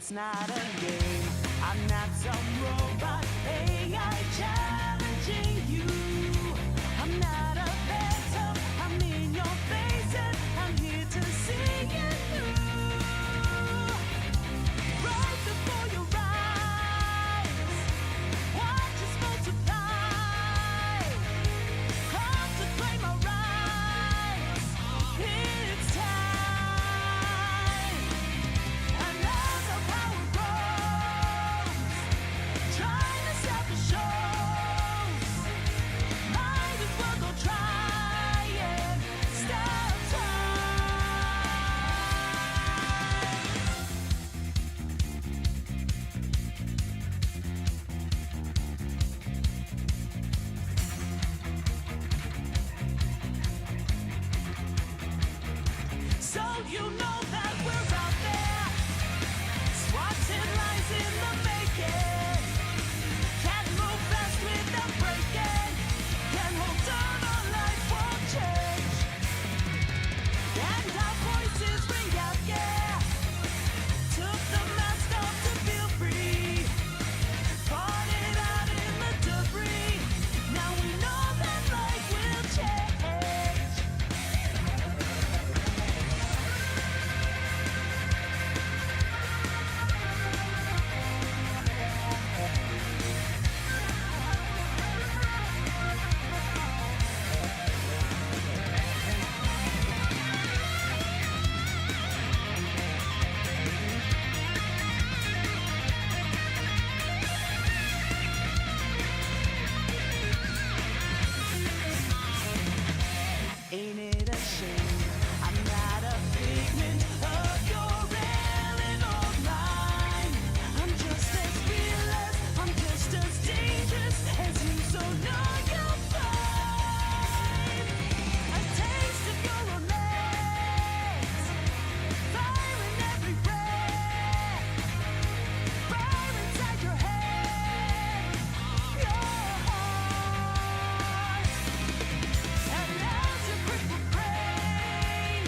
It's not a game. I'm not some robot AI challenging you. I'm not a phantom. I'm in your face and I'm here to see you through. Right before your eyes, watch us multiply. Come to claim our rights. It's time. And as our power grows, trying to stop the shows, might as well go try and stop time. So you know that we're out there, swatting lies in the making. Can't move fast without breaking. Can't hold on, our life won't change. And our voices ring out, yeah. Took the mask off to feel free. Fought it out in the debris. Now we know that life will change. Ain't it a shame? I'm not a figment of your alien online. I'm just as fearless, I'm just as dangerous as you, so know you'll find a taste of your own legs, fire in every breath, fire inside your head, your heart. And as your crippled brain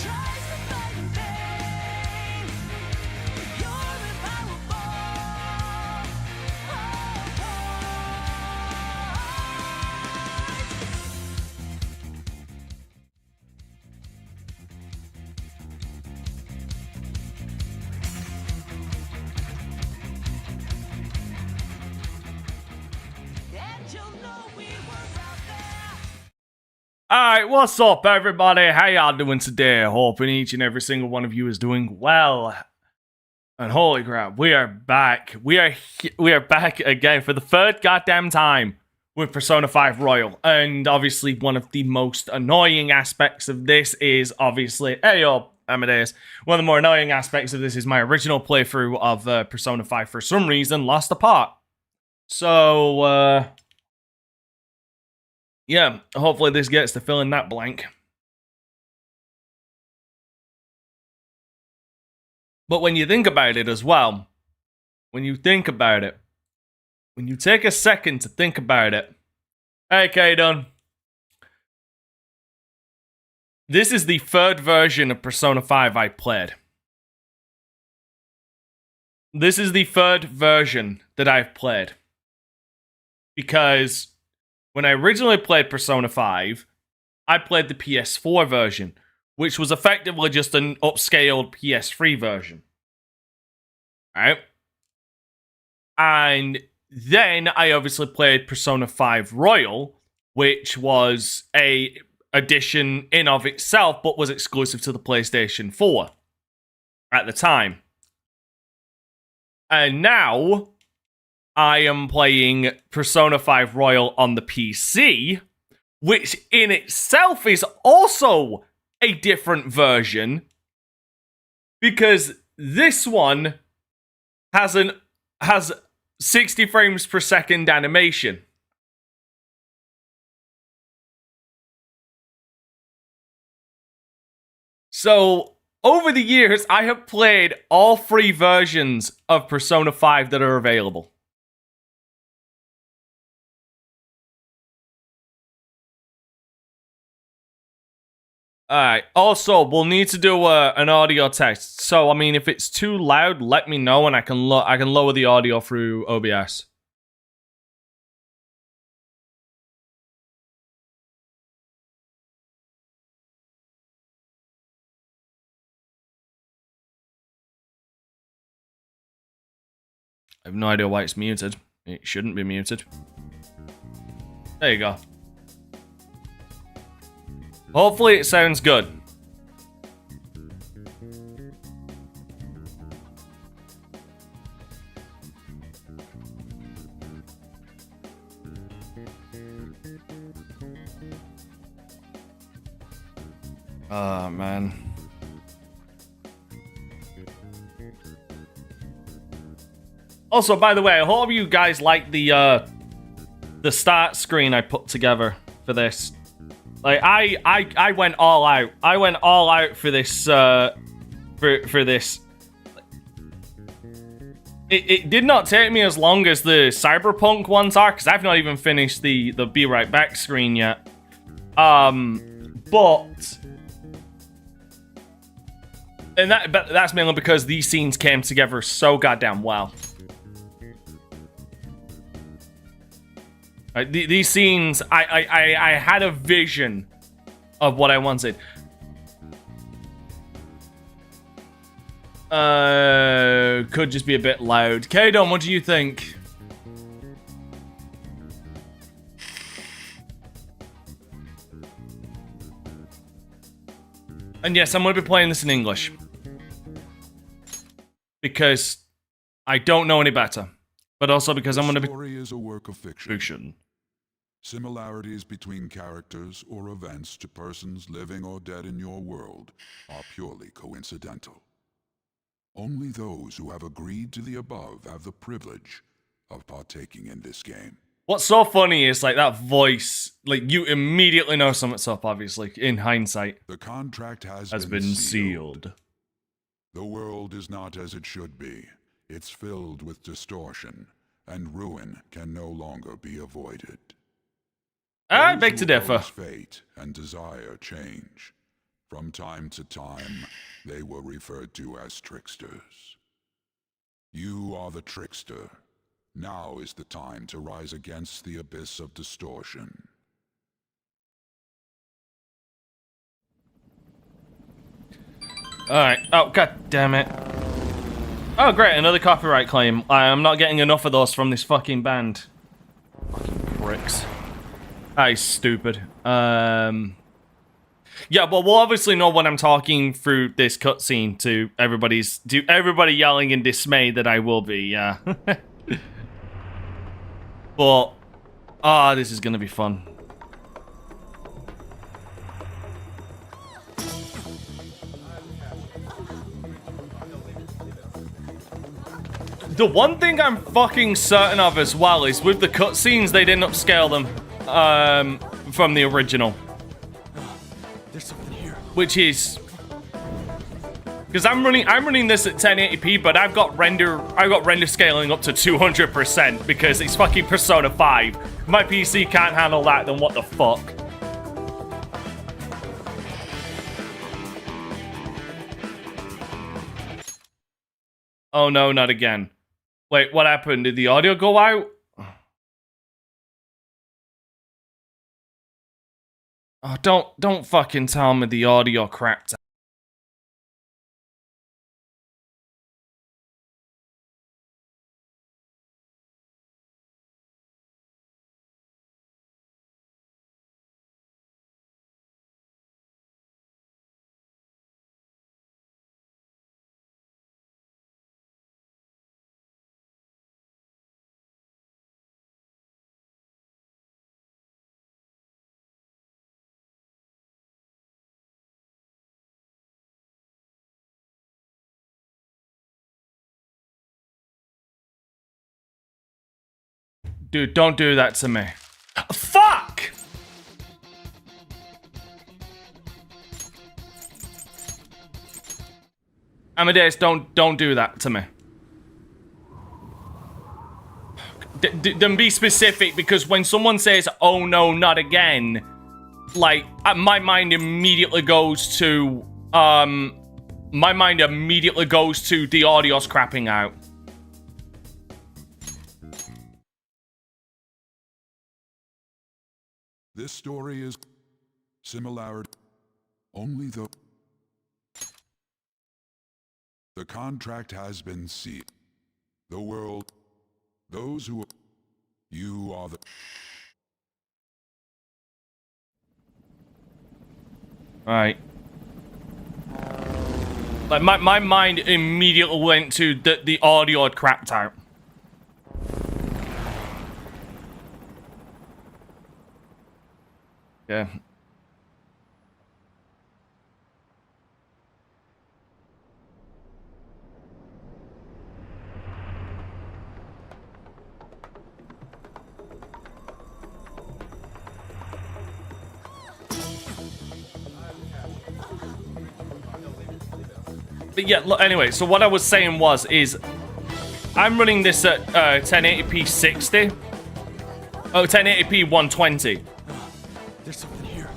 tries to fight in vain, you're inviolable. And you'll know we were out there. Alright, what's up everybody? How y'all doing today? Hoping each and every single one of you is doing well. And holy crap, we are back. We are back again for the third goddamn time with Persona 5 Royal. And obviously one of the most annoying aspects of this is obviously, hey yo, Amadeus. One of the more annoying aspects of this is my original playthrough of Persona 5 for some reason lost a part. So, yeah, hopefully this gets to fill in that blank. But when you think about it as well, when you take a second to think about it, hey Kaden, this is the third version of Persona 5 I played. This is the third version that I've played. Because when I originally played Persona 5, I played the PS4 version, which was effectively just an upscaled PS3 version. Alright? And then I obviously played Persona 5 Royal, which was a edition in of itself, but was exclusive to the PlayStation 4 at the time. And now I am playing Persona 5 Royal on the PC, which in itself is also a different version, because this one has 60 frames per second animation. So, over the years, I have played all three versions of Persona 5 that are available. Alright, also, we'll need to do an audio test. So, I mean, if it's too loud, let me know and I can lower the audio through OBS. I have no idea why it's muted. It shouldn't be muted. There you go. Hopefully it sounds good. Oh, man. Also, by the way, I hope you guys like the start screen I put together for this. Like, I went all out. I went all out for this, for this. It did not take me as long as the Cyberpunk ones are, because I've not even finished the Be Right Back screen yet. But... And that's mainly because these scenes came together so goddamn well. These scenes, I had a vision of what I wanted. Could just be a bit loud. K-Don, what do you think? And yes, I'm going to be playing this in English. Because I don't know any better. But also because I'm going to be... The story is a work of fiction. Similarities between characters or events to persons living or dead in your world are purely coincidental. Only those who have agreed to the above have the privilege of partaking in this game. What's so funny is, like, that voice, like, you immediately know something's up, obviously, in hindsight. The contract has been sealed. The world is not as it should be. It's filled with distortion, and ruin can no longer be avoided. I beg to differ. Fate and desire change. From time to time, they were referred to as tricksters. You are the trickster. Now is the time to rise against the abyss of distortion. Alright. Oh, god damn it. Oh, great, another copyright claim. I'm not getting enough of those from this fucking band. Fucking pricks. That is stupid. Yeah, well, we'll obviously know when I'm talking through this cutscene to everybody yelling in dismay that I will be, yeah. But, this is gonna be fun. The one thing I'm fucking certain of as well is with the cutscenes, they didn't upscale them from the original. There's something here. Which is because I'm running this at 1080p, but I've got render scaling up to 200% because it's fucking Persona 5. If my PC can't handle that, then what the fuck? Oh no, not again. Wait, what happened? Did the audio go out? Oh, don't fucking tell me the audio crapped out. Dude, don't do that to me. Fuck! Amadeus, don't do that to me. Then be specific, because when someone says, "Oh no, not again," like my mind immediately goes to the audio's crapping out. This story is similar only though the contract has been sealed. The world, those who you are the Right. Like my mind immediately went to the audio had crapped out. Yeah. But yeah, look, anyway, so what I was saying is I'm running this at 1080p 60. Oh, 1080p 120. There's something here.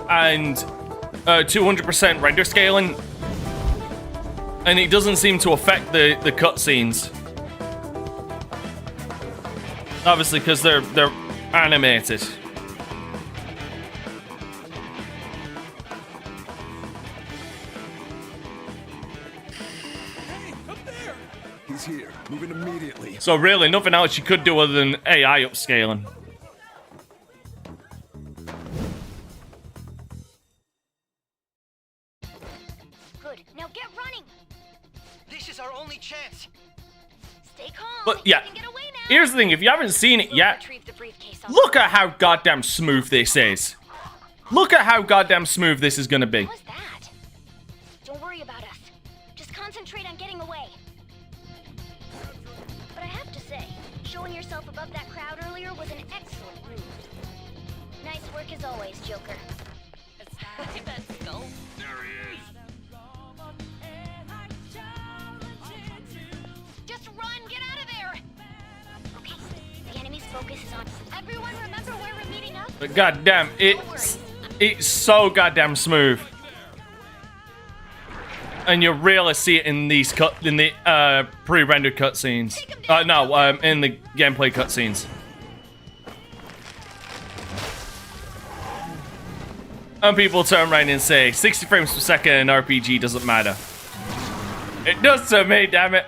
And 200% render scaling. And it doesn't seem to affect the cutscenes. Obviously, because they're animated. He's here. Moving immediately. So really, nothing else you could do other than AI upscaling. Good. Now get running. This is our only chance. Stay calm. But yeah, You can get away now. here's the thing, if you haven't seen it yet, Retrieve the briefcase off look at how goddamn smooth this is. Look at how goddamn smooth this is gonna be. What was that? Don't worry about us. Just concentrate on getting away. But I have to say, showing yourself above that crowd earlier was an excellent move. Nice work as always, Joker. Let's go. Just run! Get out of there! Okay, the enemy's focus is on. Everyone remember where we're meeting up? But goddamn, it's so goddamn smooth. And you rarely see it in these pre-rendered cutscenes. In the gameplay cutscenes. And people turn around and say, 60 frames per second in RPG doesn't matter. It does to me, damn it.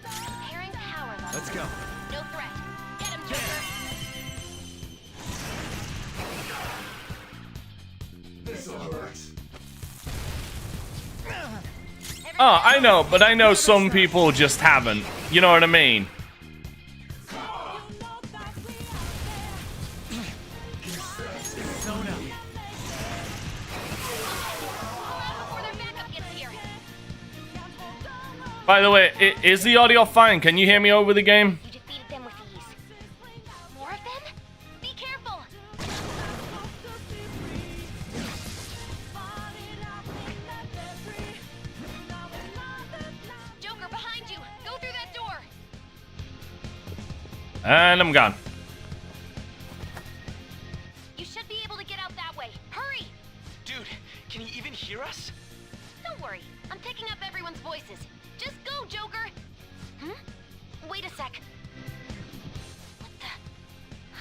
Preparing power level. Let's go. No threat. Get him, Joker. Oh, I know, but I know some people just haven't. You know what I mean? Before their backup gets here. By the way, is the audio fine? Can you hear me over the game? You defeated them with ease. More of them? Be careful. Joker, behind you. Go through that door. And I'm gone. You should be able to get out that way. Hurry! Dude, can you even hear us? Don't worry. I'm picking up everyone's voices. Just go, Joker! Wait a sec. What the?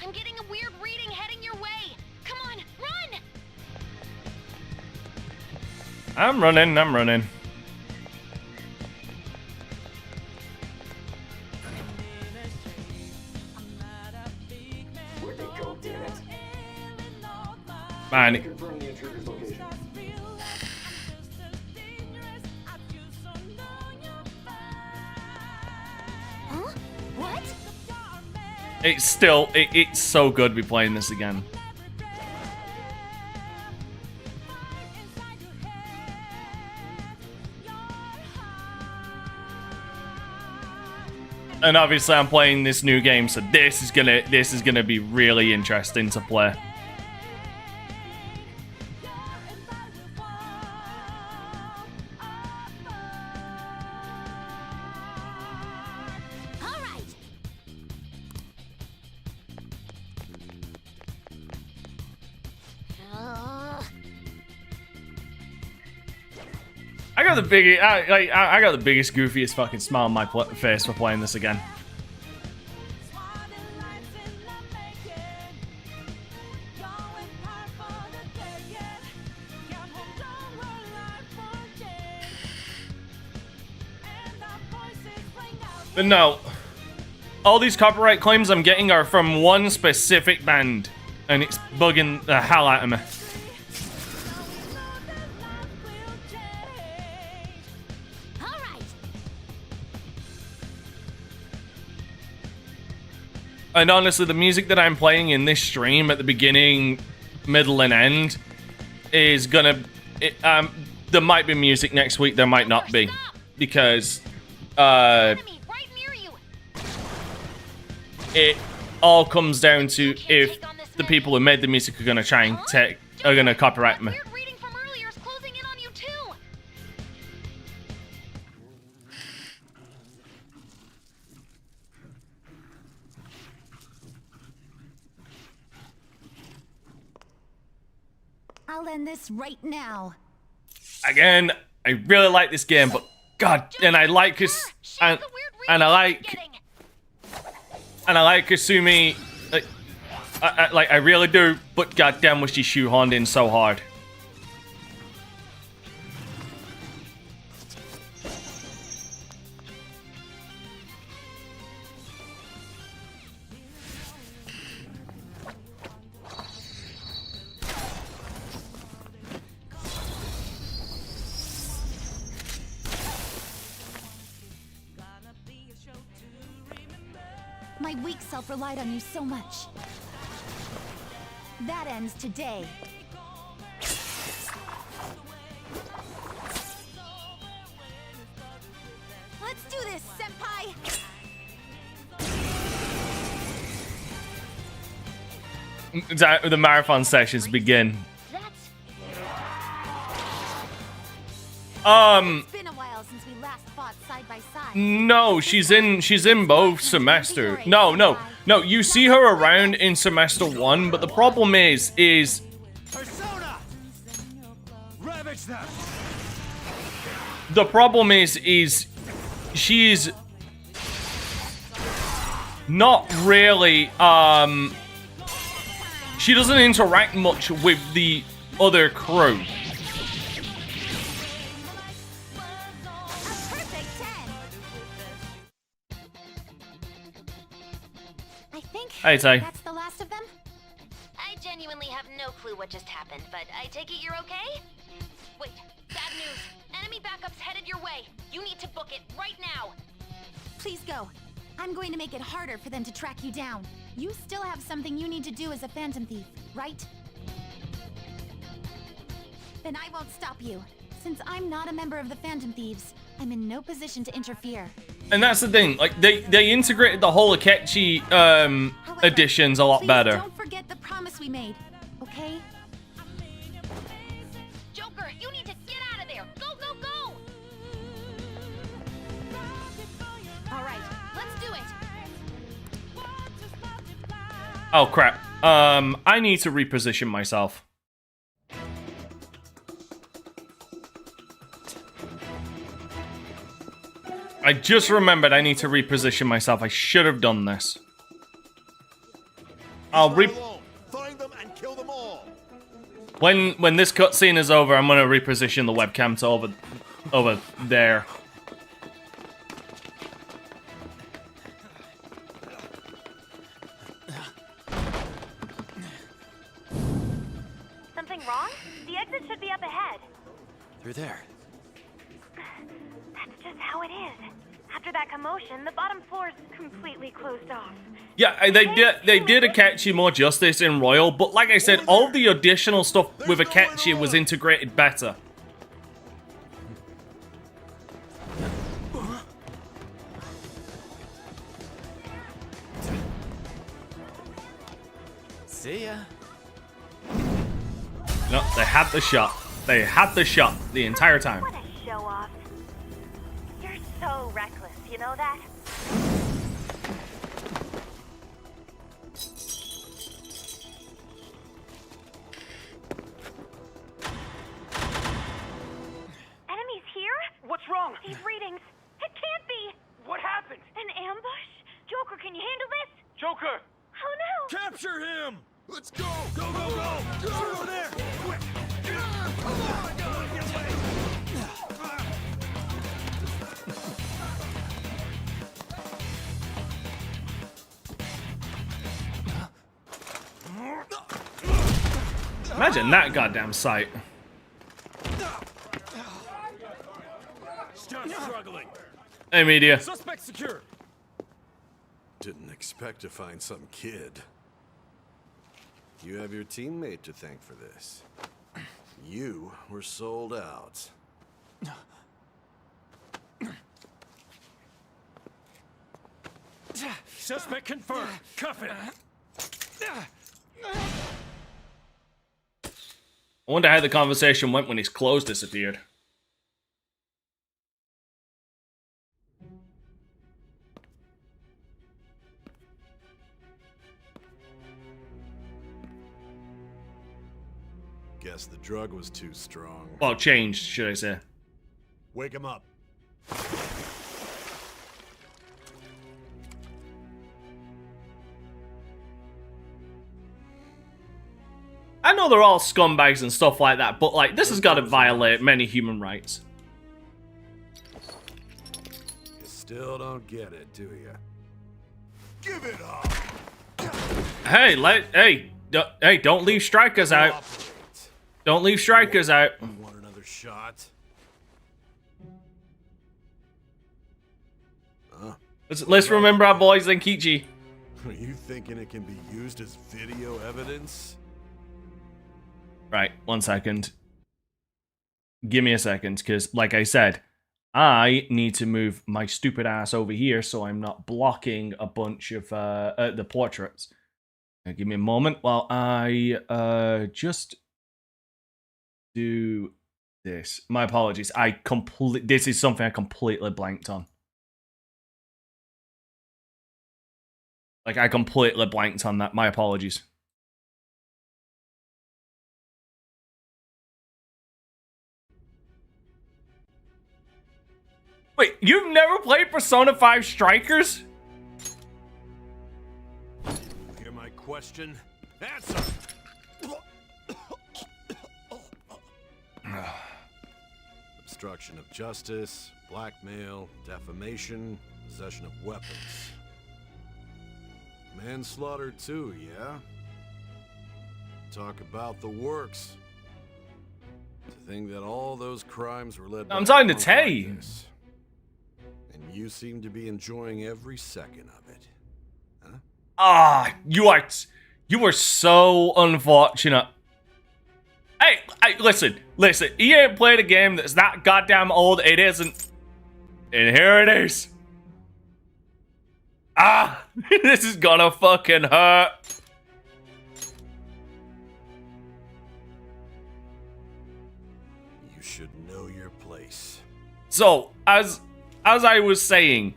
I'm getting a weird reading heading your way. Come on, run! I'm running. Where'd they go, damn it? Man, Confirm the intruder's location. Huh? What? it's so good to be playing this again. And obviously I'm playing this new game, so this is gonna be really interesting to play. I got the biggest, I got the biggest, goofiest fucking smile on my face for playing this again. But no, all these copyright claims I'm getting are from one specific band, and it's bugging the hell out of me. And honestly, the music that I'm playing in this stream at the beginning, middle, and end is gonna... there might be music next week, there might not be. Because... it all comes down to if the people who made the music are gonna try and are gonna copyright me. I'll end this right now. Again, I really like this game, but god, and I like and I like Kasumi, I really do, but goddamn was she shoehorned in so hard. My weak self relied on you so much. That ends today. Let's do this, senpai! The marathon sessions begin. It's been a while since we last fought side by side. No, she's in both semester. No, you see her around in semester 1, but the problem is Persona! Ravage them! the problem is she's not really she doesn't interact much with the other crew. Hey, Tay. That's the last of them? I genuinely have no clue what just happened, but I take it you're okay? Wait, bad news. Enemy backup's headed your way. You need to book it right now. Please go. I'm going to make it harder for them to track you down. You still have something you need to do as a Phantom Thief, right? Then I won't stop you. Since I'm not a member of the Phantom Thieves, I'm in no position to interfere. And that's the thing, like they integrated the whole Akechi additions a lot better. Don't forget the promise we made, okay? Joker, you need to get out of there. Go, go, go! All right, let's do it. Oh crap. I need to reposition myself. I just remembered I need to reposition myself. I should have done this. I'll Find them and kill them all. when this cutscene is over, I'm gonna reposition the webcam to over there. Something wrong? The exit should be up ahead. They're there. That's just how it is. After that commotion, the bottom floor is completely closed off. Yeah, they did Akechi more justice in Royal, but like I said, all the additional stuff with Akechi was integrated better. See ya. No, they had the shot. They had the shot the entire time. What a show off. You're so reckless, you know that? Enemies here? Joker! Oh no! Capture him! Let's go! Go, go, go! Go over there! Quick! Come on! Get away! Imagine that goddamn sight. Stop struggling! Hey, media. Suspect secure! Didn't expect to find some kid. You have your teammate to thank for this. You were sold out. Suspect confirmed. Cuff it. I wonder how the conversation went when his clothes disappeared. Guess the drug was too strong. Well, changed, should I say. Wake him up. I know they're all scumbags and stuff like that, but like, this has got to violate many human rights. You still don't get it, do you? Give it up! Hey, hey, don't leave strikers out. Cooperate. Don't leave strikers out. You want another shot? Huh? Let's remember our boys in Kichi. Are you thinking it can be used as video evidence? Right, 1 second. Give me a second, because like I said, I need to move my stupid ass over here so I'm not blocking a bunch of the portraits. Now, give me a moment while I just do this. My apologies. This is something I completely blanked on. Like, I completely blanked on that. My apologies. Wait, you've never played Persona 5 Strikers? Hear my question? Answer! Obstruction of justice, blackmail, defamation, possession of weapons. Manslaughter too, yeah? Talk about the works. To think that all those crimes were led by I'm talking to a punk Tay. like this. And you seem to be enjoying every second of it. Huh? Ah, you are so unfortunate. Hey, listen. He ain't played a game that's that goddamn old. It isn't. And here it is. Ah, this is gonna fucking hurt. You should know your place. So, as I was saying,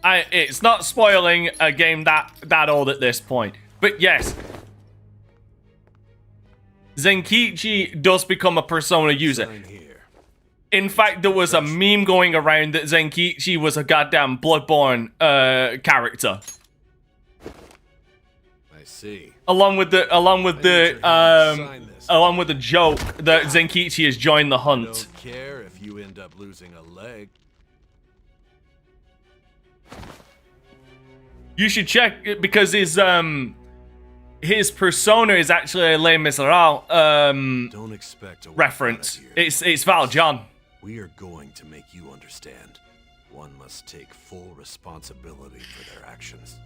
it's not spoiling a game that old at this point. But yes, Zenkichi does become a Persona user. Sign here. In fact, there was a meme going around that Zenkichi was a goddamn Bloodborne character. I see. Along with the joke that Zenkichi has joined the hunt. Don't care if you end up losing a leg. You should check it because his persona is actually a Les Miserables Don't expect a reference. here. It's Val John. We are going to make you understand. One must take full responsibility for their actions.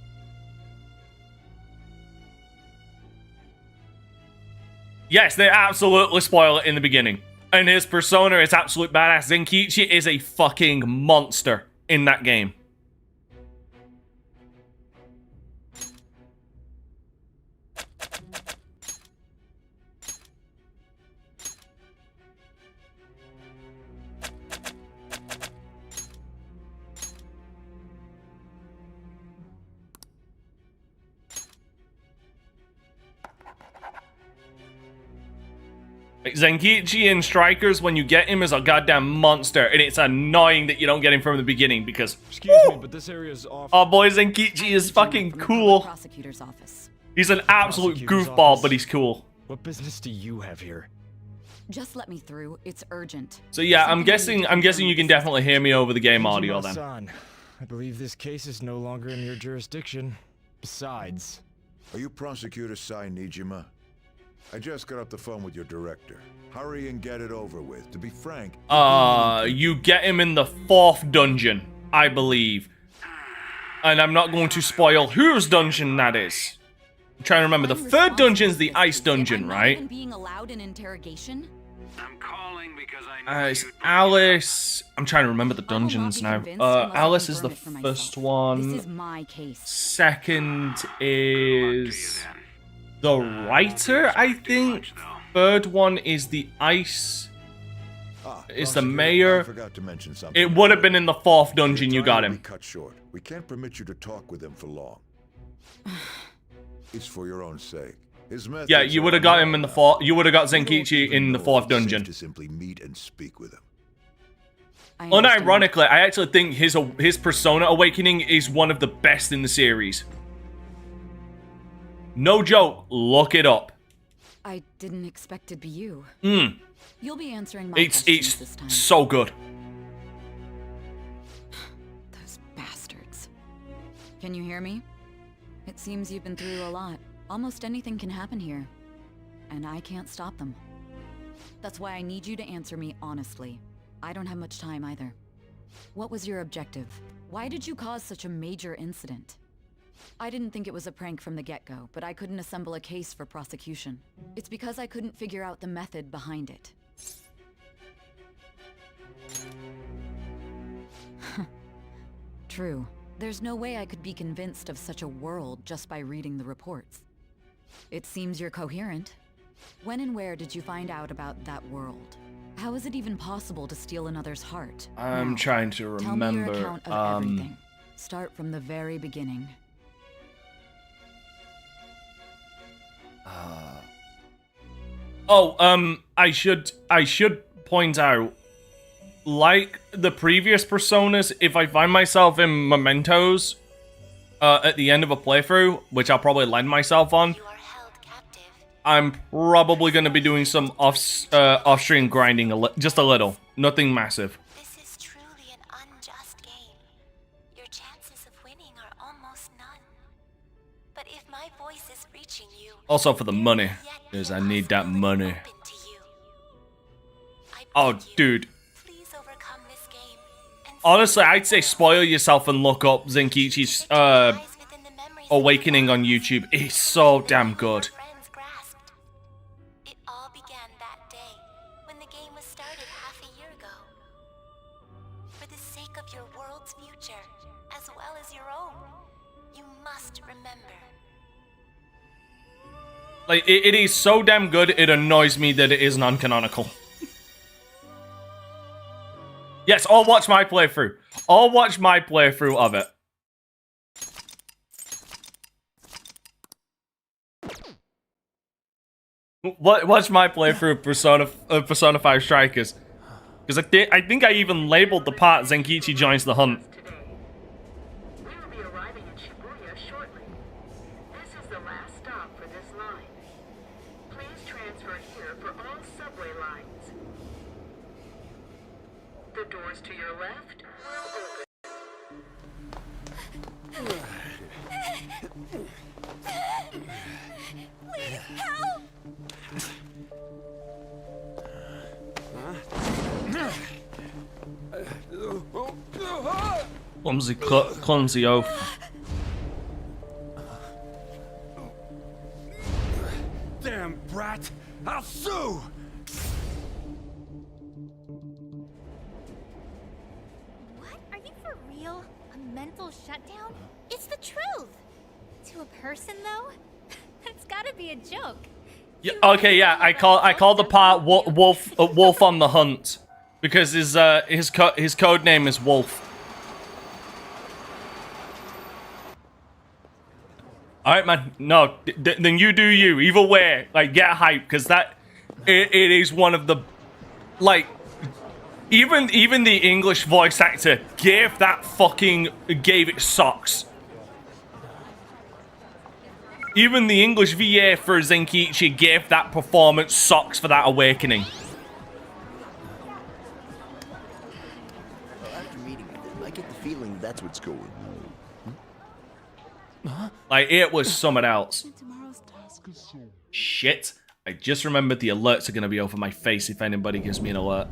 Yes, they absolutely spoil it in the beginning. And his persona is absolute badass. Zenkichi is a fucking monster in that game. Like, Zenkichi in Strikers, when you get him, is a goddamn monster, and it's annoying that you don't get him from the beginning because. Excuse me, but this area is off. Oh boy, Zenkichi is fucking From the cool. prosecutor's office. He's an absolute Prosecutor's goofball, office. but he's cool. What business do you have here? Just let me through. It's urgent. So yeah, I'm Something guessing you can definitely hear me over the game audio then. Nijima-san, I believe this case is no longer in your jurisdiction. Besides, Are you Prosecutor Sai Nijima? I just got off the phone with your director. Hurry and get it over with. To be frank, You get him in the 4th dungeon, I believe. And I'm not going to spoil whose dungeon that is. I'm trying to remember. The 3rd dungeon's the ice dungeon, I'm not right? even being allowed an interrogation? I'm calling because I know It's you'd be- Alice. I'm trying to remember the I will not dungeons be now. convinced unless I Alice is the confirm it for first myself. one. This is my case. 2nd is then. the writer, I think. Much, though. 3rd one is the ice. Is the Prosecutor, mayor. I forgot to mention something. It would have been in the 4th dungeon you Your got time will him. be cut short. We can't permit you to talk with him for long. It's for your own sake. His methods Yeah, you are would have got him in the unorthodox. 4th. You would have got You don't Zenkichi even in the know 4th if it's safe dungeon. to simply meet and speak with him. I understand. Unironically, I actually think his Persona Awakening is one of the best in the series. No joke, look it up. I didn't expect it'd be you. Mm, You'll be answering my it's questions this time. so good. Those bastards. Can you hear me? It seems you've been through a lot. Almost anything can happen here. And I can't stop them. That's why I need you to answer me honestly. I don't have much time either. What was your objective? Why did you cause such a major incident? I didn't think it was a prank from the get-go, but I couldn't assemble a case for prosecution. It's because I couldn't figure out the method behind it. True. There's no way I could be convinced of such a world just by reading the reports. It seems you're coherent. When and where did you find out about that world? How is it even possible to steal another's heart? I'm Now, trying to tell me your remember. account of everything. Start from the very beginning. I should point out, like the previous Personas, if I find myself in Mementos at the end of a playthrough, which I'll probably land myself on, You are held captive. I'm probably going to be doing some off-stream grinding, just a little, nothing massive. This is truly an unjust game. Your chances of winning are almost none. But if my voice is reaching you, Also for the money, yet because a I need that possibility money. open to you. I Oh, beg you, dude. please overcome this game and Honestly, save the I'd say world. spoil yourself and look up Zenkichi's It lies within the memories of Awakening on the YouTube. It's so damn your good. friends grasped. It all began that day when the game was started half a year ago. For the sake of your world's future, as well as your own, you must remember. Like, it is so damn good, it annoys me that it is non-canonical. Yes, I'll watch my playthrough. I'll watch my playthrough of it. Watch my playthrough of Persona 5 Strikers. Because I think I even labeled the part Zenkichi joins the hunt. We will be arriving in Shibuya shortly. This is the last stop for this line. Please transfer here for all subway lines. The doors to your left will open. Please help! Clumsy oaf. damn brat! I'll sue! What? Are you for real? A mental shutdown? It's the truth! To a person, though? That's gotta be a joke. Yeah, okay, yeah, I call the part Wolf on the Hunt because his code name is Wolf. All right, man. No, then you do you. Either way, like get hype because it is one of the, like, even the English voice actor gave it socks. Even the English VA for Zenkichi gave that performance socks for that awakening. After meeting them, I get the feeling that's what's going on. Like, it was something else. Shit. I just remembered the alerts are going to be over my face if anybody gives me an alert.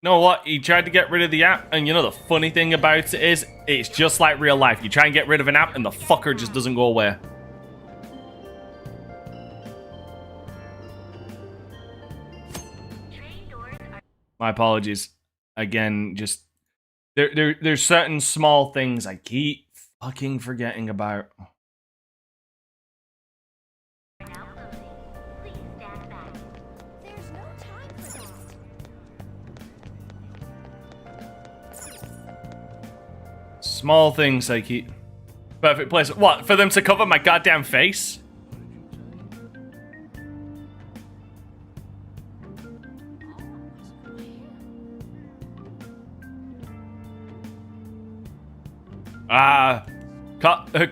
You know what? He tried to get rid of the app, and you know the funny thing about it is, it's just like real life. You try and get rid of an app, and the fucker just doesn't go away. My apologies. Again, just there's certain small things I keep fucking forgetting about. Small things I keep. Perfect place. What? For them to cover my goddamn face?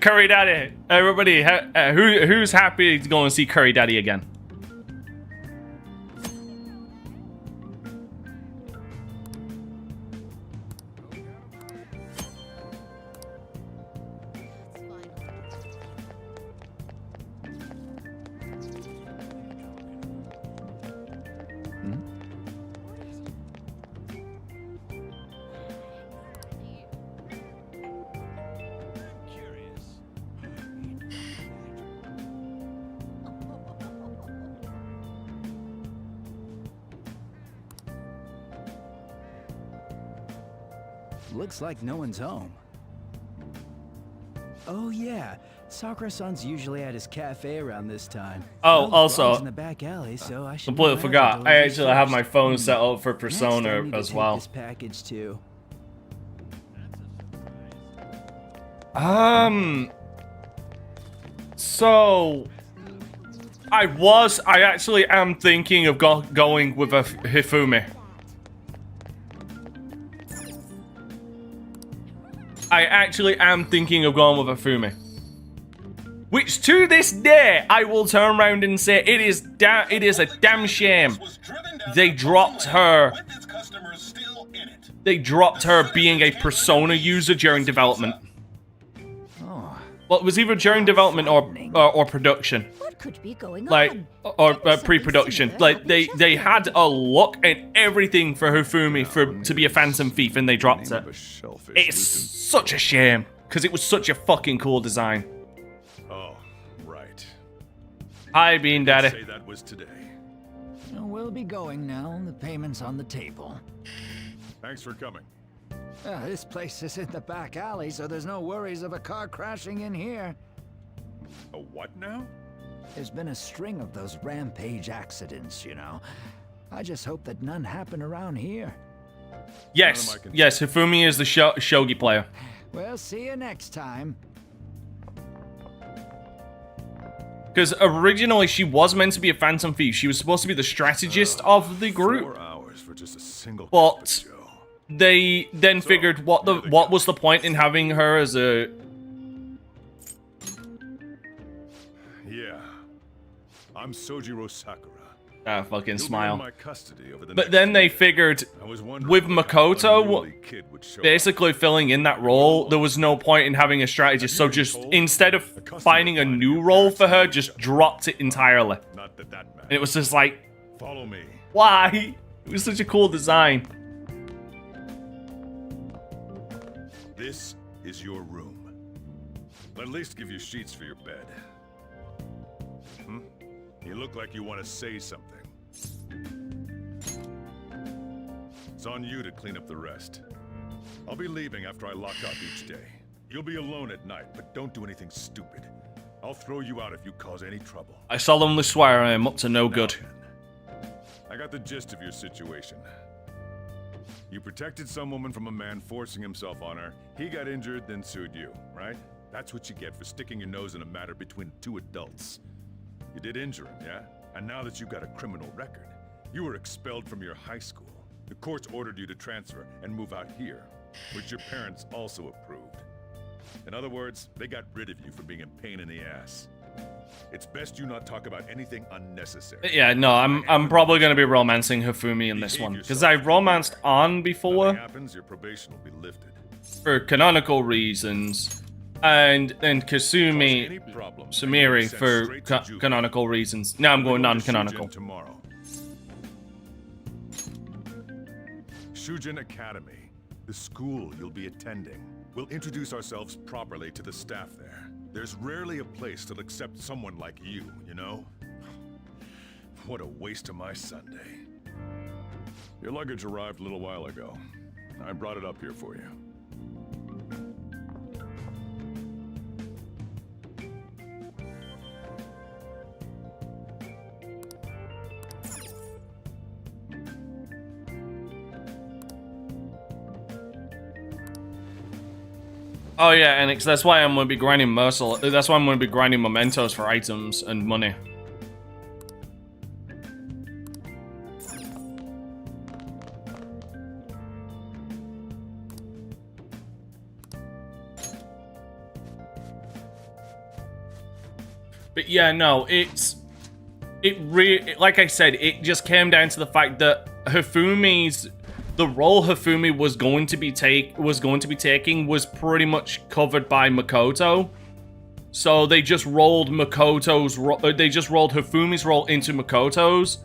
Curry Daddy. Everybody, who's happy to go and see Curry Daddy again? Looks like no one's home. Oh yeah, Sakura-san's usually at his cafe around this time. Oh, also, in the back alley, so I should completely forgot. I actually have my phone set up for Persona as well. This package too. So I actually am thinking of going with a Hifumi. I actually am thinking of going with a Fumi. Which, to this day, I will turn around and say it is a damn shame they dropped her. They dropped her being a Persona user during development. Well, it was either during development or production. What could be going on? Or pre-production. Like, they had a look and everything for Hifumi to be a Phantom Thief, and they dropped it. It's such a shame, because it was such a fucking cool design. Oh, right. Hi, Bean Daddy. Say that was today. We'll be going now. The payment's on the table. Thanks for coming. This place is in the back alley, so there's no worries of a car crashing in here. A what now? There's been a string of those rampage accidents, you know. I just hope that none happen around here. Yes, yes, Hifumi is the shogi player. We'll see you next time. Because originally she was meant to be a Phantom Thief. She was supposed to be the strategist of the group. 4 hours for just a single but they then figured what was the point in having her as a... Yeah. I'm Sojiro Sakura. Ah, fucking smile. In my custody over the But then they figured with Makoto basically filling in that role, there was no point in having a strategist. So just instead of finding a new role for her, just dropped it entirely. And it was just like, follow me. Why? It was such a cool design. This is your room. I'll at least give you sheets for your bed. You look like you want to say something. It's on you to clean up the rest. I'll be leaving after I lock up each day. You'll be alone at night, but don't do anything stupid. I'll throw you out if you cause any trouble. I solemnly swear I am up to no good. I got the gist of your situation. You protected some woman from a man forcing himself on her. He got injured, then sued you, right? That's what you get for sticking your nose in a matter between two adults. You did injure him, yeah? And now that you've got a criminal record, you were expelled from your high school. The courts ordered you to transfer and move out here, which your parents also approved. In other words, they got rid of you for being a pain in the ass. It's best you not talk about anything unnecessary. Yeah, no, I'm probably going to be romancing Hifumi in this one, because I romanced An before Happens, your probation will be lifted. for canonical reasons, and Kasumi Sumiri for canonical reasons. Now I'm going non-canonical. Tomorrow. Shujin Academy, the school you'll be attending. We'll introduce ourselves properly to the staff there. There's rarely a place that'll accept someone like you, you know? What a waste of my Sunday. Your luggage arrived a little while ago. I brought it up here for you. Oh yeah, and that's why I'm going to be grinding Merciless. That's why I'm going to be grinding mementos for items and money. But yeah, no, like I said, it just came down to the fact that the role Hifumi was going to be taking was pretty much covered by Makoto. So they just rolled Hifumi's role into Makoto's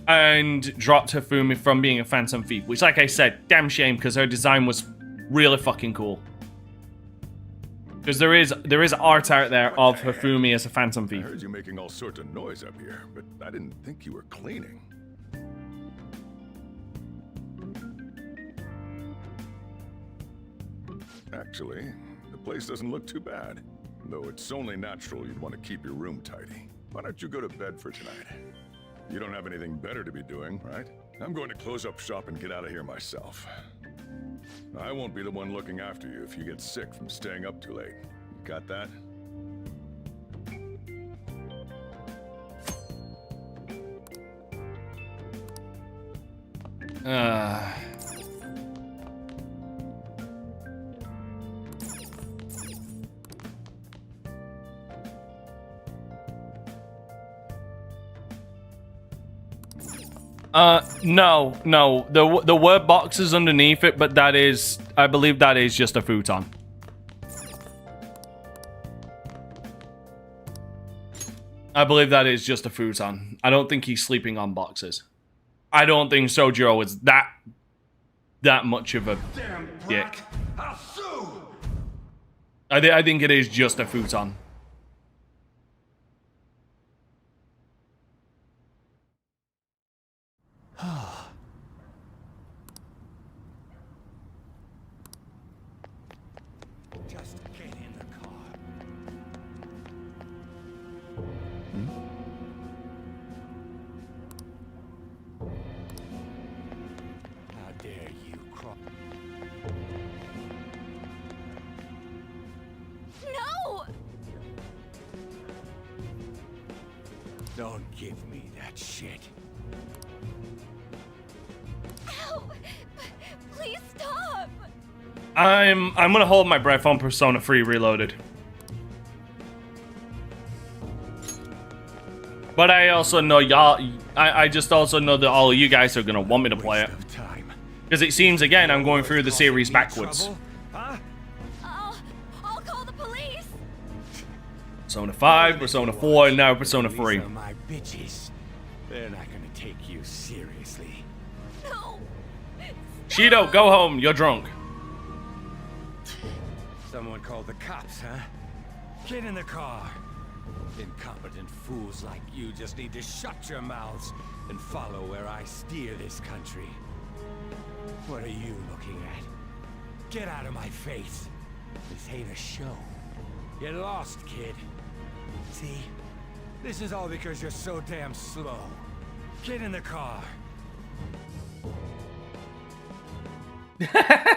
and dropped Hifumi from being a Phantom Thief, which, like I said, damn shame, because her design was really fucking cool. Because there is art out there of Hifumi as a Phantom Thief. I heard you making all sorts of noise up here, but I didn't think you were cleaning. Actually, the place doesn't look too bad. Though it's only natural you'd want to keep your room tidy. Why don't you go to bed for tonight? You don't have anything better to be doing, right? I'm going to close up shop and get out of here myself. I won't be the one looking after you if you get sick from staying up too late. You got that? No. The word box is underneath it, but I believe that is just a futon. I believe that is just a futon. I don't think he's sleeping on boxes. I don't think Sojiro is that much of a dick. I think it is just a futon. Just get in the car. How dare you crawl? No! Don't give me that shit. Ow! Please stop! I'm gonna hold my breath on Persona 3 Reloaded. But I also know y'all, I just also know that all of you guys are gonna want me to play it. Because it seems, again, I'm going through the series backwards. I'll call the police! Persona 5, Persona 4, and now Persona 3. These are my bitches. They're not gonna take you seriously. No! Shido, go home, you're drunk. Someone called the cops, huh? Get in the car. Incompetent fools like you just need to shut your mouths and follow where I steer this country. What are you looking at? Get out of my face. This ain't a show. Get lost, kid. See? This is all because you're so damn slow. Get in the car.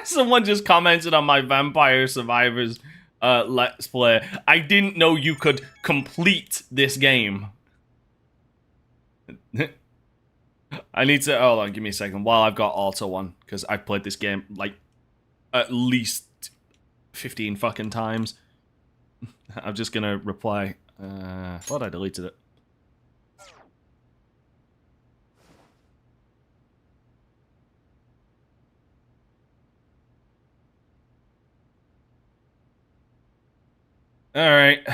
Someone just commented on my Vampire Survivors Let's Play. I didn't know you could complete this game. I need to... Hold on, give me a second. While I've got Auto on, because I've played this game, like, at least 15 fucking times. I'm just gonna reply. Thought I deleted it. All right.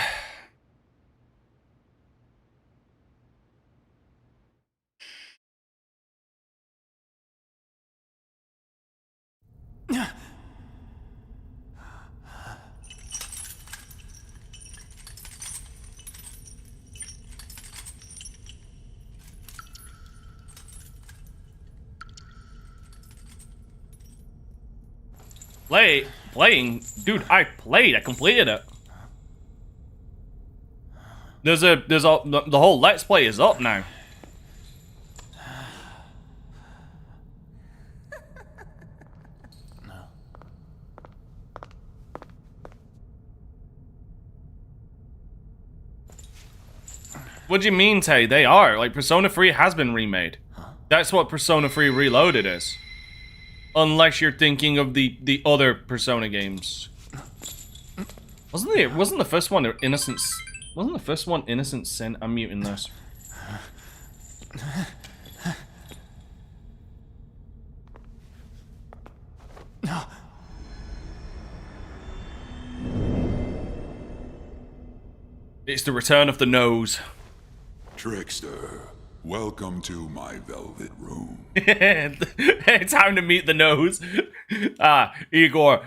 Playing? Dude, I played. I completed it. The whole Let's Play is up now. What do you mean, Tay? They are. Like, Persona 3 has been remade. That's what Persona 3 Reloaded is. Unless you're thinking of the other Persona games. Wasn't the first one Innocence? Wasn't the first one Innocent Sin? I'm muting this. No. It's the return of the nose. Trickster, welcome to my velvet room. It's time to meet the nose. Igor.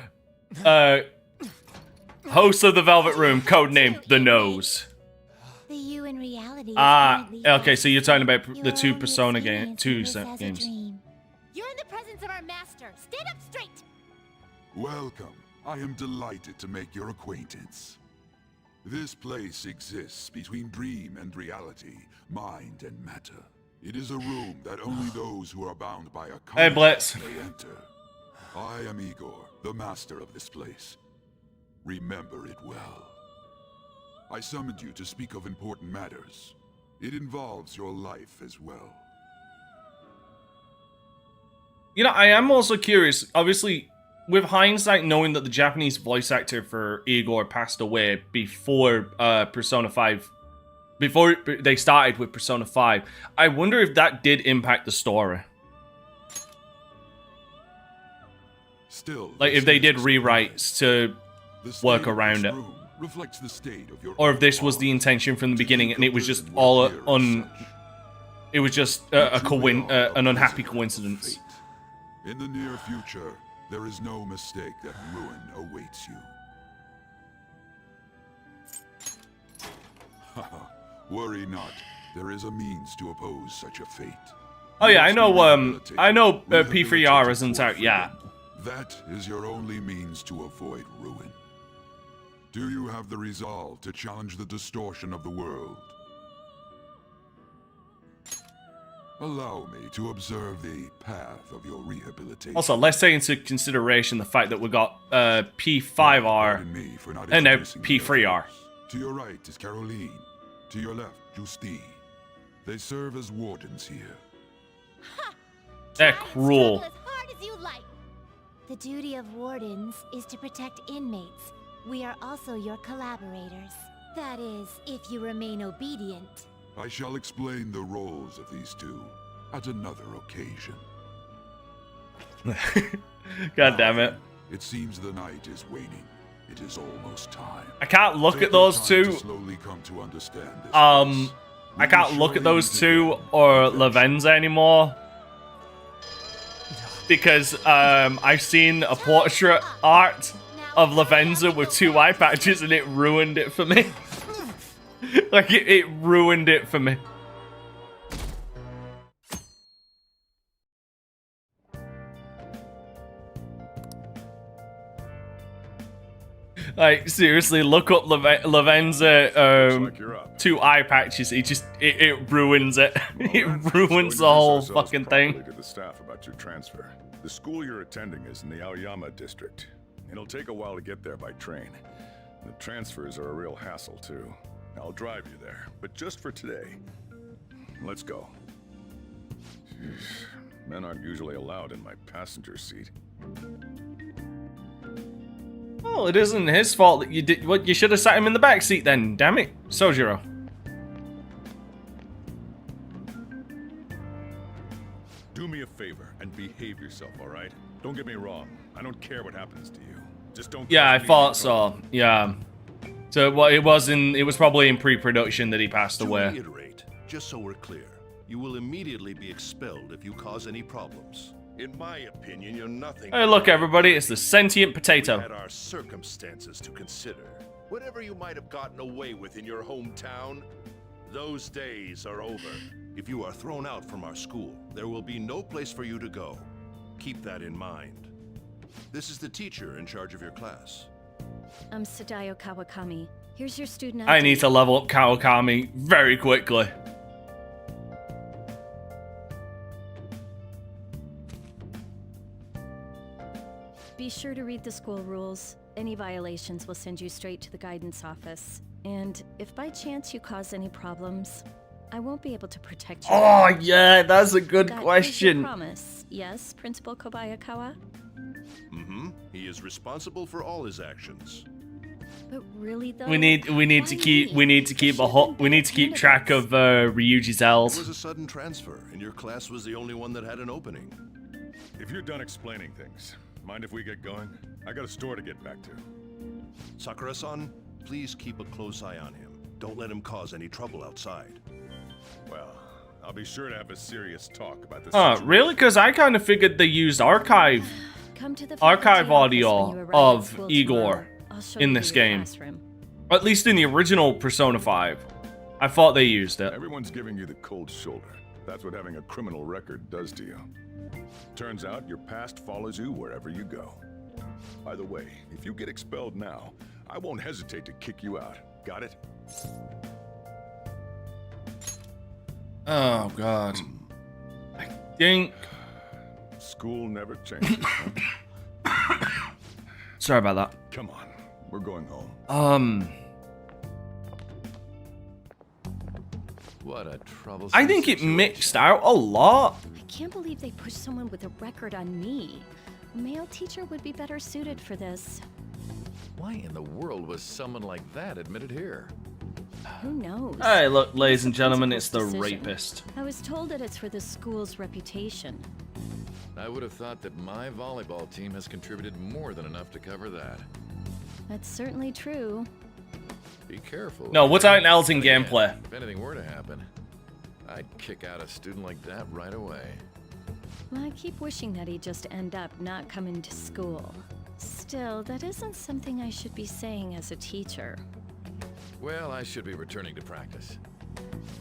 Host of the Velvet Room, codename The Nose. The you in reality is okay, so you're talking about the two Persona games. You're in the presence of our master. Stand up straight. Welcome. I am delighted to make your acquaintance. This place exists between dream and reality, mind and matter. It is a room that only those who are bound by a contract may enter. I am Igor, the master of this place. Remember it well. I summoned you to speak of important matters. It involves your life as well. You know, I am also curious, obviously, with hindsight, knowing that the Japanese voice actor for Igor passed away before Persona 5, before they started with Persona 5, I wonder if that did impact the story. Still, like, if they did rewrites to work around it. Reflects the state of your or if this was the intention from the beginning and it was just all it was just an unhappy coincidence. In the near future, there is no mistake that ruin awaits you. Worry not. There is a means to oppose such a fate. Oh yeah, I know P3R isn't out yet. That is your only means to avoid ruin. Do you have the resolve to challenge the distortion of the world? Allow me to observe the path of your rehabilitation. Also, let's take into consideration the fact that we got P5R and now P3R. To your right is Caroline. To your left, Justine. They serve as wardens here. They're cruel. As hard as you like. The duty of wardens is to protect inmates. We are also your collaborators. That is, if you remain obedient. I shall explain the roles of these two at another occasion. God damn it. It seems the night is waning. It is almost time. I can't look at those two. Slowly come to understand this I can't look at those two or Lavenza anymore. Because I've seen a portrait art of Lavenza with 2 eye patches and it ruined it for me. Like, it ruined it for me. Like, seriously, look up Lavenza 2 eye patches. It ruins it. It ruins the whole fucking thing. To the staff about your transfer. The school you're attending is in the Aoyama district. It'll take a while to get there by train. The transfers are a real hassle, too. I'll drive you there, but just for today. Let's go. Jeez, men aren't usually allowed in my passenger seat. Well, it isn't his fault that you did. What, you should have sat him in the back seat then. Damn it, Sojiro. Do me a favor and behave yourself, all right? Don't get me wrong. I don't care what happens to you. Just don't. Yeah, I cause me thought any trouble. so. Yeah. So what it was probably in pre-production that he passed To away. reiterate, just so we're clear, you will immediately be expelled if you cause any problems. In my opinion, you're nothing. Hey, look, everybody, it's the sentient potato. We had our circumstances to consider. Whatever you might have gotten away with in your hometown, those days are over. If you are thrown out from our school, there will be no place for you to go. Keep that in mind. This is the teacher in charge of your class. I'm Sadayo Kawakami. Here's your student I ID. need to level up Kawakami very quickly. Be sure to read the school rules. Any violations will send you straight to the guidance office. And if by chance you cause any problems, I won't be able to protect you. Oh, yeah, that's a good That is question. your promise, yes, Principal Kobayakawa? Mm-hmm. He is responsible for all his actions. But really though, We need to keep track of Ryuji's It L's. was a sudden transfer, and your class was the only one that had an opening. If you're done explaining things, mind if we get going? I got a store to get back to. Sakura-san, please keep a close eye on him. Don't let him cause any trouble outside. Well, I'll be sure to have a serious talk about this. Really? Because I kind of figured they used archive audio of Igor in this game. Or at least in the original Persona 5. I thought they used it. Everyone's giving you the cold shoulder. That's what having a criminal record does to you. Turns out your past follows you wherever you go. By the way, if you get expelled now, I won't hesitate to kick you out. Got it? Oh, God. I think... School never changes, huh? Sorry about that. Come on, we're going home. What a troublesome I think it mixed out a lot. I can't believe they pushed someone with a record on me. A male teacher would be better suited for this. Why in the world was someone like that admitted here? Who knows? Hey, look, ladies and gentlemen, it's the rapist. I was told that it's for the school's reputation. I would have thought that my volleyball team has contributed more than enough to cover that. That's certainly true. Be careful. No, what's out in Elton gameplay? If anything were to happen, I'd kick out a student like that right away. Well, I keep wishing that he'd just end up not coming to school. Still, that isn't something I should be saying as a teacher. Well, I should be returning to practice.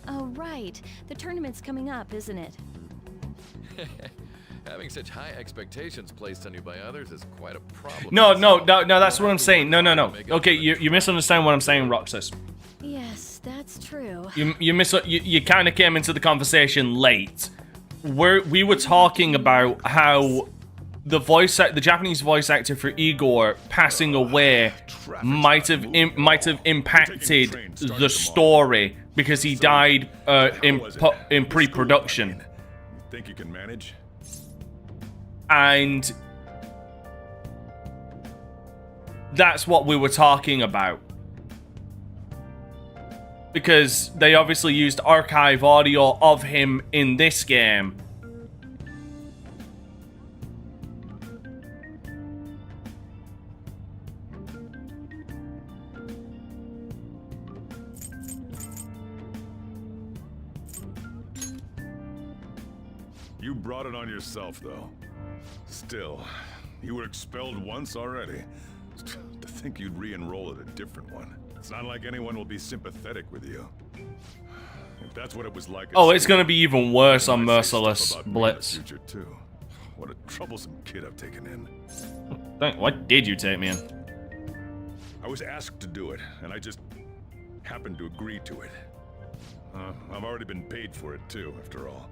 Oh, right. The tournament's coming up, isn't it? Having such high expectations placed on you by others is quite a problem. No, that's what I'm saying. No. Okay, you misunderstand what I'm saying, Roxas. Yes, that's true. You kind of came into the conversation late. We were talking about how the Japanese voice actor for Igor passing away might have impacted the story because he died in pre-production. Think you can manage? And that's what we were talking about. Because they obviously used archive audio of him in this game. You brought it on yourself, though. Still, you were expelled once already. To think you'd re-enroll at a different one. It's not like anyone will be sympathetic with you. If that's what it was like. Oh, it's gonna be even worse on Merciless Blitz. Future too. What a troublesome kid I've taken in. What did you take me in? I was asked to do it, and I just happened to agree to it. I've already been paid for it too, after all.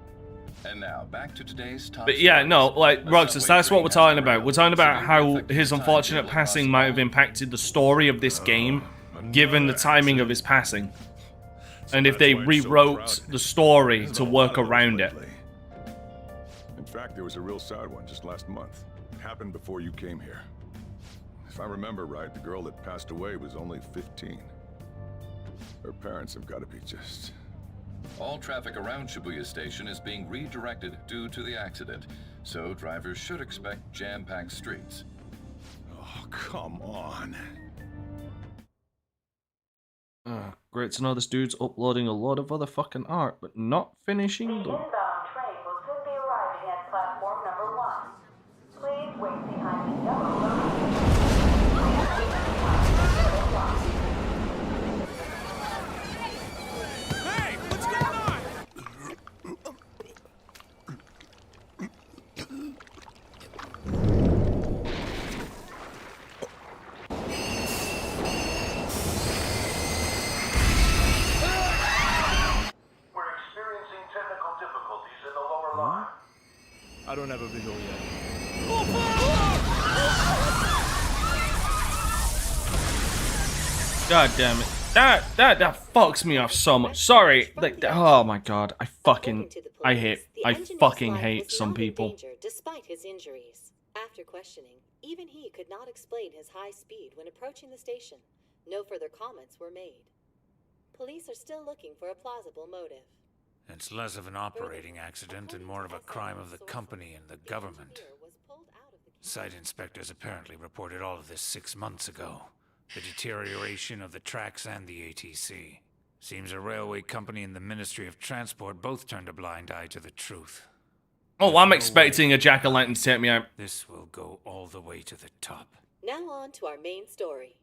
And now, back to today's top. But yeah, no, like, Roxas, that's what we're talking about. We're talking about how his unfortunate passing might have impacted the story of this game, given the timing of his passing. And if they rewrote the story to work around it. In fact, there was a real sad one just last month. It happened before you came here. If I remember right, the girl that passed away was only 15. Her parents have got to be just... All traffic around Shibuya Station is being redirected due to the accident, so drivers should expect jam-packed streets. Oh, come on. Great to know this dude's uploading a lot of other fucking art, but not finishing the... Inbound train will soon be arriving at platform number 1. Please wait behind the yellow loading. Hey, what's going on? We're experiencing technical difficulties in the lower line. I don't have a visual yet. God damn it. That fucks me off so much. Sorry. Like, oh my god. I fucking hate some people. Despite his injuries. After questioning, even he could not explain his high speed when approaching the station. No further comments were made. Police are still looking for a plausible motive. It's less of an operating accident and more of a crime of the company and the government. Site inspectors apparently reported all of this 6 months ago. The deterioration of the tracks and the ATC. Seems a railway company and the Ministry of Transport both turned a blind eye to the truth. Oh, I'm expecting a jack-o'-lantern to take me out. This will go all the way to the top. Now on to our main story.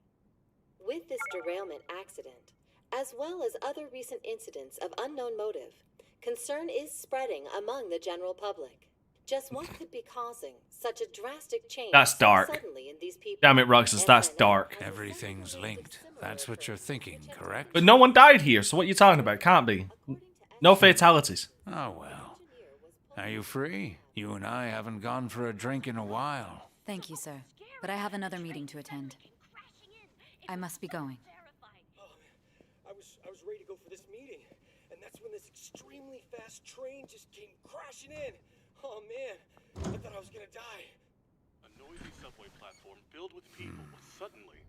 With this derailment accident, as well as other recent incidents of unknown motive, concern is spreading among the general public. Just what could be causing such a drastic change That's dark. suddenly in these people? Damn it, Roxas, that's dark. Everything's linked. That's what you're thinking, correct? But no one died here, so what are you talking about? Can't be. No fatalities. Oh well. Are you free? You and I haven't gone for a drink in a while. Thank you, sir. But I have another meeting to attend. I must be going. I was ready to go for this meeting, and that's when this extremely fast train just came crashing in. Oh man, I thought I was gonna die. A noisy subway platform filled with people was suddenly...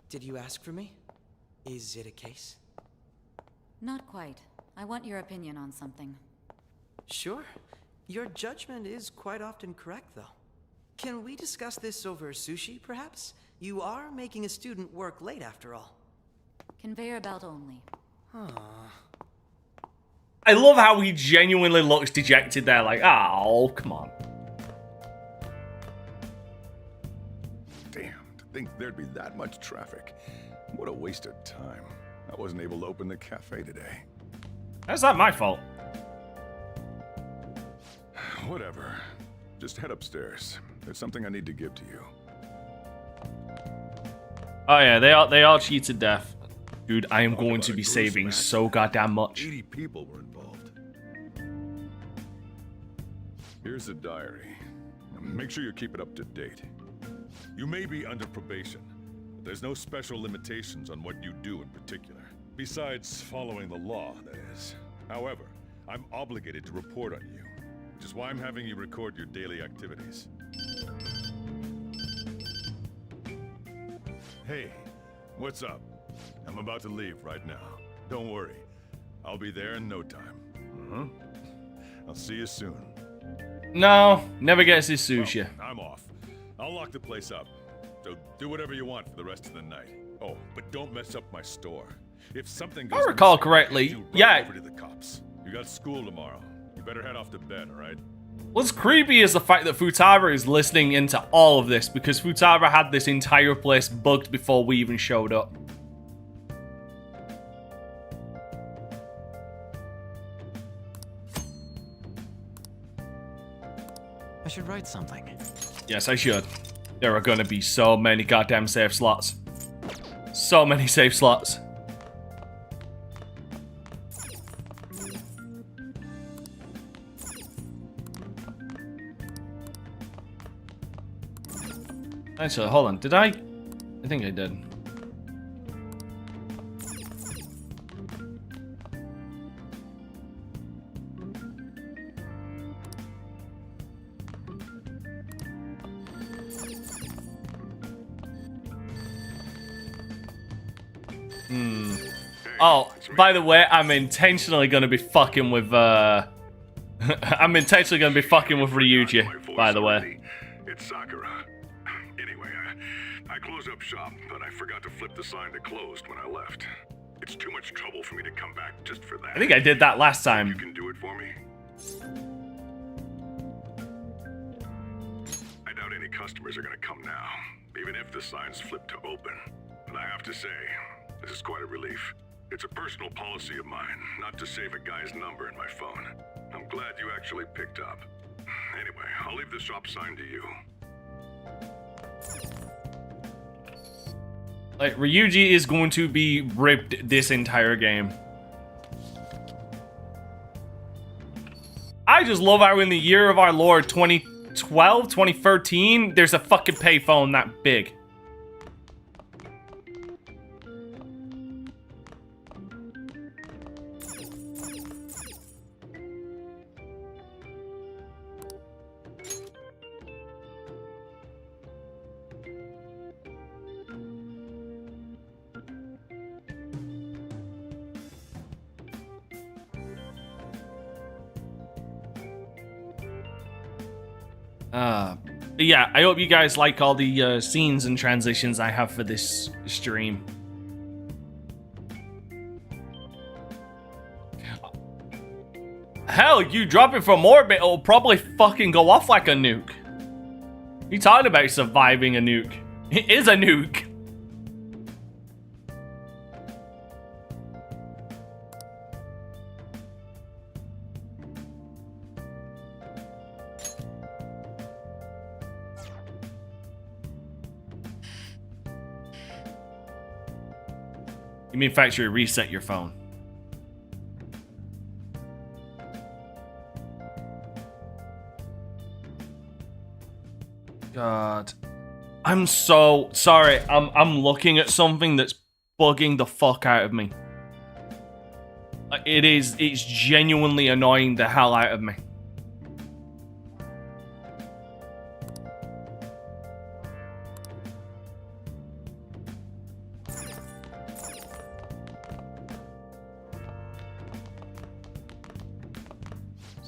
Did you ask for me? Is it a case? Not quite. I want your opinion on something. Sure. Your judgment is quite often correct, though. Can we discuss this over sushi, perhaps? You are making a student work late, after all. Conveyor belt only. I love how he genuinely looks dejected there, like, oh, come on. Damn, to think there'd be that much traffic. What a waste of time. I wasn't able to open the cafe today. How's that my fault? Whatever. Just head upstairs. There's something I need to give to you. Oh yeah, they all cheated death. Dude, I am going to be saving so goddamn much. 80 people were involved. Here's the diary. Make sure you keep it up to date. You may be under probation, but there's no special limitations on what you do in particular. Besides following the law, that is. However, I'm obligated to report on you, which is why I'm having you record your daily activities. Hey, what's up? I'm about to leave right now. Don't worry. I'll be there in no time. I'll see you soon. No, never gets his sushi. I'm off. I'll lock the place up. So do whatever you want for the rest of the night. Oh, but don't mess up my store. If something goes I recall missing, correctly, you run yeah. over to the cops. You got school tomorrow. You better head off to bed, alright? What's creepy is the fact that Futaba is listening into all of this, because Futaba had this entire place bugged before we even showed up. I should write something. Yes, I should. There are gonna be so many goddamn save slots. So many save slots. Actually, hold on. Did I think I did. Oh, by the way, I'm intentionally gonna be fucking with I'm intentionally gonna be fucking with Ryuji, by the way. It's Sakura. Anyway, I closed up shop, but I forgot to flip the sign to closed when I left. It's too much trouble for me to come back just for that. I think I did that last time. You can do it for me? I doubt any customers are gonna come now, even if the sign's flipped to open. But I have to say, this is quite a relief. It's a personal policy of mine, not to save a guy's number in my phone. I'm glad you actually picked up. Anyway, I'll leave the shop sign to you. Like, Ryuji is going to be ripped this entire game. I just love how in the year of our Lord 2012, 2013, there's a fucking payphone that big. Yeah, I hope you guys like all the scenes and transitions I have for this stream. Hell, you drop it from orbit, it'll probably fucking go off like a nuke. You talking about surviving a nuke? It is a nuke. You mean factory reset your phone? God. I'm so sorry. I'm looking at something that's bugging the fuck out of me. It's genuinely annoying the hell out of me.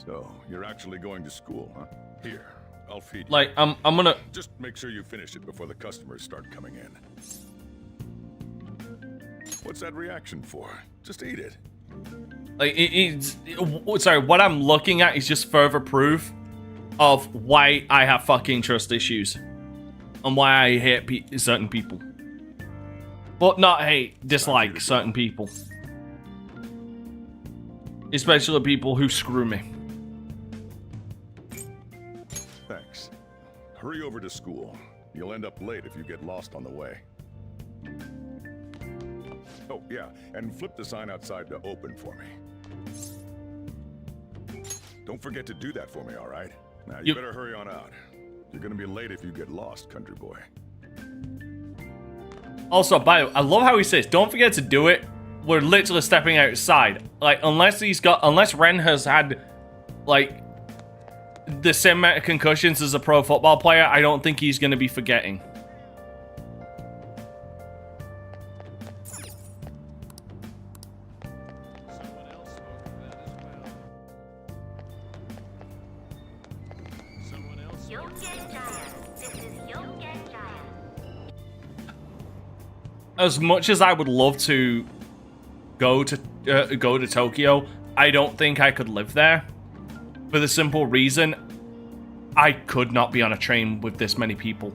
So, you're actually going to school, huh? Here, I'll feed you. Like, I'm gonna... Just make sure you finish it before the customers start coming in. What's that reaction for? Just eat it. Like, sorry, what I'm looking at is just further proof of why I have fucking trust issues. And why I hate certain people. But not hate, dislike certain people. Especially people who screw me. Thanks. Hurry over to school. You'll end up late if you get lost on the way. Oh, yeah, and flip the sign outside to open for me. Don't forget to do that for me, all right? Now, you better hurry on out. You're gonna be late if you get lost, country boy. Also, by the way, I love how he says, don't forget to do it. We're literally stepping outside. Like, unless Ren has had, like, the same amount of concussions as a pro football player, I don't think he's gonna be forgetting. As much as I would love to go to Tokyo, I don't think I could live there. For the simple reason, I could not be on a train with this many people.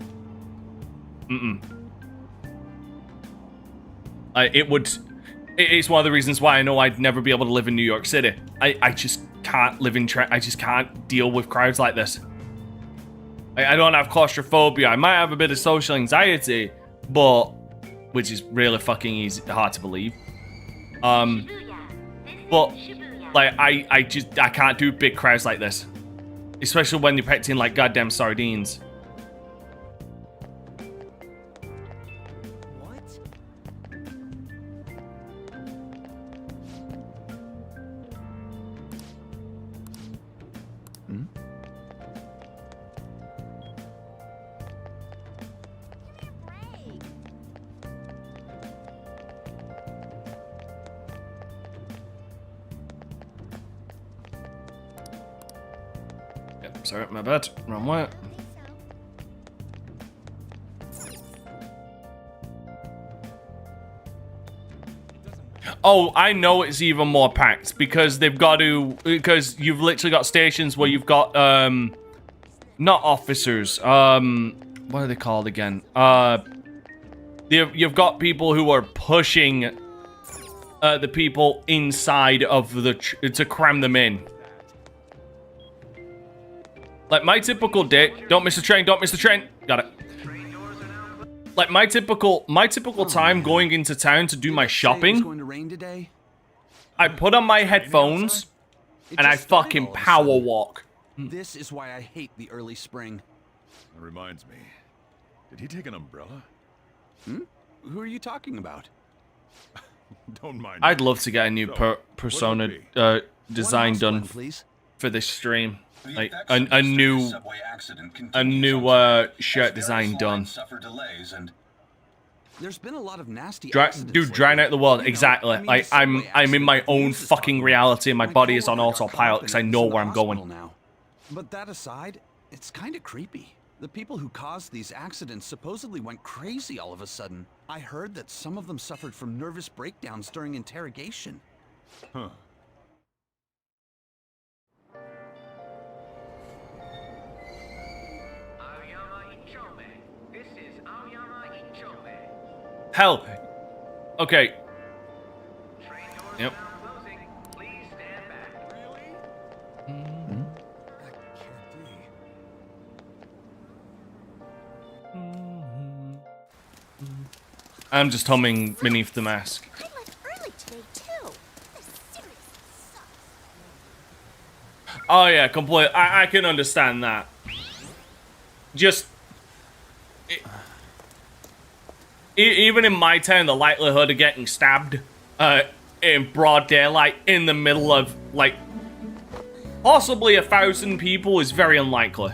It's one of the reasons why I know I'd never be able to live in New York City. I just can't live in I just can't deal with crowds like this. I don't have claustrophobia. I might have a bit of social anxiety, but which is really fucking hard to believe. But like I can't do big crowds like this, especially when you're packed in like goddamn sardines. Sorry, my bad. Wrong way. Oh, I know it's even more packed because they've got to, because you've literally got stations where you've got, not officers, what are they called again? You've got people who are pushing, the people inside of the, to cram them in. Like my typical day, don't miss the train, don't miss the train. Got it. Like my typical time going into town to do my shopping, I put on my headphones and I fucking power walk. This is why I hate the early spring. That reminds me. Did he take an umbrella? Who are you talking about? Don't mind. I'd love to get a new persona design done for this stream. Like a new shirt design done. There's been a lot of nasty Dude, drown out the world. Exactly. Like I'm in my own fucking reality and my body is on autopilot because I know where I'm going. But that aside, it's kind of creepy. The people who caused these accidents supposedly went crazy all of a sudden. I heard that some of them suffered from nervous breakdowns during interrogation. Huh. Hell. Okay. Yep. I'm just humming beneath the mask. I left early today too. Oh yeah, completely. I can understand that. Just even in my town, the likelihood of getting stabbed in broad daylight in the middle of like possibly 1,000 people is very unlikely.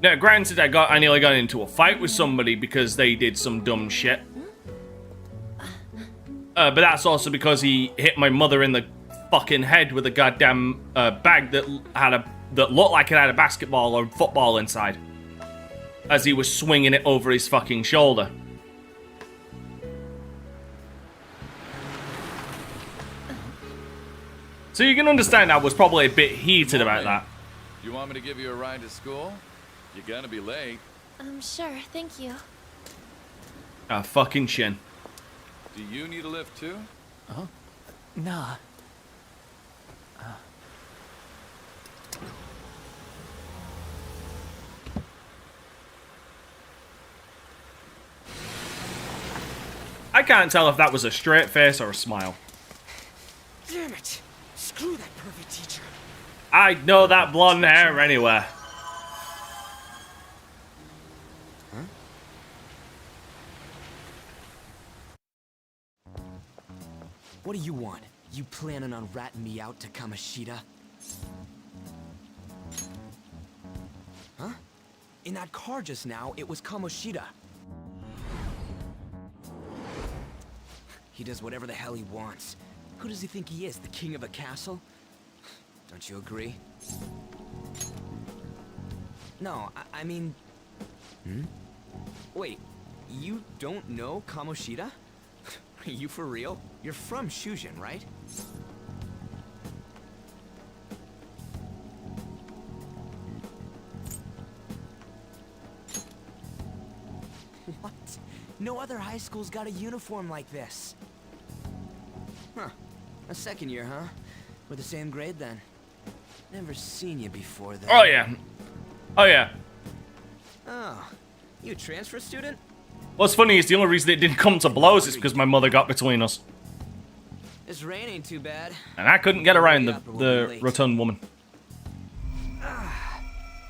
Now, granted, I nearly got into a fight with somebody because they did some dumb shit. But that's also because he hit my mother in the fucking head with a goddamn bag that looked like it had a basketball or football inside, as he was swinging it over his fucking shoulder. So you can understand I was probably a bit heated about that. You want me to give you a ride to school? You're gonna be late. Sure, thank you. Ah, fucking chin. Do you need a lift too? Nah. I can't tell if that was a straight face or a smile. Damn it! Screw that pervy teacher. I'd know that blonde hair anywhere. What do you want? You planning on ratting me out to Kamoshida? Huh? In that car just now, it was Kamoshida. He does whatever the hell he wants. Who does he think he is, the king of a castle? Don't you agree? No, I mean... Wait, you don't know Kamoshida? Are you for real? You're from Shujin, right? No other high school's got a uniform like this. Huh. A second year, huh? We're the same grade then. Never seen you before then. Oh yeah. Oh yeah. Oh, you a transfer student? What's funny is the only reason it didn't come to blows is because my mother got between us. This rain ain't too bad. And I couldn't get around the rotund woman.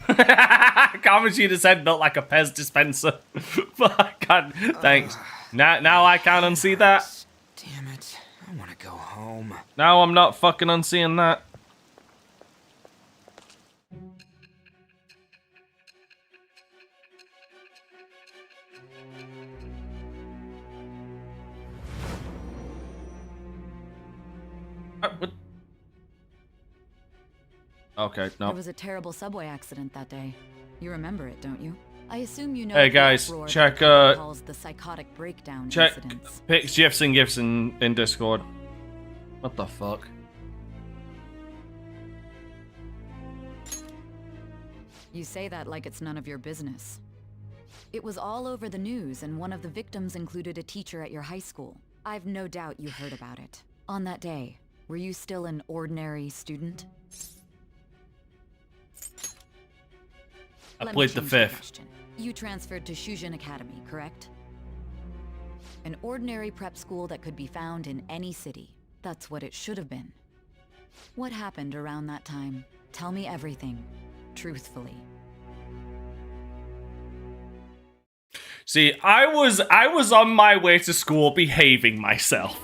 Car machine his head built like a Pez dispenser. God, thanks. Now I can't unsee that. Damn it. I want to go home. Now I'm not fucking unseeing that. Okay, no. There was a terrible subway accident that day. You remember it, don't you? I assume you know. Hey guys, check calls the psychotic breakdown check incidents. pics, gifs and gifs in Discord. What the fuck? You say that like it's none of your business. It was all over the news, and one of the victims included a teacher at your high school. I've no doubt you heard about it. On that day, were you still an ordinary student? I played the fifth. You transferred to Shujin Academy, correct? An ordinary prep school that could be found in any city. That's what it should have been. What happened around that time? Tell me everything, truthfully. See, I was on my way to school behaving myself.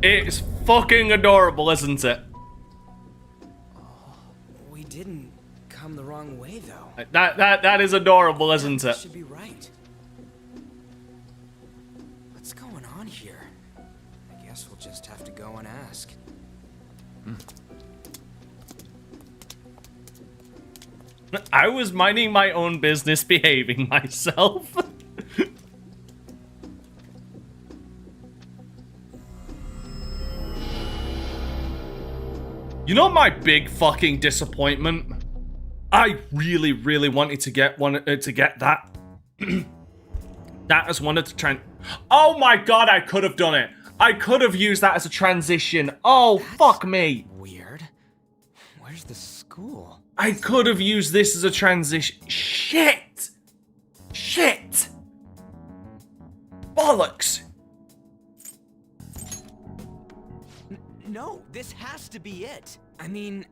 It's fucking adorable, isn't it? We didn't come the wrong way, though. That is adorable, isn't it? Should be right. What's going on here? I guess we'll just have to go and ask. I was minding my own business, behaving myself. You know my big fucking disappointment? I really, really wanted to get that. That as one of the Oh my god, I could have done it. I could have used that as a transition. Oh, fuck me. Weird. Where's the school? I could have used this as a transition. Shit. Shit. Bollocks. No, this has to be it. I mean,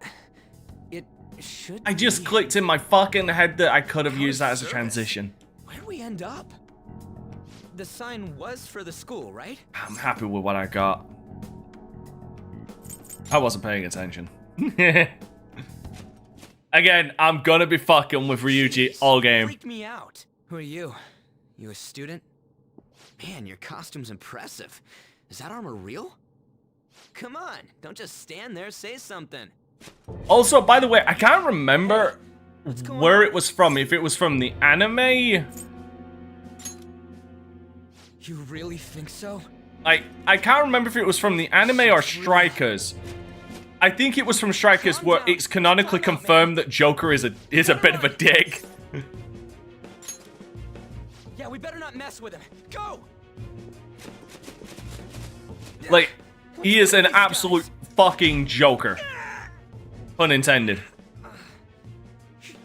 it should I just clicked in my fucking head that I could have used that as a transition. Where'd we end up? The sign was for the school, right? I'm happy with what I got. I wasn't paying attention. Again, I'm gonna be fucking with Ryuji all game. Freaked me out. Who are you? You a student? Man, your costume's impressive. Is that armor real? Come on, don't just stand there, say something. Also, by the way, I can't remember where it was from. If it was from the anime. You really think so? I can't remember if it was from the anime or Strikers. I think it was from Strikers where it's canonically confirmed that Joker is a bit of a dick. Yeah, we better not mess with him. Go! Like, he is an absolute fucking joker. Pun intended.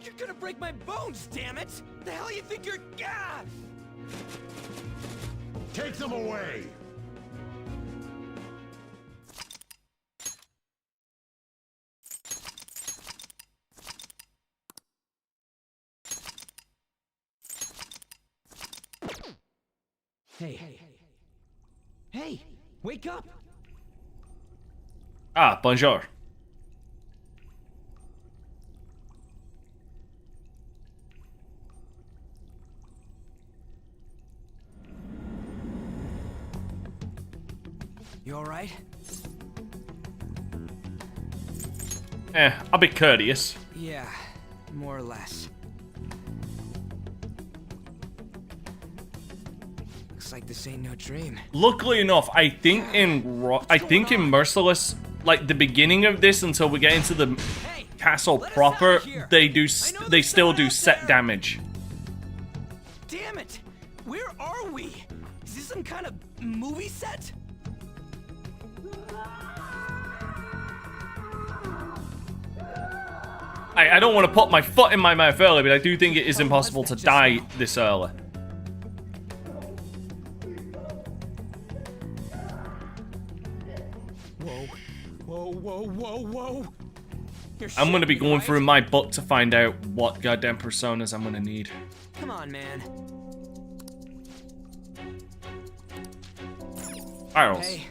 You're gonna break my bones, damn it! The hell you think you're... Ah! Take them away! Hey, wake up! Ah, bonjour. You alright? I'll be courteous. Yeah, more or less. Looks like this ain't no dream. Luckily enough, I think in Merciless, like the beginning of this until we get into the castle proper, they still do set damage. Damn it! Where are we? Is this some kind of movie set? I don't want to put my foot in my mouth early, but I do think it is impossible to die this early. Whoa, whoa, whoa, whoa, whoa! I'm gonna be going through my book to find out what goddamn personas I'm gonna need. Come on, man. Spirals. Hey.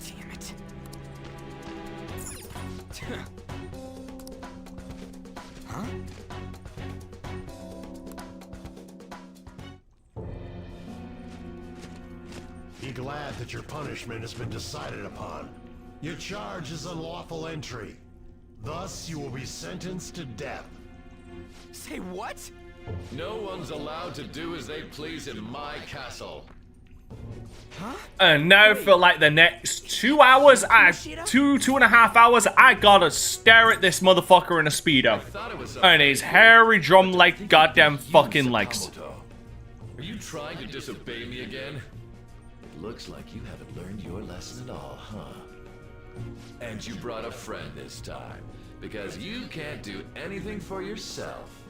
Damn it. Huh? Be glad that your punishment has been decided upon. Your charge is unlawful entry. Thus, you will be sentenced to death. Say what? No one's allowed to do as they please in my castle. Huh? And now for like the next 2 hours, two and a half hours, I gotta stare at this motherfucker in a Speedo. And his hairy drum-like goddamn fucking legs. Are you trying to disobey me again? It looks like you haven't learned your lesson at all, huh? And you brought a friend this time, because you can't do anything for yourself.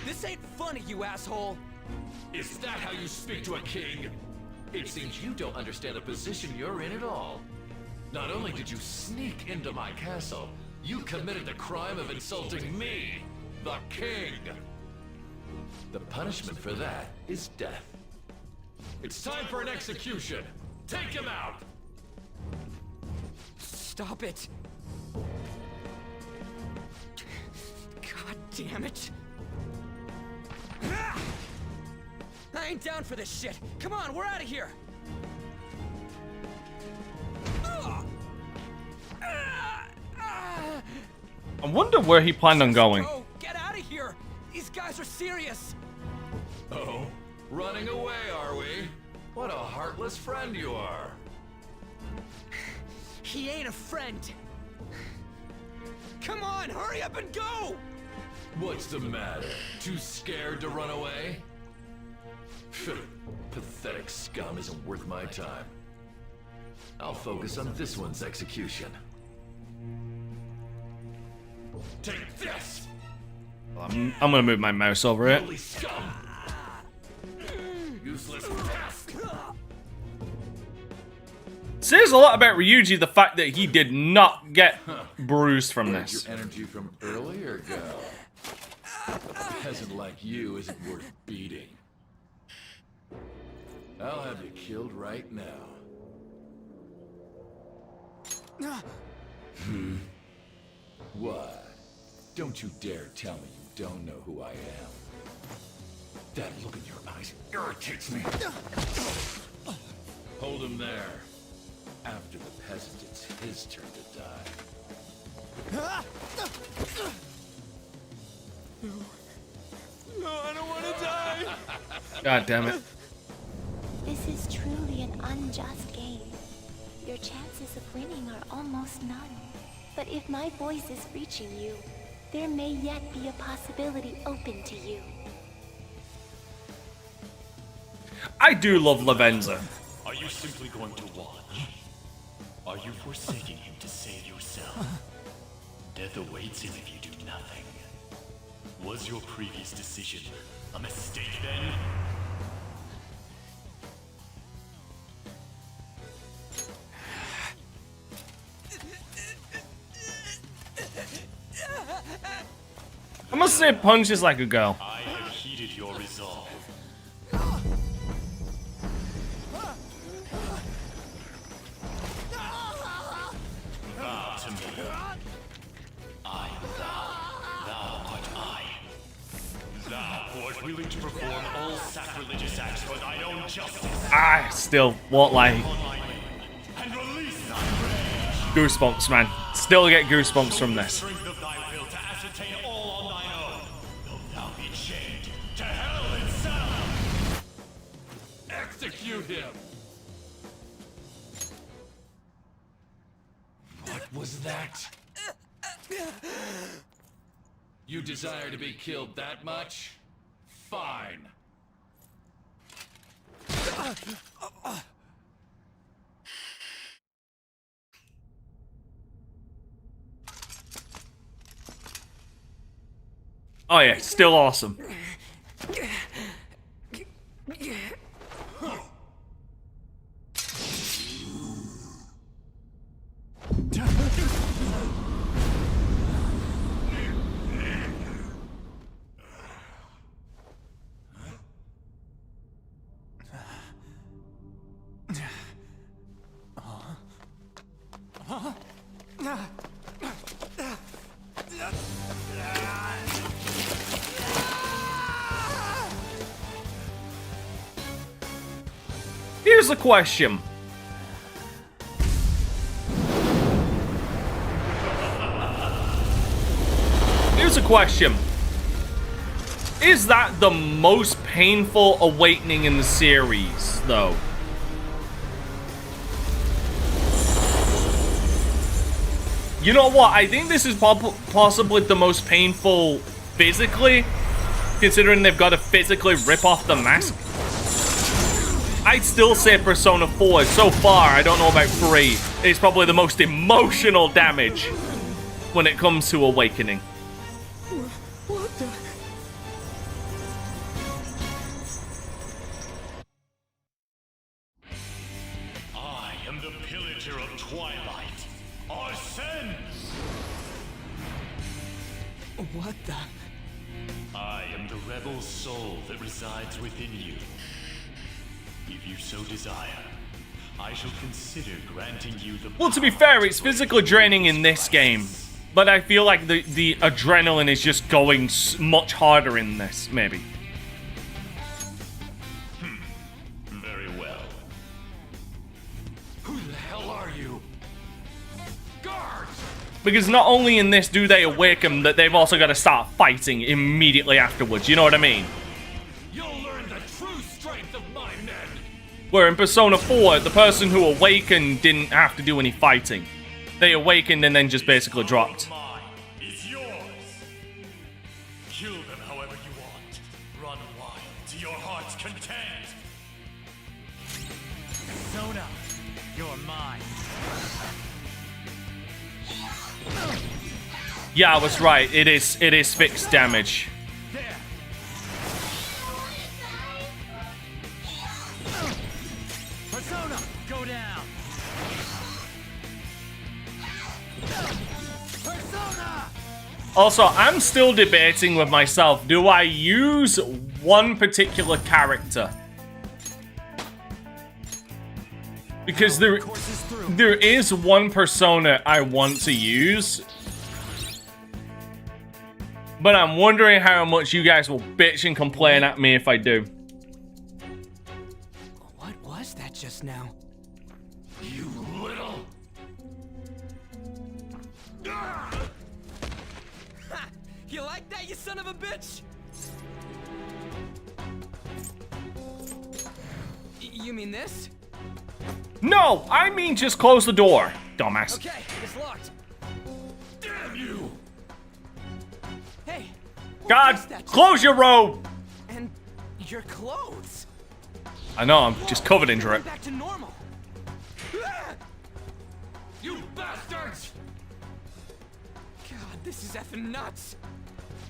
This ain't funny, you asshole! Is that how you speak to a king? It seems you don't understand the position you're in at all. Not only did you sneak into my castle, you committed the crime of insulting me, the king. The punishment for that is death. It's time for an execution. Take him out! Stop it! God damn it! I ain't down for this shit! Come on, we're out of here! I wonder where he planned on going. Oh, get out of here! These guys are serious! Oh, running away, are we? What a heartless friend you are. He ain't a friend! Come on, hurry up and go! What's the matter? Too scared to run away? Pathetic scum isn't worth my time. I'll focus on this one's execution. Take this! I'm gonna move my mouse over it. Holy scum! Useless pest! Says a lot about Ryuji, the fact that he did not get bruised from Where'd this. your energy from earlier go? A peasant like you isn't worth beating. I'll have you killed right now. What? Don't you dare tell me you don't know who I am. That look in your eyes irritates me. Hold him there. After the peasant, it's his turn to die. No, I don't want to die! God damn it. This is truly an unjust game. Your chances of winning are almost none. But if my voice is reaching you, there may yet be a possibility open to you. I do love Lavenza. Are you simply going to watch? Are you forsaking him to save yourself? Death awaits him if you do nothing. Was your previous decision a mistake then? I must say, punches like a girl. I have heeded your resolve. Vow to me. I am thou, thou art I. willing to perform all sacrilegious acts for thine own justice. I still won't lie. And release thy rage. Goosebumps, man. Still get goosebumps from this. Strength of thy will to ascertain all on thine own. Though thou be chained to hell itself. Execute him. What was that? You desire to be killed that much? Fine. Oh yeah, still awesome. Here's a question. Here's a question. Is that the most painful awakening in the series, though? You know what? I think this is possibly the most painful physically, considering they've got to physically rip off the mask. I'd still say Persona 4. So far, I don't know about 3. It's probably the most emotional damage when it comes to awakening. What the? I am the pillager of Twilight. Arsene! What the? I am the rebel soul that resides within you. If you so desire, I shall consider granting you the Well, to be fair, it's physically draining in this game, but I feel like the adrenaline is just going much harder in this, maybe. Very well. Who the hell are you? Guards! Because not only in this do they awaken, that they've also got to start fighting immediately afterwards, you know what I mean? You'll learn the true strength of my men. Where in Persona 4, the person who awakened didn't have to do any fighting. They awakened and then just basically dropped. It's yours. Kill them however you want. Run wild to your heart's content. Sona, you're mine. Yeah, I was right. It is fixed damage. Persona, go down. Persona! Also, I'm still debating with myself, do I use one particular character? Because there is one persona I want to use, but I'm wondering how much you guys will bitch and complain at me if I do. What was that just now? You little... Ha! You like that, you son of a bitch? You mean this? No, I mean just close the door, dumbass. Okay, it's locked. Damn you! Hey, God, close your robe! and your clothes. I know, I'm just covered in drip. Back to normal. You bastards! God, this is effing nuts.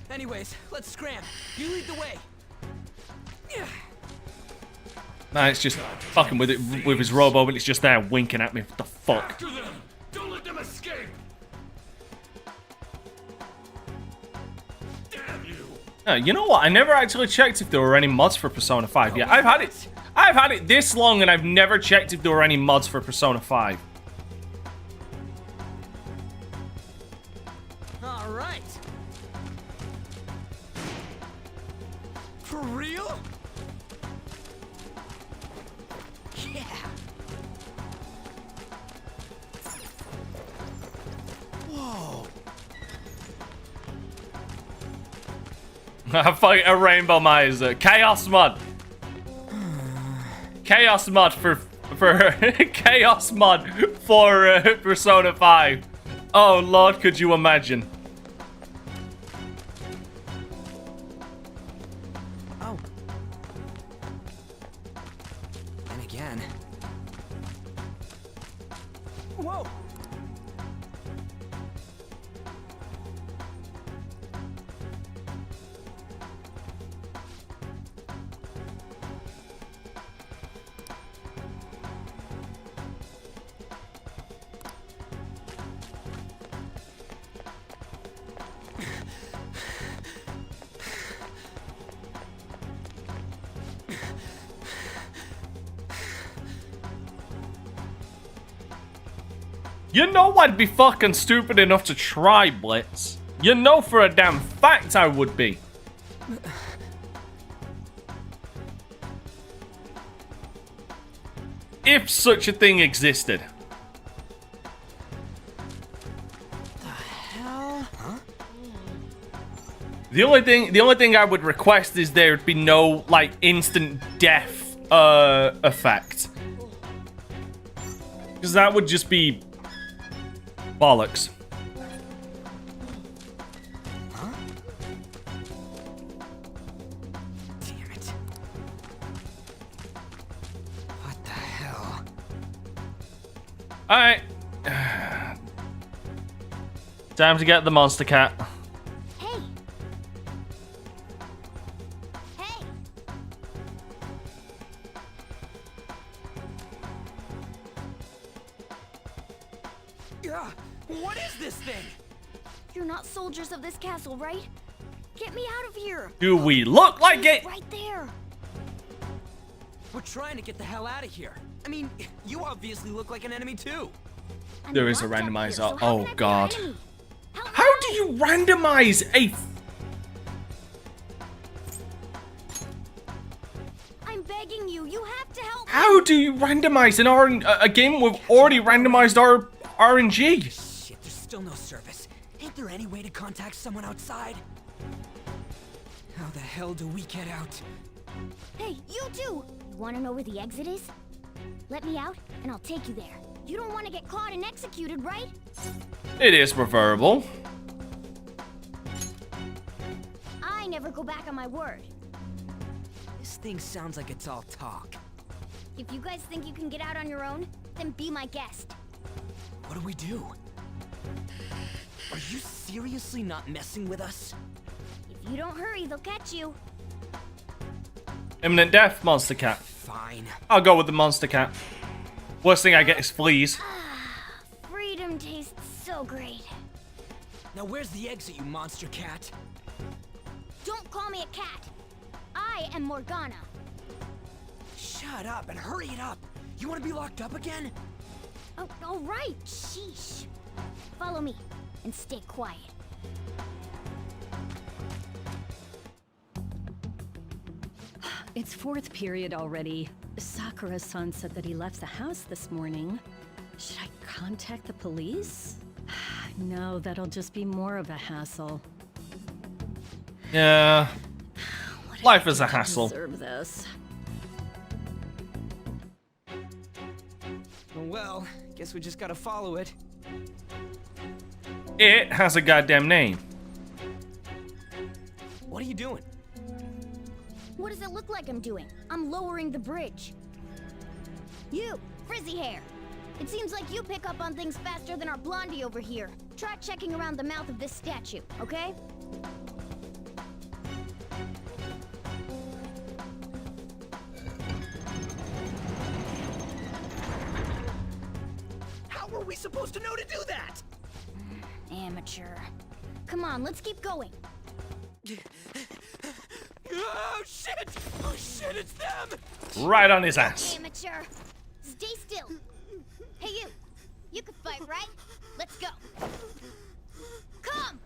Anyways, let's scram. You lead the way. Nah, it's just fucking with it with his robe open. It's just there winking at me. What the fuck? After them! Don't let them escape! Damn you! You know what? I never actually checked if there were any mods for Persona 5 yet. I've had it this long and I've never checked if there were any mods for Persona 5. All right. For real? Yeah. Whoa. I fight a rainbow miser. Chaos mod. Chaos mod for chaos mod for Persona 5. Oh lord, could you imagine? Oh. And again. Whoa. You know I'd be fucking stupid enough to try, Blitz. You know for a damn fact I would be. If such a thing existed. The hell? Huh? The only thing I would request is there'd be no like instant death effect. Because that would just be bollocks. Huh? Damn it. What the hell? Alright. Time to get the monster cat. Hey. Hey. What is this thing? You're not soldiers of this castle, right? Get me out of here. Do we look like it? Right there. We're trying to get the hell out of here. I mean, you obviously look like an enemy too. There is a randomizer. Oh god. How do you randomize a... I'm begging you. You have to help. How do you randomize a game with already randomized RNG? Shit, there's still no service. Ain't there any way to contact someone outside? How the hell do we get out? Hey, you two. You want to know where the exit is? Let me out, and I'll take you there. You don't want to get caught and executed, right? It is preferable. I never go back on my word. This thing sounds like it's all talk. If you guys think you can get out on your own, then be my guest. What do we do? Are you seriously not messing with us? If you don't hurry, they'll catch you. Imminent death, monster cat. Fine. I'll go with the monster cat. Worst thing I get is fleas. Freedom tastes so great. Now where's the exit, you monster cat? Don't call me a cat. I am Morgana. Shut up and hurry it up. You want to be locked up again? Oh, all right. Sheesh. Follow me and stay quiet. It's fourth period already. Sakura-san said that he left the house this morning. Should I contact the police? No, that'll just be more of a hassle. Yeah. Life is a hassle. Deserve this. Well, guess we just gotta follow it. It has a goddamn name. What are you doing? What does it look like I'm doing? I'm lowering the bridge. You, frizzy hair. It seems like you pick up on things faster than our blondie over here. Try checking around the mouth of this statue, okay? How were we supposed to know to do that? Amateur. Come on, let's keep going. Oh shit! Oh shit, it's them! Right on his ass. Amateur. Stay still. Hey you. You can fight, right? Let's go. Come!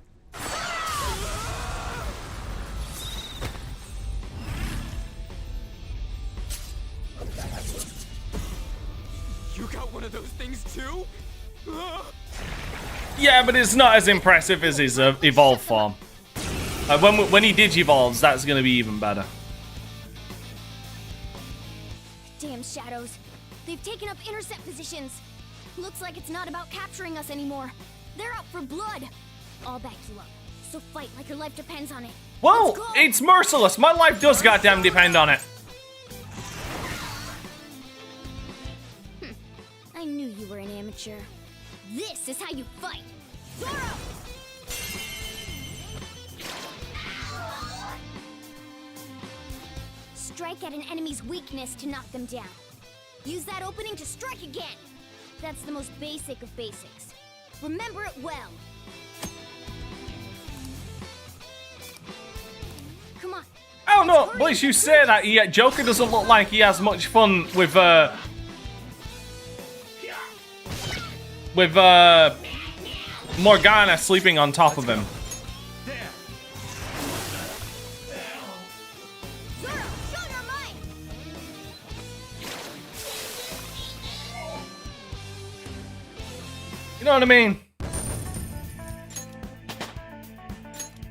wings too? Yeah, but it's not as impressive as his evolved form. When he digivolves, that's gonna be even better. Damn shadows. They've taken up intercept positions. Looks like it's not about capturing us anymore. They're out for blood. I'll back you up. So fight like your life depends on it. Well, it's Merciless. My life does goddamn depend on it. I knew you were an amateur. This is how you fight. Zoro! Strike at an enemy's weakness to knock them down. Use that opening to strike again. That's the most basic of basics. Remember it well. Come on. I don't know, Bliss, you say that, Joker doesn't look like he has much fun with Morgana sleeping on top of him. You know what I mean?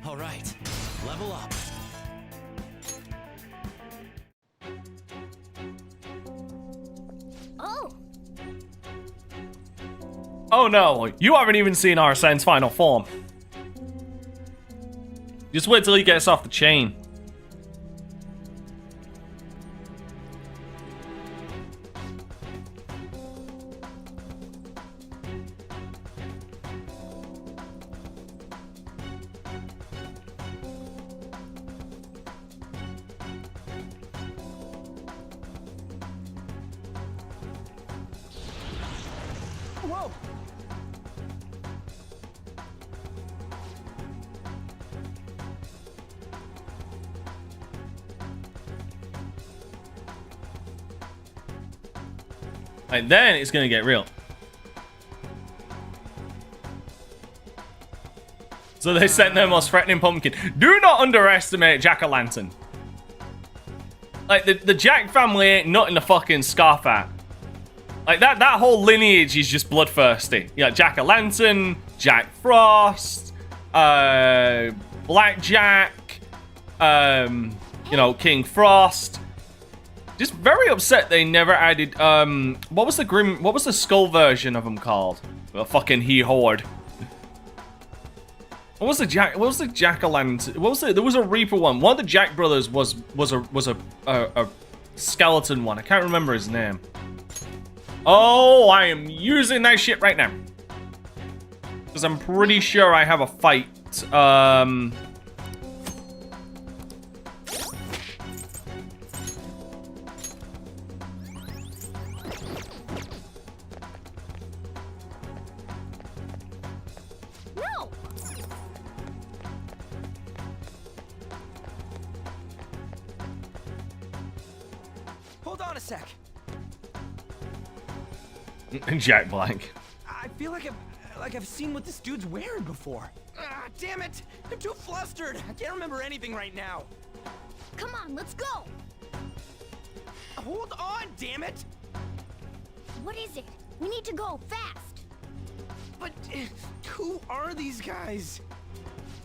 All right, level up. Oh. Oh no, you haven't even seen Arsene's final form. Just wait till he gets off the chain. Whoa! And then it's gonna get real. So they sent their most threatening pumpkin. Do not underestimate Jack-o'-lantern. Like the Jack family ain't nothing to fucking scoff at. Like that whole lineage is just bloodthirsty. You got Jack-o'-lantern, Jack Frost, Blackjack, you know, King Frost. Just very upset they never added what was the skull version of him called? A fucking he-horde. What was the Jack-o'-lantern? There was a Reaper one. One of the Jack brothers was a skeleton one. I can't remember his name. Oh, I am using that shit right now. Because I'm pretty sure I have a fight. No! Hold on a sec. Jack Blank. I feel like I've seen what this dude's wearing before. Ah, damn it! I'm too flustered. I can't remember anything right now. Come on, let's go! Hold on, damn it! What is it? We need to go, fast! But who are these guys?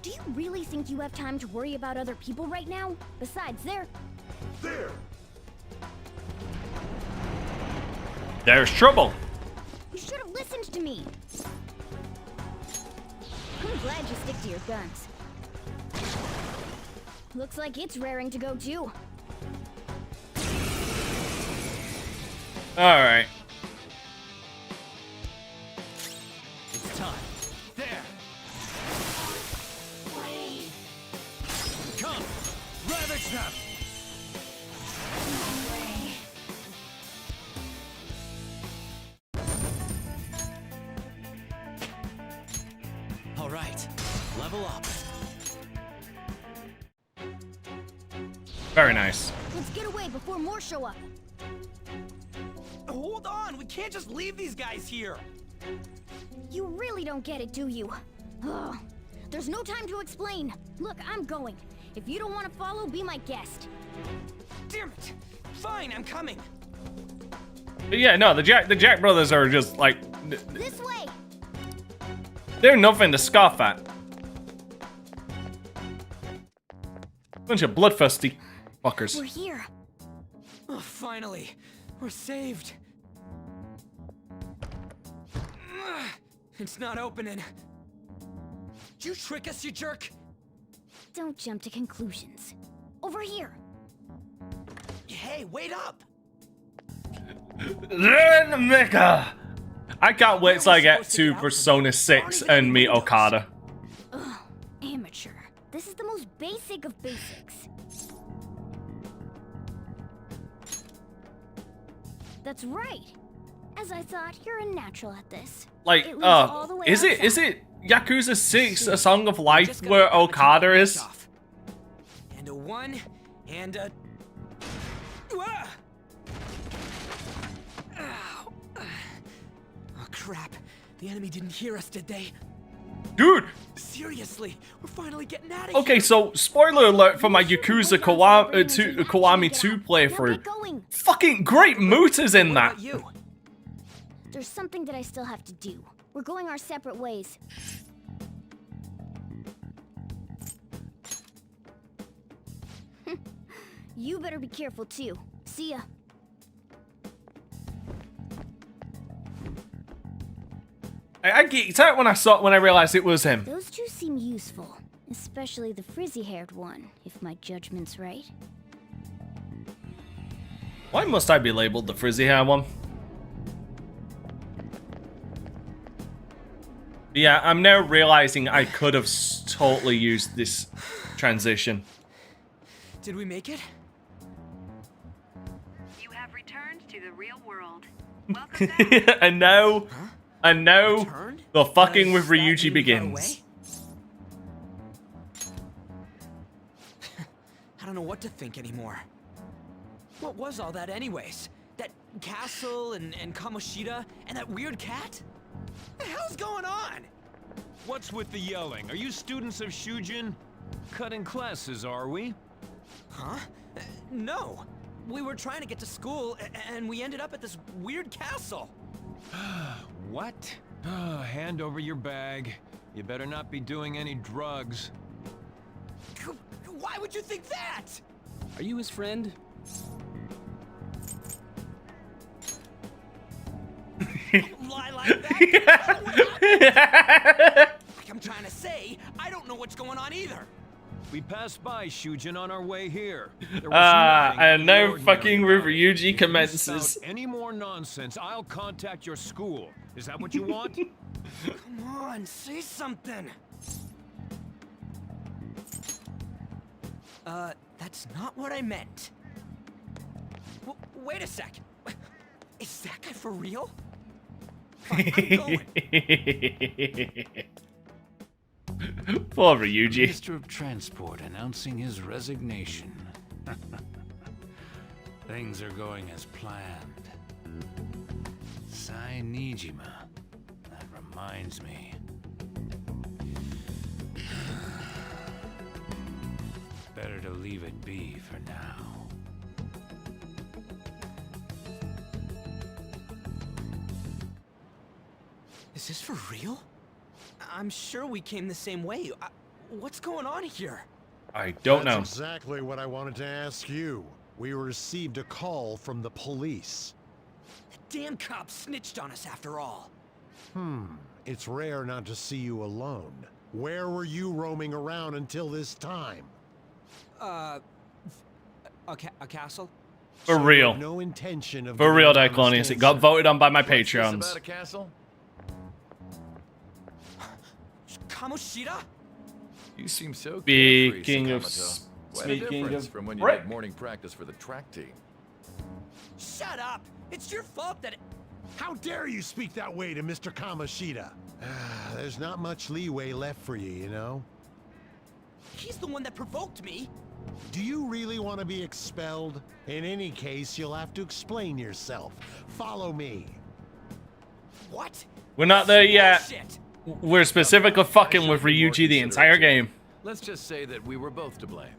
Do you really think you have time to worry about other people right now? Besides, There's trouble. You should have listened to me. I'm glad you stick to your guns. Looks like it's raring to go too. All right. It's time. There. Come, ravage them. All right, level up. Very nice. Let's get away before more show up. Hold on, we can't just leave these guys here. You really don't get it, do you? Ugh. There's no time to explain. Look, I'm going. If you don't want to follow, be my guest. Damn it! Fine, I'm coming. But yeah, no, the Jack brothers are just like This way. they're nothing to scoff at. Bunch of bloodthirsty fuckers. We're here. Oh, finally, we're saved. It's not opening. Did you trick us, you jerk? Don't jump to conclusions. Over here. Hey, wait up! Mecca. I can't wait till I get to Persona 6 and meet Okada. Ugh, amateur. This is the most basic of basics. That's right. As I thought, you're a natural at this. Like, It leads all the way is it outside. Yakuza 6 A Song of Life where Okada is? And a 1, and a... Ah! Ow. Oh, crap. The enemy didn't hear us, did they? Dude! Seriously, we're finally getting out of Okay, here. so spoiler alert for my Yakuza Kiwami 2 playthrough. Fucking great Muta's in that. There's something that I still have to do. We're going our separate ways. You better be careful too. See ya. I geeked out when I realized it was him. Those two seem useful, especially the frizzy-haired one, if my judgment's right. Why must I be labeled the frizzy hair one? Yeah, I'm now realizing I could have totally used this transition. Did we make it? You have returned to the real world. and now the fucking with Ryuji begins. I don't know what to think anymore. What was all that anyways? That castle and Kamoshida and that weird cat? What the hell's going on? What's with the yelling? Are you students of Shujin? Cutting classes, are we? Huh? No. We were trying to get to school and we ended up at this weird castle. What? Hand over your bag. You better not be doing any drugs. Why would you think that? Are you his friend? Lie like that? Like I'm trying to say, I don't know what's going on either. We passed by Shujin on our way here. There was and now nothing fucking with ordinary Ryuji about it. commences. Without any more nonsense, I'll contact your school. Is that what you want? Come on, say something. That's not what I meant. Wait a sec. Is that guy for real? Fine, I'm going. Poor Ryuji. Minister of Transport announcing his resignation. Things are going as planned. Sai Nijima. That reminds me. Better to leave it be for now. Is this for real? I'm sure we came the same way. What's going on here? I don't know. That's exactly what I wanted to ask you. We received a call from the police. The damn cop snitched on us after all. It's rare not to see you alone. Where were you roaming around until this time? A castle? For real. No intention of For real, getting on the Diclonius. It got voted on by my Patreons. About a castle? Kamoshida? You seem so Speaking of Quite a difference from when you Rick. did morning practice for the track team. Shut up! It's your fault that How dare you speak that way to Mr. Kamoshida? There's not much leeway left for you, you know? he's the one that provoked me. Do you really want to be expelled? In any case, you'll have to explain yourself. Follow me. What? We're not there yet. Bullshit. We're specifically fucking with Ryuji the entire game. Let's just say that we were both to blame.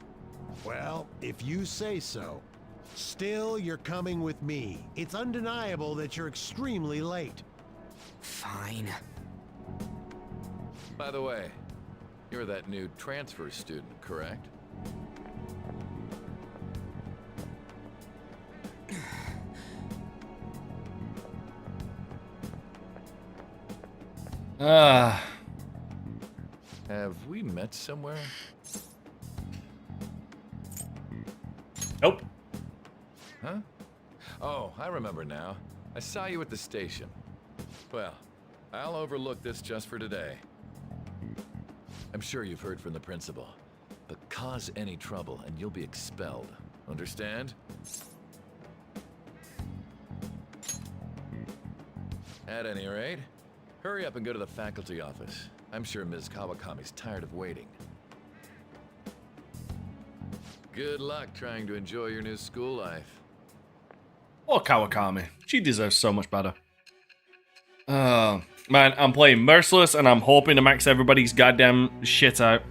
Well, if you say so. Still, you're coming with me. It's undeniable that you're extremely late. Fine. By the way, you're that new transfer student, correct? Have we met somewhere? Nope. Huh? Oh, I remember now. I saw you at the station. Well, I'll overlook this just for today. I'm sure you've heard from the principal, but cause any trouble and you'll be expelled. Understand? At any rate, hurry up and go to the faculty office. I'm sure Ms. Kawakami's tired of waiting. Good luck trying to enjoy your new school life. Or Kawakami. She deserves so much better. Man, I'm playing Merciless and I'm hoping to max everybody's goddamn shit out.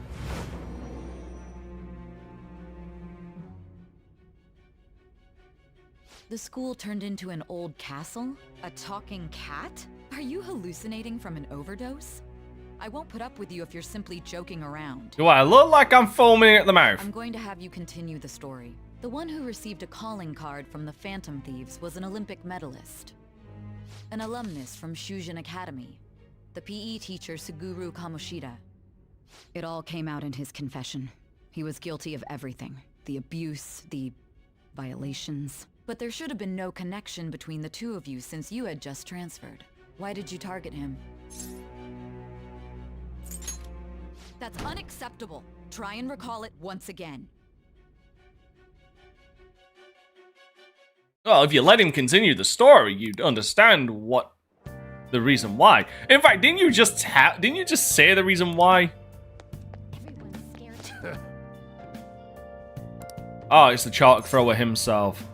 The school turned into an old castle? A talking cat? Are you hallucinating from an overdose? I won't put up with you if you're simply joking around. Do I look like I'm foaming at the mouth? I'm going to have you continue the story. The one who received a calling card from the Phantom Thieves was an Olympic medalist. An alumnus from Shujin Academy. The PE teacher Suguru Kamoshida. It all came out in his confession. He was guilty of everything. The abuse, the violations. But there should have been no connection between the two of you since you had just transferred. Why did you target him? That's unacceptable. Try and recall it once again. Well, if you let him continue the story, you'd understand what the reason why. In fact, didn't you just say the reason why? Everyone's scared. Oh, it's the chalk thrower himself.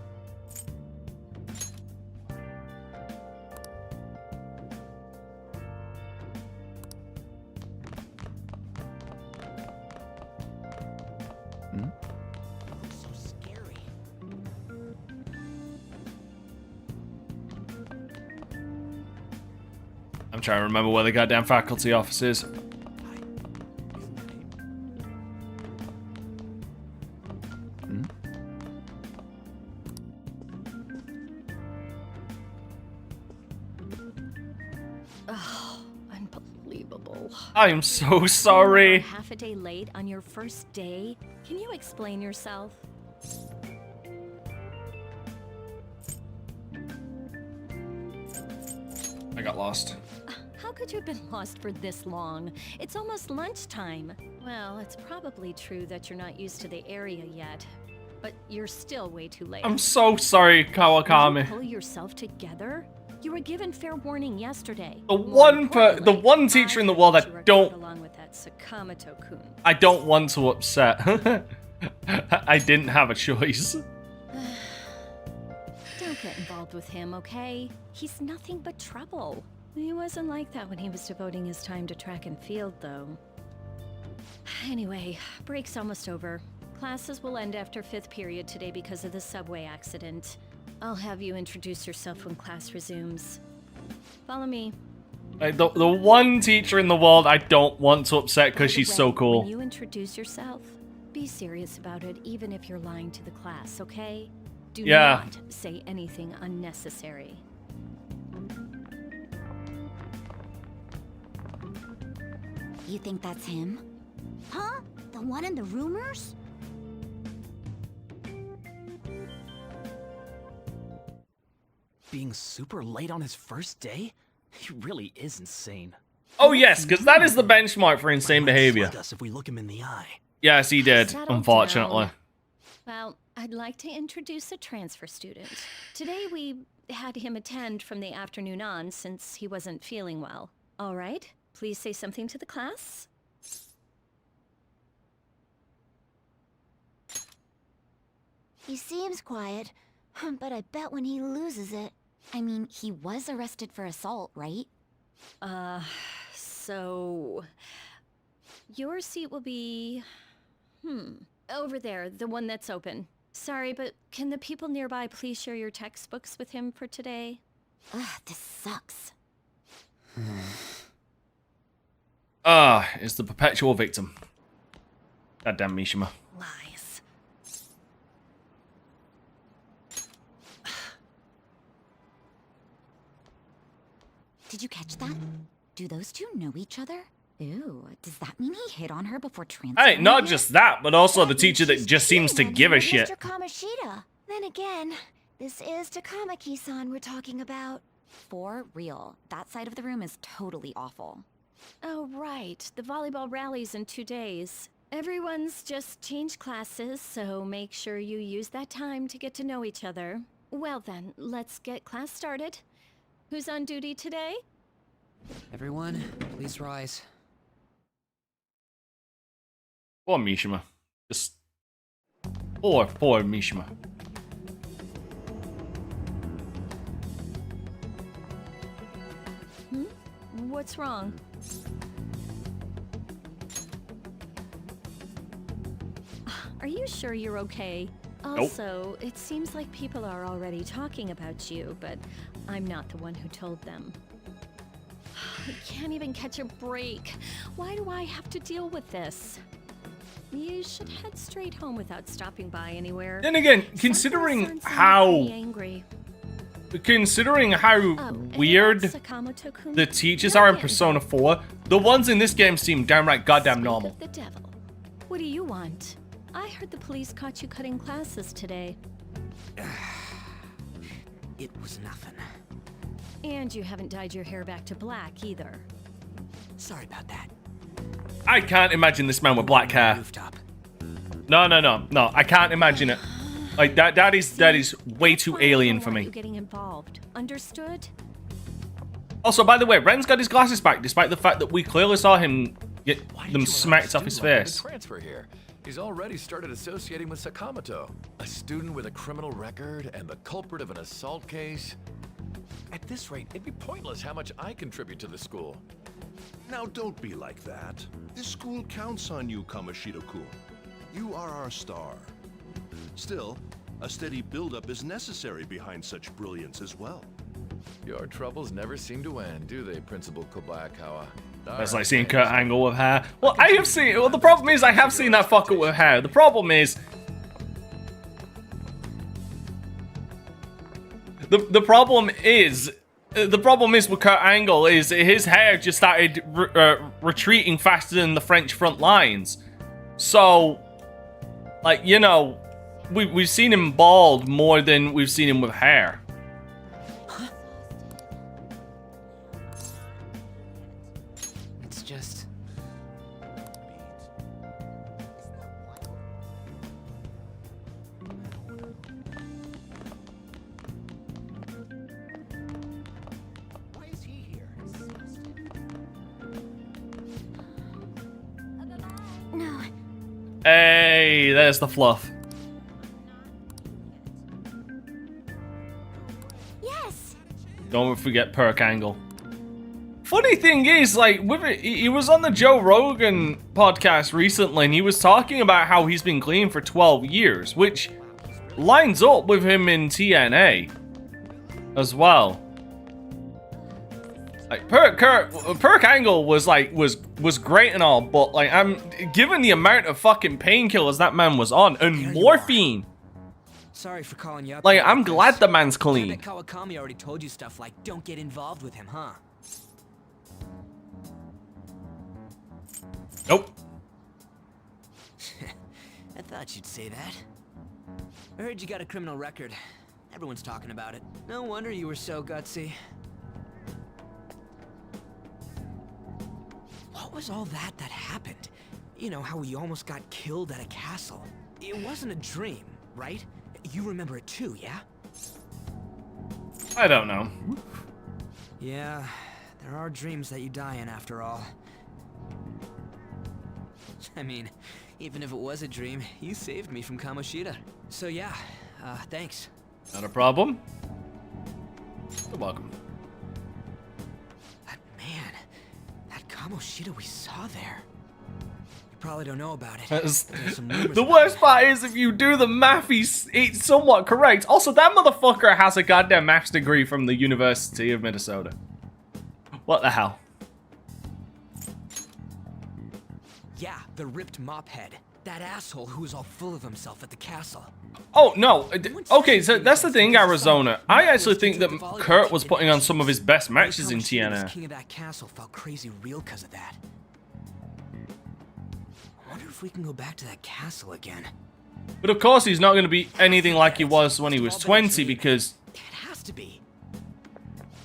I'm trying to remember where the goddamn faculty office is. Oh, unbelievable. I am so sorry. You were half a day late on your first day? Can you explain yourself? I got lost. How could you have been lost for this long? It's almost lunchtime. Well, it's probably true that you're not used to the area yet, but you're still way too late. I'm so sorry, Will Kawakami. you pull yourself together? You were given fair warning yesterday. The one teacher in the world You were caught along with that Sakamoto-kun. I don't want to upset. I didn't have a choice. Don't get involved with him, okay? He's nothing but trouble. He wasn't like that when he was devoting his time to track and field, though. Anyway, break's almost over. Classes will end after 5th period today because of the subway accident. I'll have you introduce yourself when class resumes. Follow me. Like, the one teacher in the world I don't want to upset because By the she's way, so cool. When you introduce yourself, be serious about it, even if you're lying to the class, okay? Do Yeah. not say anything unnecessary. You think that's him? Huh? The one in the rumors? Being super late on his first day? He really is insane. Oh yes, because that is the benchmark for insane behavior. Slug us if we look him in the eye. Yes, he did, Settle unfortunately. down. Well, I'd like to introduce a transfer student. Today we had him attend from the afternoon on since he wasn't feeling well. All right, please say something to the class. He seems quiet, but I bet when he loses it... I mean, he was arrested for assault, right? So... Your seat will be... over there, the one that's open. Sorry, but can the people nearby please share your textbooks with him for today? Ugh, this sucks. It's the perpetual victim. Goddamn Mishima. Lies. Did you catch that? Do those two know each other? Ooh, does that mean he hit on her before transferring? Hey, not here? just that, but also the teacher that just seems to give a shit. Mr. Kamoshida. Then again, this is Takamaki-san we're talking about. For real, that side of the room is totally awful. Oh, right. The volleyball rally's in 2 days. Everyone's just changed classes, so make sure you use that time to get to know each other. Well then, let's get class started. Who's on duty today? Everyone, please rise. Poor Mishima. Just poor Mishima. What's wrong? Are you sure you're okay? Also, it seems like people are already talking about you, but I'm not the one who told them. I can't even catch a break. Why do I have to deal with this? You should head straight home without stopping by anywhere. Then again, considering how weird the teachers are in Persona 4, the ones in this game seem downright goddamn normal. The devil. What do you want? I heard the police caught you cutting classes today. It was nothing. And you haven't dyed your hair back to black either. Sorry about that. I can't imagine this man with black hair. No, I can't imagine it. Like that is way too alien for me. You getting involved. Understood? Also, by the way, Ren's got his glasses back, despite the fact that we clearly saw him get them smacked off his face. Transfer here. He's already started associating with Sakamoto, a student with a criminal record and the culprit of an assault case. At this rate, it'd be pointless how much I contribute to the school. Now don't be like that. This school counts on you, Kamoshida-kun. You are our star. Still, a steady build-up is necessary behind such brilliance as well. Your troubles never seem to end, do they, Principal Kobayakawa? That's like seeing Kurt Angle with hair. Well, I have seen. Well, the problem is I have seen that fucker with hair. The problem is. The problem is with Kurt Angle is his hair just started retreating faster than the French front lines. So, like, you know, we've seen him bald more than we've seen him with hair. It's just... No. Hey, there's the fluff. Yes. Don't forget Perk Angle. Funny thing is, like, with it, he was on the Joe Rogan podcast recently, and he was talking about how he's been clean for 12 years, which lines up with him in TNA as well. Like, Perk Angle was great and all, but like, given the amount of fucking painkillers that man was on and morphine. Sorry for calling you up. Like, I'm glad the man's clean. I bet Kawakami already told you stuff like, don't get involved with him, huh? Nope. I thought you'd say that. I heard you got a criminal record. Everyone's talking about it. No wonder you were so gutsy. What was all that happened? You know, how we almost got killed at a castle. It wasn't a dream, right? You remember it too, yeah? I don't know. Yeah, there are dreams that you die in after all. I mean, even if it was a dream, you saved me from Kamoshida. So yeah, thanks. Not a problem. You're welcome. That man, that Kamoshida we saw there. probably don't know about it. The worst part is if you do the math, it's somewhat correct. Also, that motherfucker has a goddamn maths degree from the University of Minnesota. What the hell? Yeah, the ripped mophead. That asshole who was all full of himself at the castle. Oh, no. Okay, so that's the thing, Arizona. I actually think that Kurt was putting on some of his best matches in TNA. King of that castle felt crazy real because of that. I wonder if we can go back to that castle again. But of course, he's not going to be anything like he was when he was 20 because... It has to be.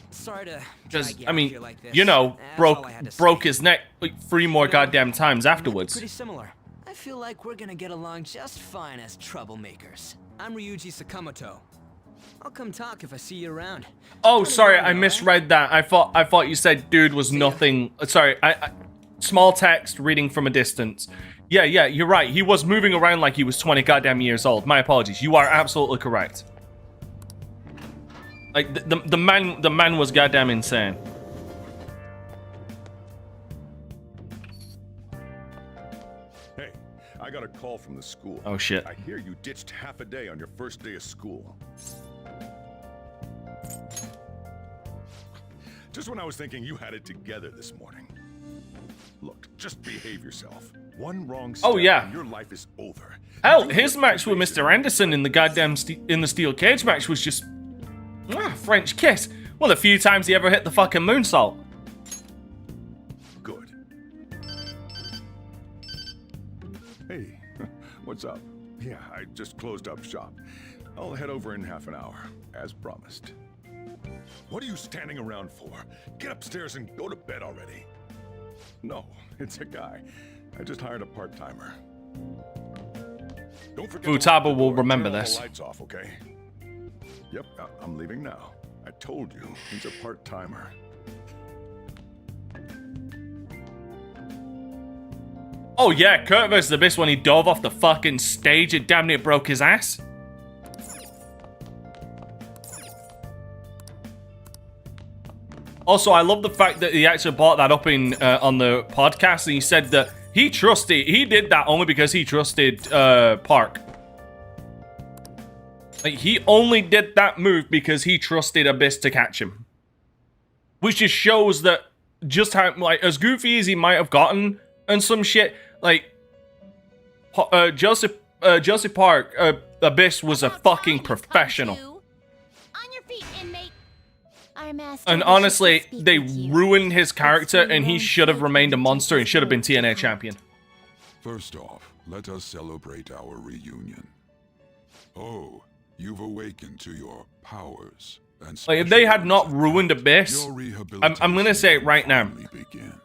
Sorry to... Because, I mean, you know, broke his neck like 3 more goddamn times afterwards. Pretty similar. I feel like we're gonna get along just fine as troublemakers. I'm Ryuji Sakamoto. I'll come talk if I see you around. Oh, sorry, I misread that. I thought you said dude was nothing. Sorry, I small text reading from a distance. Yeah, you're right. He was moving around like he was 20 goddamn years old. My apologies. You are absolutely correct. Like the man was goddamn insane. Hey, I got a call from the school. Oh shit. I hear you ditched half a day on your first day of school. Just when I was thinking you had it together this morning. Look, just behave yourself. One wrong step and your life is over. Hell, his match with Mr. Anderson in the goddamn in the steel cage match was just French kiss. Well, the few times he ever hit the fucking moonsault. Good. Hey, what's up? Yeah, I just closed up shop. I'll head over in half an hour, as promised. What are you standing around for? Get upstairs and go to bed already. No, it's a guy. I just hired a part-timer. Don't forget Futaba will remember turn all this. the lights off, okay? Yep, I'm leaving now. I told you, he's a part-timer. Oh yeah, Kurt vs. Abyss when he dove off the fucking stage and damn near broke his ass. Also, I love the fact that he actually brought that up in on the podcast, and he said that he did that only because he trusted Park. Like, he only did that move because he trusted Abyss to catch him. Which just shows that just how, like, as goofy as he might have gotten and some shit, like, Joseph Park, Abyss was a fucking professional. And honestly, they ruined his character, and he should have remained a monster and should have been TNA champion. First off, let us celebrate our reunion. Oh, you've awakened to your powers. And like, if they had not ruined Abyss, I'm gonna say it right now.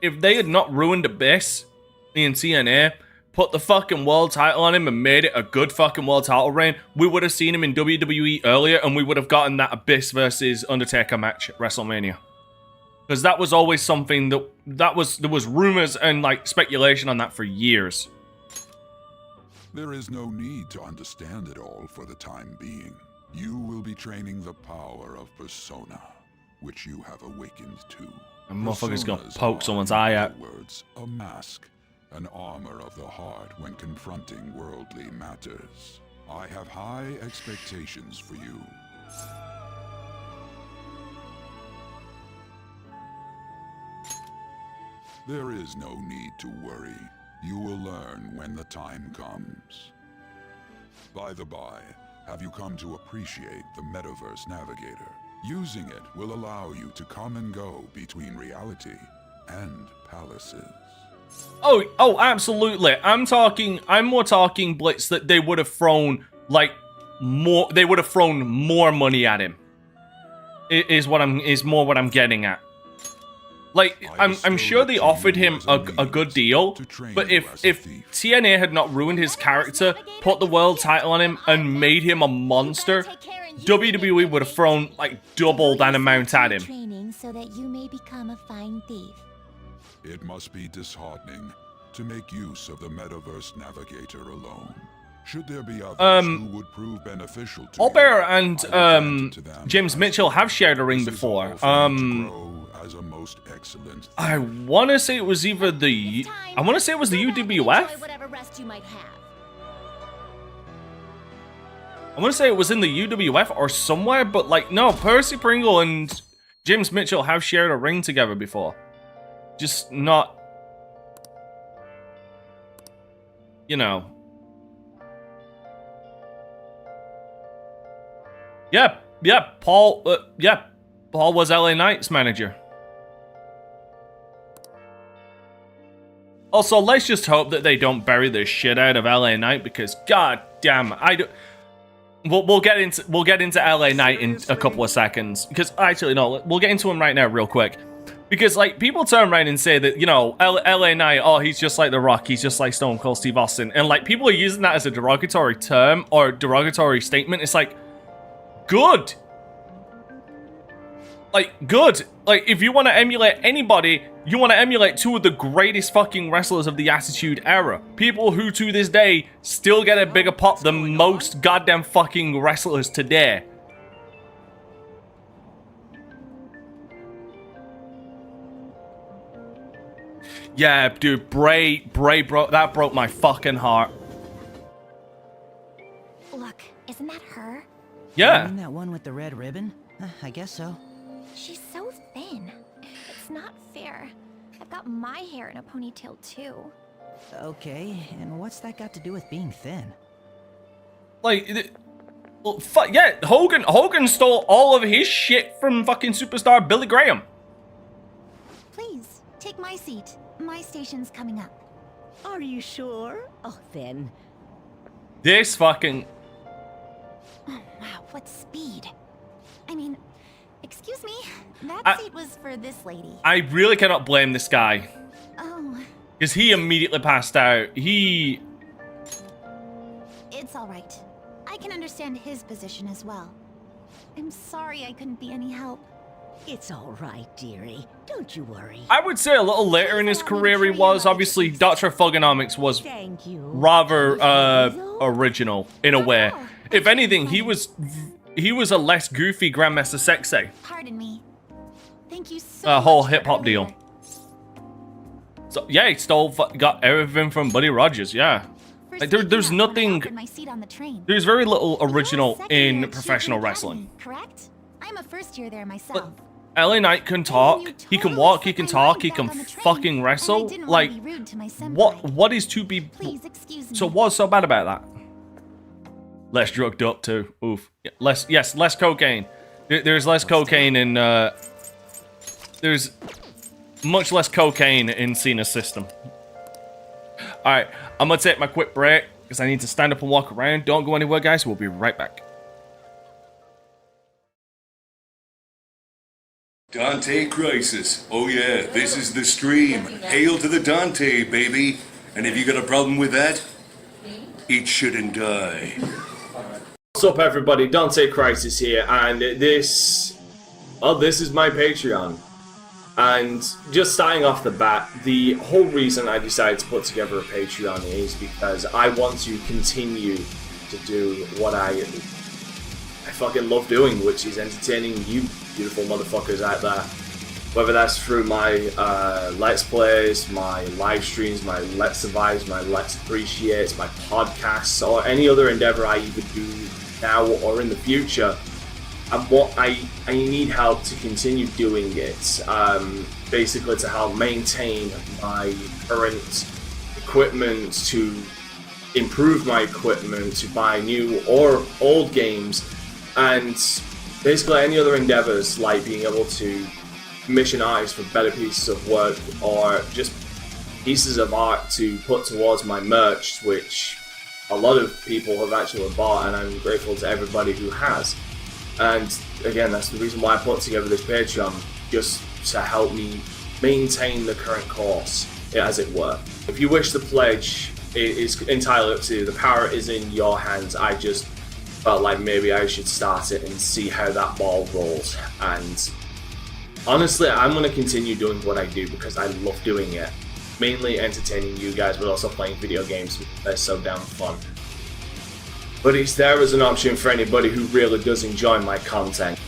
If they had not ruined Abyss in TNA, put the fucking world title on him and made it a good fucking world title reign, we would have seen him in WWE earlier, and we would have gotten that Abyss versus Undertaker match at WrestleMania. Because that was always something there was rumors and like speculation on that for years. There is no need to understand it all for the time being. You will be training the power of Persona, which you have awakened to. A motherfucker's gonna poke someone's eye out. Words, a mask, an armor of the heart when confronting worldly matters. I have high expectations for you. There is no need to worry. You will learn when the time comes. By the by, have you come to appreciate the Metaverse Navigator? Using it will allow you to come and go between reality and palaces. Oh, absolutely. I'm more talking, Blitz, that they would have thrown more money at him. Is more what I'm getting at. Like, I'm sure they offered him a good deal, but if TNA had not ruined his character, put the world title on him, and made him a monster, WWE would have thrown like double that amount at him. Training so that you may become a fine thief. It must be disheartening to make use of the Metaverse Navigator alone. Should there be others who would prove beneficial to Allbear and James Mitchell have shared a ring before. most excellent. I want to say it was either the... I want to say it was the UWF. Whatever rest you might have. I want to say it was in the UWF or somewhere, but like, no, Percy Pringle and James Mitchell have shared a ring together before. Just not... You know. Yeah, Paul was LA Knight's manager. Also, let's just hope that they don't bury the shit out of LA Knight, because god damn, we'll get into LA Knight in a couple of seconds, because actually no, we'll get into him right now real quick. Because like people turn around and say that, you know, LA Knight, oh, he's just like The Rock, he's just like Stone Cold Steve Austin, and like people are using that as a derogatory term or derogatory statement. It's like, good. Like, good. Like, if you want to emulate anybody, you want to emulate two of the greatest fucking wrestlers of the Attitude Era. People who, to this day, still get a bigger pop than most goddamn fucking wrestlers today. Yeah, dude, Bray broke, that broke my fucking heart. Look, isn't that her? Yeah. Isn't that one with the red ribbon? I guess so. She's so thin. It's not fair. I've got my hair in a ponytail too. Okay, and what's that got to do with being thin? Like, well, yeah, Hogan stole all of his shit from fucking superstar Billy Graham. Please, take my seat. My station's coming up. Are you sure? Oh, then. This fucking... Oh, wow, what speed. I mean, excuse me, that seat was for this lady. I really cannot blame this guy. Oh. Because he immediately passed out. It's all right. I can understand his position as well. I'm sorry I couldn't be any help. It's all right, dearie. Don't you worry. I would say a little later in his career he was. Obviously, Dr. Thugonomics was rather original in a way. If anything, he was a less goofy Grandmaster Sexay. Pardon me. Thank you so A whole much hip hop deal. So yeah, he got everything from Buddy Rogers. Yeah, like there's nothing. My seat on the train. There's very little original in professional wrestling. Correct? I'm a first year there myself. LA Knight can talk, he can walk, he can talk, he can fucking wrestle. Like, what is to be... So what's so bad about that? Less drugged up too. Oof. Less cocaine. There's less cocaine in... There's much less cocaine in Cena's system. Alright, I'm gonna take my quick break because I need to stand up and walk around. Don't go anywhere, guys. We'll be right back. DanteCrysis. Oh yeah, this is the stream. Hail to the Dante, baby. And if you got a problem with that, it shouldn't die. What's up, everybody? DanteCrysis here, and this is my Patreon. And just starting off the bat, the whole reason I decided to put together a Patreon is because I want to continue to do what I fucking love doing, which is entertaining you beautiful motherfuckers out there. Whether that's through my Let's Plays, my live streams, my Let's Survives, my Let's Appreciates, my podcasts, or any other endeavor I either do now or in the future. I need help to continue doing it, basically to help maintain my current equipment, to improve my equipment, to buy new or old games, and basically any other endeavors like being able to commission artists for better pieces of work or just pieces of art to put towards my merch, which a lot of people have actually bought, and I'm grateful to everybody who has. And again, that's the reason why I put together this Patreon, just to help me maintain the current course, as it were. If you wish to pledge, it is entirely up to you. The power is in your hands. I just felt like maybe I should start it and see how that ball rolls. And honestly, I'm going to continue doing what I do because I love doing it. Mainly entertaining you guys, but also playing video games. They're so damn fun. But it's there as an option for anybody who really does enjoy my content.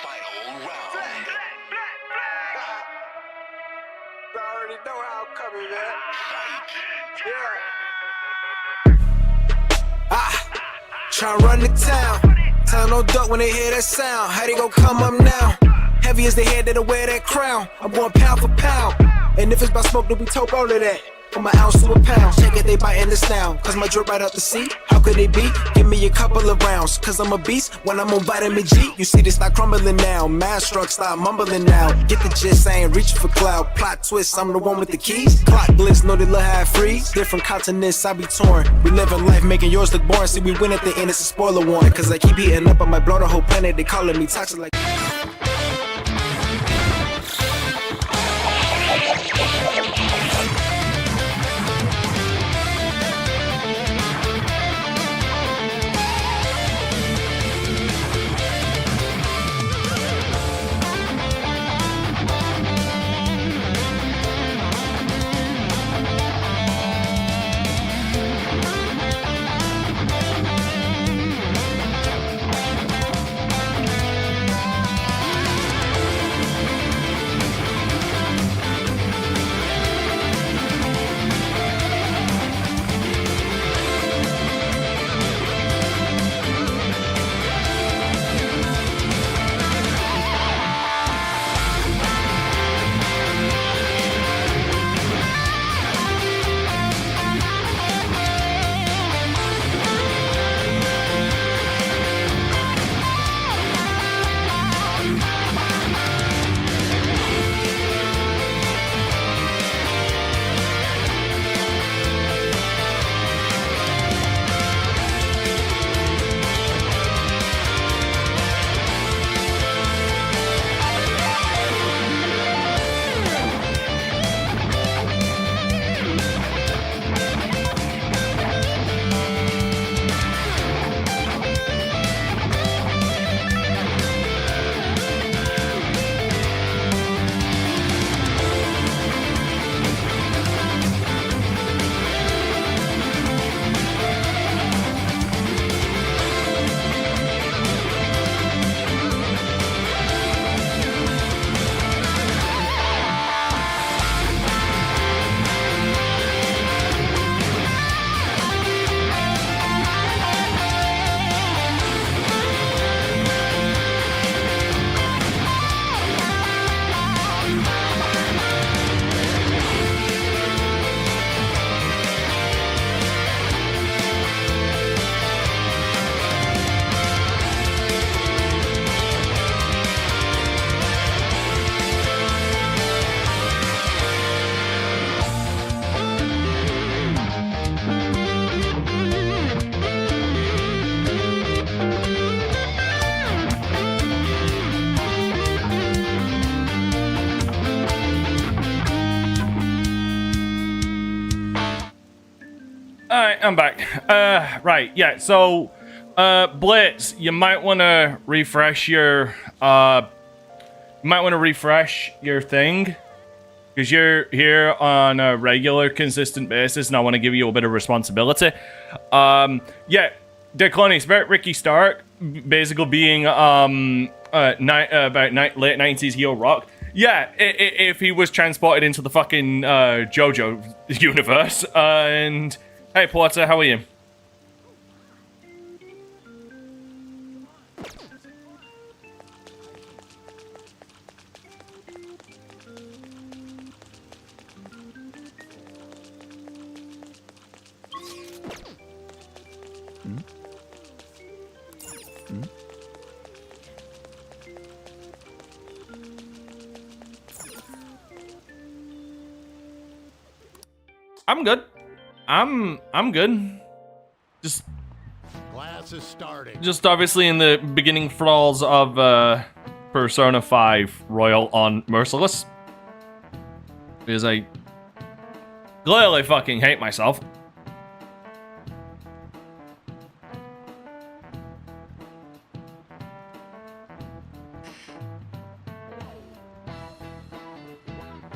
Final round. I already know how I'm coming, man. Tryna run the town. Tell no duck when they hear that sound. How they gon' come up now? Heavy as the head that'll wear that crown. I'm going pound for pound. And if it's about smoke, then we talk all of that. From an ounce to a pound. Check it, they biting this now. Cause my drip right out the sea. How could it be? Give me a couple of rounds. Cause I'm a beast when I'm on vitamin G. You see this start crumbling now. Mad struck, stop mumbling now. Get the gist, I ain't reaching for cloud. Plot twist, I'm the one with the keys. Clock blitz, know they look how I freeze. Different continents, I be torn. We living life, making yours look boring. See, we win at the end, it's a spoiler warning. Cause I keep heating up, I might blow the whole planet. They calling me toxic like. Alright, I'm back. Right, yeah, so, Blitz, you might want to refresh your, thing. Because you're here on a regular, consistent basis, and I want to give you a bit of responsibility. Yeah, Dick Lonnie's about Ricky Stark, basically being, late 90s heel rock. Yeah, if he was transported into the fucking, JoJo universe, and... Hey, Porter, how are you? I'm good. I'm good. Just class is starting. Just obviously in the beginning thralls of Persona 5 Royal on Merciless. Because I clearly fucking hate myself.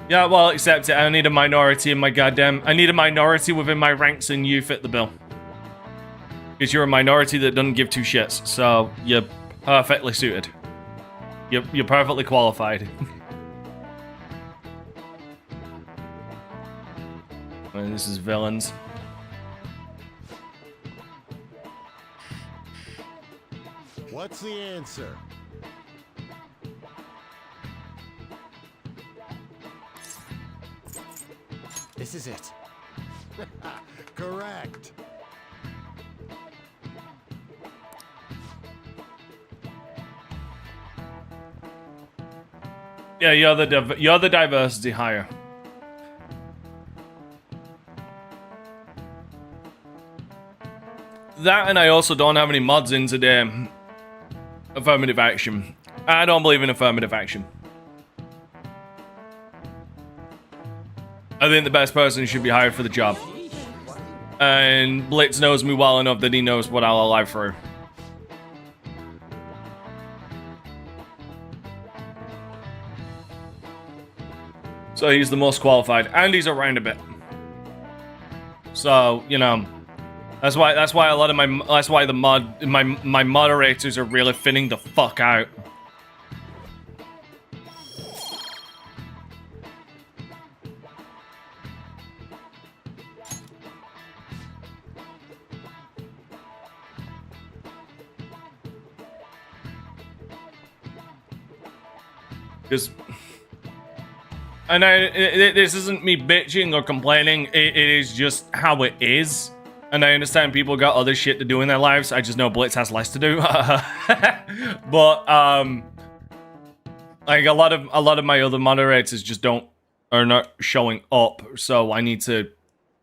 Yeah, well, accept it. I need a minority in my goddamn... I need a minority within my ranks and you fit the bill. Because you're a minority that doesn't give two shits, so you're perfectly suited. You're perfectly qualified. And this is villains. What's the answer? This is it. Correct. Yeah, you're the diversity hire. That, and I also don't have any mods in today. Affirmative action. I don't believe in affirmative action. I think the best person should be hired for the job. And Blitz knows me well enough that he knows what I'll allow through. So he's the most qualified, and he's around a bit. So, you know, that's why a lot of my moderators are really thinning the fuck out. Because, and this isn't me bitching or complaining, it is just how it is. And I understand people got other shit to do in their lives. I just know Blitz has less to do. But like a lot of my other moderators just are not showing up. So I need to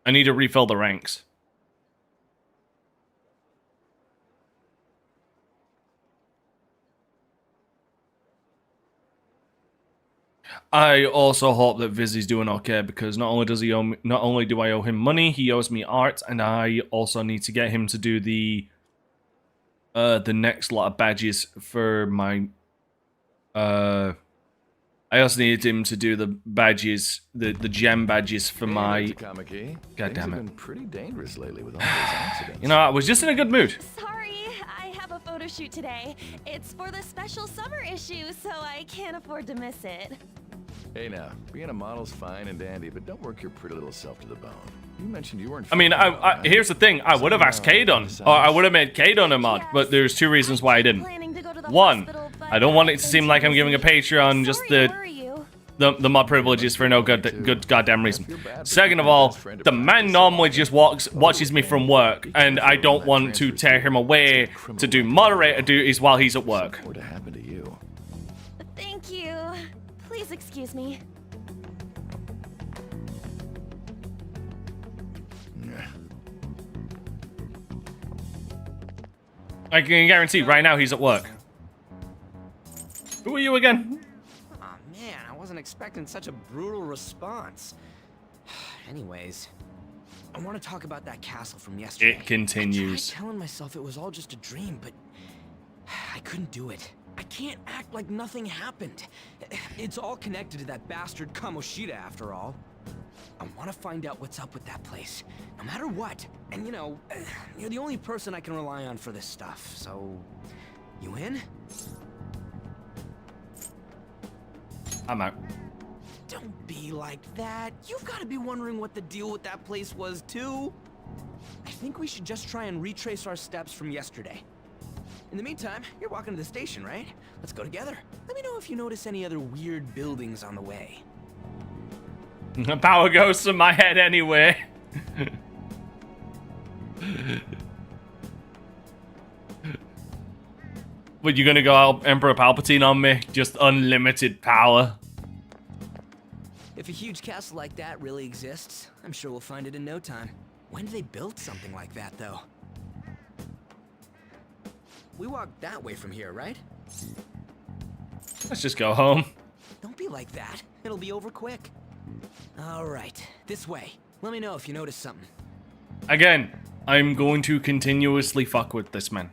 refill the ranks. I also hope that Vizzy's doing okay, because not only do I owe him money, he owes me art, and I also need to get him to do the next lot of badges for my I also need him to do the badges, the gem badges for my. God damn it! Been pretty dangerous lately with all those accidents. You know, I was just in a good mood. Sorry, I have a photo shoot today. It's for the special summer issue, so I can't afford to miss it. Hey now, being a model's fine and dandy, but don't work your pretty little self to the bone. You mentioned you weren't. I mean, here's the thing. I would have asked Kadon, or I would have made Kadon a mod, but there's two reasons why I didn't. One, I don't want it to seem like I'm giving a Patreon just the mod privileges for no good goddamn reason. Second of all, the man normally just watches me from work, and I don't want to tear him away to do moderator duties while he's at work. What happened to you? Thank you. Please excuse me. I can guarantee right now he's at work. Who are you again? Aw, man, I wasn't expecting such a brutal response. Anyways, I want to talk about that castle from yesterday. It continues. I tried telling myself it was all just a dream, but I couldn't do it. I can't act like nothing happened. It's all connected to that bastard Kamoshida, after all. I want to find out what's up with that place, no matter what. And you know, you're the only person I can rely on for this stuff, so... You in? I'm out. Don't be like that. You've got to be wondering what the deal with that place was, too. I think we should just try and retrace our steps from yesterday. In the meantime, you're walking to the station, right? Let's go together. Let me know if you notice any other weird buildings on the way. Power goes to my head anyway. But you're gonna go out Emperor Palpatine on me? Just unlimited power. If a huge castle like that really exists, I'm sure we'll find it in no time. When did they build something like that, though? We walked that way from here, right? Let's just go home. Don't be like that. It'll be over quick. All right, this way. Let me know if you notice something. Again, I'm going to continuously fuck with this man.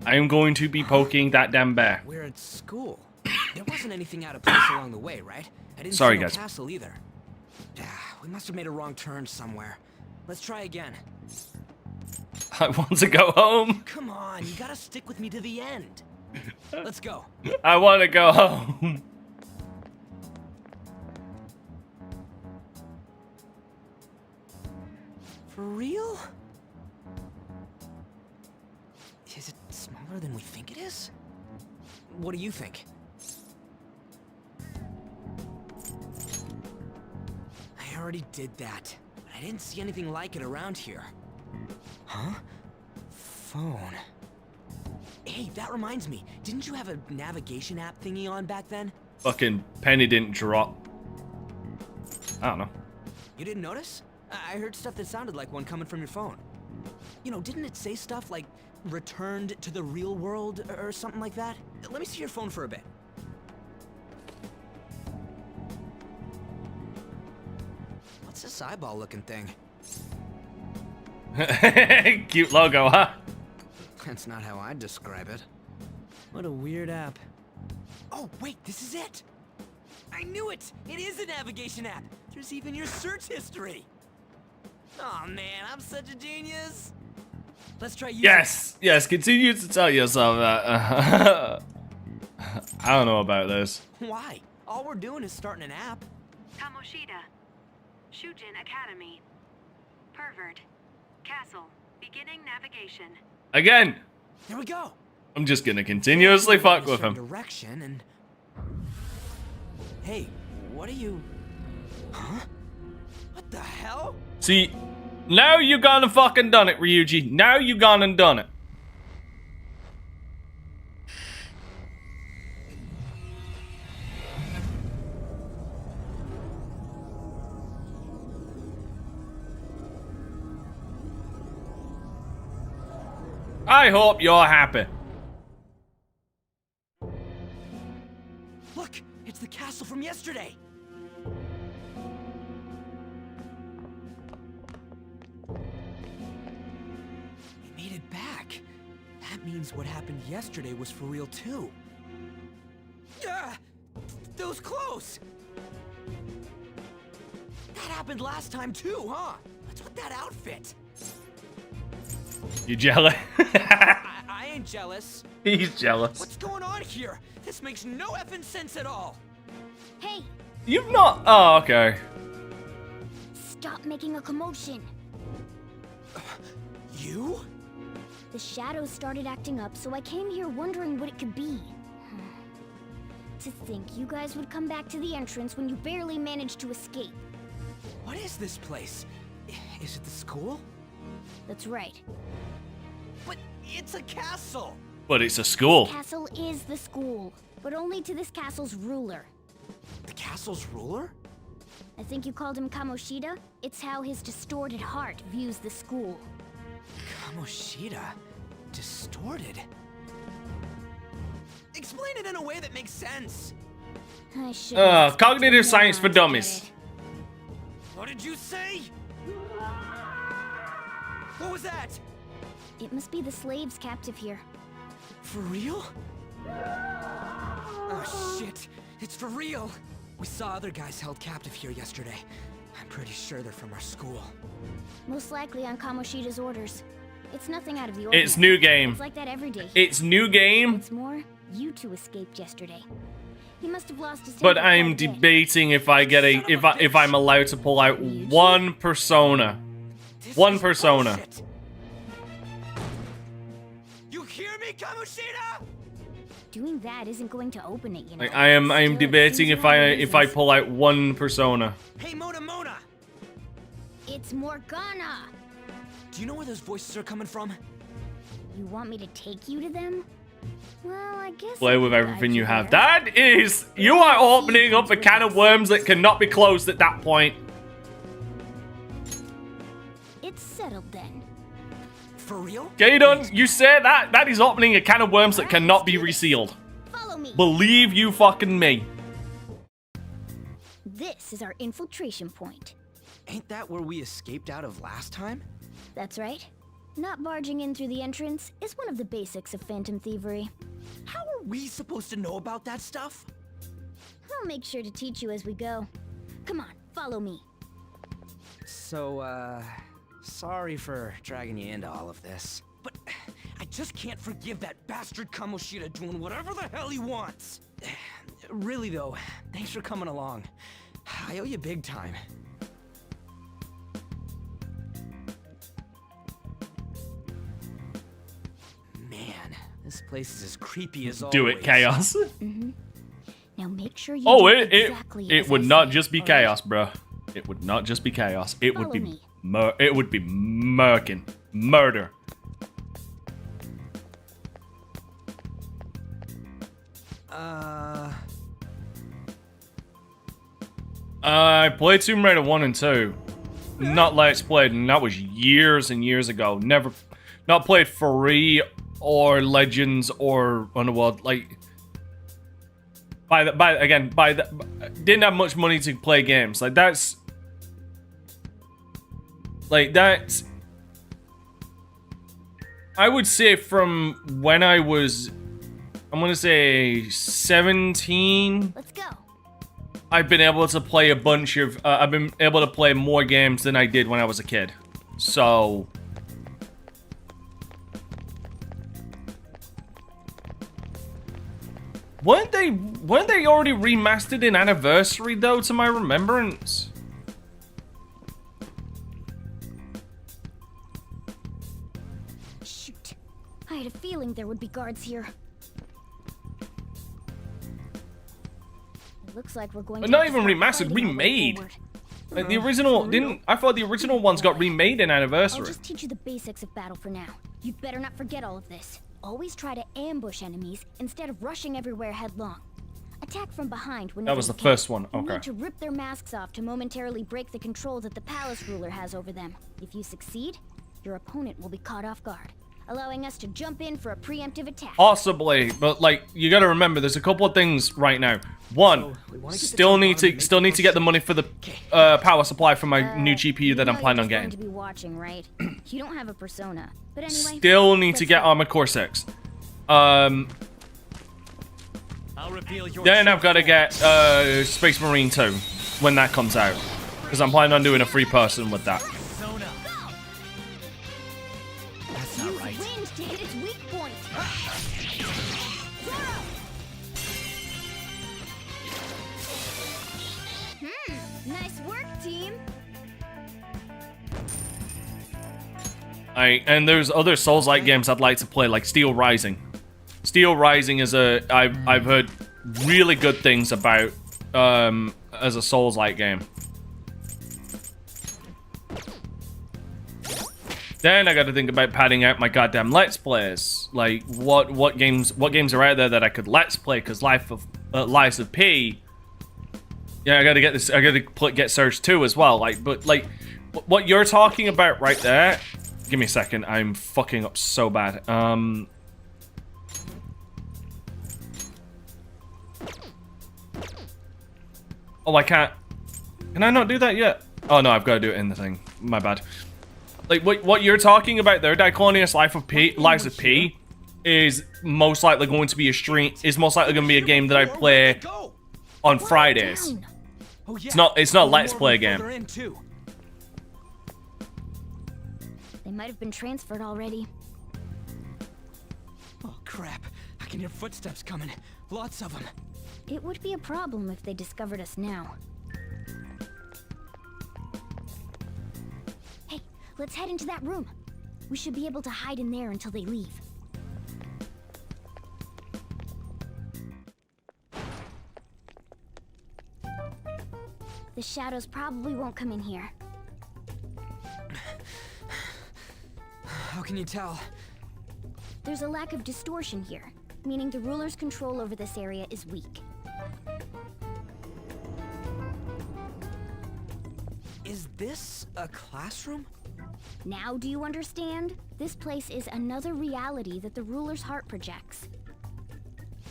I am going to be poking that damn bear. We're at school. There wasn't anything out of place along the way, right? I didn't Sorry, see no guys. castle either. We must have made a wrong turn somewhere. Let's try again. I want to go home. Come on, you gotta stick with me to the end. Let's go. I want to go home. For real? Is it smaller than we think it is? What do you think? I already did that, but I didn't see anything like it around here. Huh? Phone. Hey, that reminds me. Didn't you have a navigation app thingy on back then? Fucking penny didn't drop. I don't know. You didn't notice? I heard stuff that sounded like one coming from your phone. You know, didn't it say stuff like returned to the real world or something like that? Let me see your phone for a bit. What's this eyeball looking thing? Cute logo, huh? That's not how I'd describe it. What a weird app. Oh, wait, this is it! I knew it! It is a navigation app! There's even your search history! Oh man, I'm such a genius! Let's try using Yes, continue to tell yourself that. I don't know about this. Why? All we're doing is starting an app. Kamoshida. Shujin Academy. Pervert. Castle. Beginning navigation. Again! There we go! I'm just gonna continuously fuck with him. Direction and... Hey, what are you... Huh? What the hell? See, now you gone and fucking done it, Ryuji. Now you gone and done it. I hope you're happy. Look, it's the castle from yesterday. We made it back. That means what happened yesterday was for real too. Ah, that was close. That happened last time too, huh? What's with that outfit? You jealous? I ain't jealous. He's jealous. What's going on here? This makes no effing sense at all. Hey, You've not. Oh, okay. stop making a commotion. You? The shadows started acting up, so I came here wondering what it could be. To think you guys would come back to the entrance when you barely managed to escape. What is this place? Is it the school? That's right. But it's a castle! But it's a school. This castle is the school, but only to this castle's ruler. The castle's ruler? I think you called him Kamoshida. It's how his distorted heart views the school. Kamoshida? Distorted? Explain it in a way that makes sense! I should. Cognitive science for dummies. What did you say? What was that? It must be the slaves captive here. For real? Oh shit, it's for real! We saw other guys held captive here yesterday. I'm pretty sure they're from our school. Most likely on Kamoshida's orders. It's nothing out of the ordinary. It's new game. It's like that every day. It's new game. What's more, you two escaped yesterday. He must have lost his temper But quite a I'm bit. debating if I get a if I'm allowed to pull out one persona. One persona. You hear me, Kamoshida? Doing that isn't going to open it, you know. Like, I am debating if I pull out one persona. Hey, Mona! It's Morgana! Do you know where those voices are coming from? You want me to take you to them? Well, I guess... Play with everything you have. That is... You are opening up a can of worms that cannot be closed at that point. It's settled then. For real? Gaydon, you say that? That is opening a can of worms that cannot be resealed. Follow me. Believe you fucking me. This is our infiltration point. Ain't that where we escaped out of last time? That's right. Not barging in through the entrance is one of the basics of phantom thievery. How are we supposed to know about that stuff? I'll make sure to teach you as we go. Come on, follow me. So, sorry for dragging you into all of this. But I just can't forgive that bastard Kamoshida doing whatever the hell he wants. Really though, thanks for coming along. I owe you big time. Man, this place is as creepy as always. Do it, Chaos. Now make sure you Oh, do it exactly as would I not say, just be all right? chaos, bro. It would not just be chaos. It would Follow be me. it would be murking, murder. I played Tomb Raider 1 and 2. Not Let's Played, and that was years and years ago. Never, not played 3 or Legends or Underworld. Like, didn't have much money to play games. Like that's I would say from when I was, I'm gonna say 17. Let's go. I've been able to play a bunch of, I've been able to play more games than I did when I was a kid. So weren't they already remastered in Anniversary though, to my remembrance? Shoot. I had a feeling there would be guards here. It looks like we're going But to not have to even start remastered, fighting our way remade. forward. Like the original didn't. I thought the original ones got remade in I'll Anniversary. just teach you the basics of battle for now. You'd better not forget all of this. Always try to ambush enemies instead of rushing everywhere headlong. Attack from behind whenever That was you the can. first one. You Okay. need to rip their masks off to momentarily break the control that the palace ruler has over them. If you succeed, your opponent will be caught off guard, allowing us to jump in for a preemptive attack. Possibly, but like you got to remember, there's a couple of things right now. One, still need to get the money for the power supply for my new GPU that I'm planning on Going getting. to be watching, right? You don't have a persona, but anyway. Still need to let's get go. Armored Core 6. I'll reveal your Then I've got to get Space Marine 2 when that comes out, because I'm planning on doing a free person with that. That's not right. Wind to hit its weak point. Nice work, team. And there's other Souls-like games I'd like to play, like Steel Rising. Steel Rising is I've heard really good things about as a Souls-like game. Then I got to think about padding out my goddamn Let's Plays. Like what games are out there that I could Let's Play? Because Lies of P. Yeah, I got to get this. I got to get Surge 2 as well. But what you're talking about right there. Give me a second. I'm fucking up so bad. Oh, I can't. Can I not do that yet? Oh no, I've got to do it in the thing. My bad. Like what you're talking about there, Diclonius Lies of P, is most likely going to be most likely going to be a game that I play on Fridays. It's not a Let's Play game. They might have been transferred already. Oh crap! I can hear footsteps coming. Lots of them. It would be a problem if they discovered us now. Hey, let's head into that room. We should be able to hide in there until they leave. The shadows probably won't come in here. How can you tell? There's a lack of distortion here, meaning the ruler's control over this area is weak. Is this a classroom? Now do you understand? This place is another reality that the ruler's heart projects.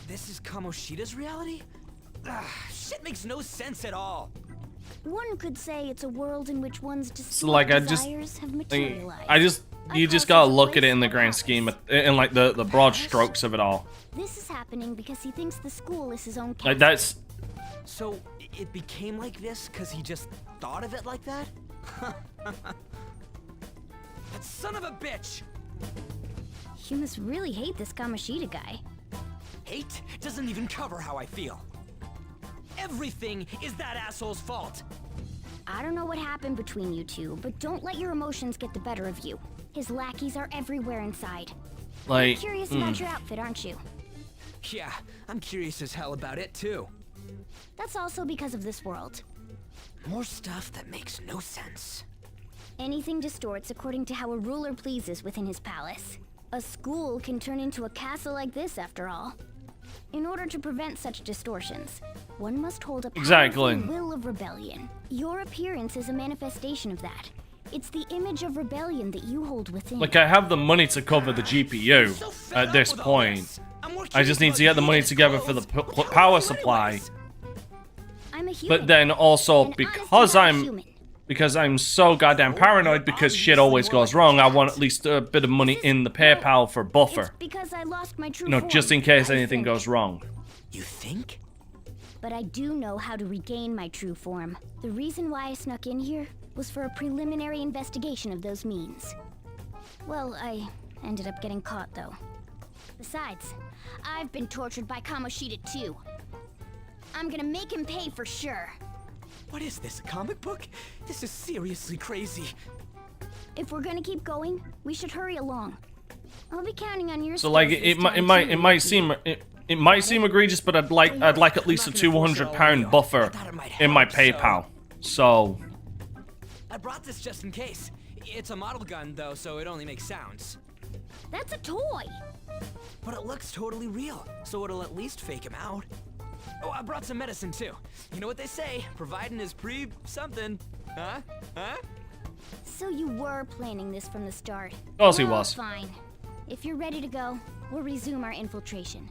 This is Kamoshida's reality? Shit makes no sense at all. One could say it's a world in which one's So like desires have materialized. You just gotta look at it in the grand scheme, in like the broad strokes of it all. This is happening because he thinks the school is his own castle. Like that's. So it became like this because he just thought of it like that? That son of a bitch! You must really hate this Kamoshida guy. Hate doesn't even cover how I feel. Everything is that asshole's fault. I don't know what happened between you two, but don't let your emotions get the better of you. His lackeys are everywhere inside. Like, You're curious about your outfit, aren't you? Yeah, I'm curious as hell about it too. That's also because of this world. More stuff that makes no sense. Anything distorts according to how a ruler pleases within his palace. A school can turn into a castle like this, after all. In order to prevent such distortions, one must hold a powerful will of rebellion. Your appearance is a manifestation of that. It's the image of rebellion that you hold within. Like, I have the money to cover the GPU at this point. I just need to get the money together for the power supply. I'm a human, But then also, because I'm so goddamn paranoid because shit always goes wrong, I want at least a bit of money in the PayPal for buffer. because I lost my true You know, form. just in case anything goes wrong. You think? But I do know how to regain my true form. The reason why I snuck in here was for a preliminary investigation of those means. Well, I ended up getting caught, though. Besides, I've been tortured by Kamoshida too. I'm gonna make him pay for sure. What is this, a comic book? This is seriously crazy. If we're gonna keep going, we should hurry along. I'll be counting on your So like it might seem egregious, but I'd like at least a £200 buffer in my PayPal. So I brought this just in case. It's a model gun though, so it only makes sounds. That's a toy. But it looks totally real, so it'll at least fake him out. Oh, I brought some medicine too. You know what they say, providing is something. Huh? Huh? So you were planning this from the start. Of course he Well, was. Fine. If you're ready to go, we'll resume our infiltration.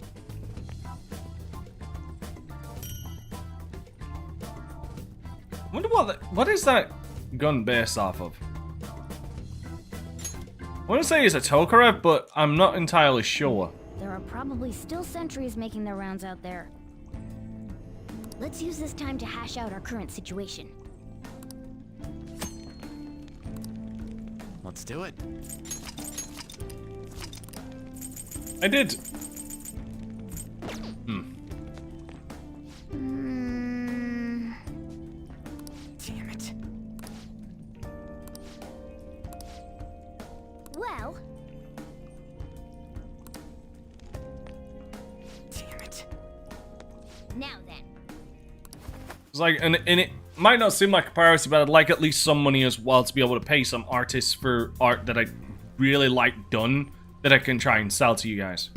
I wonder what is that gun based off of? I want to say it's a Tokarev, but I'm not entirely sure. There are probably still sentries making their rounds out there. Let's use this time to hash out our current situation. Let's do it. I did. Damn it. Well. Damn it. Now then. It's like, and it might not seem like a priority, but I'd like at least some money as well to be able to pay some artists for art that I really like done that I can try and sell to you guys.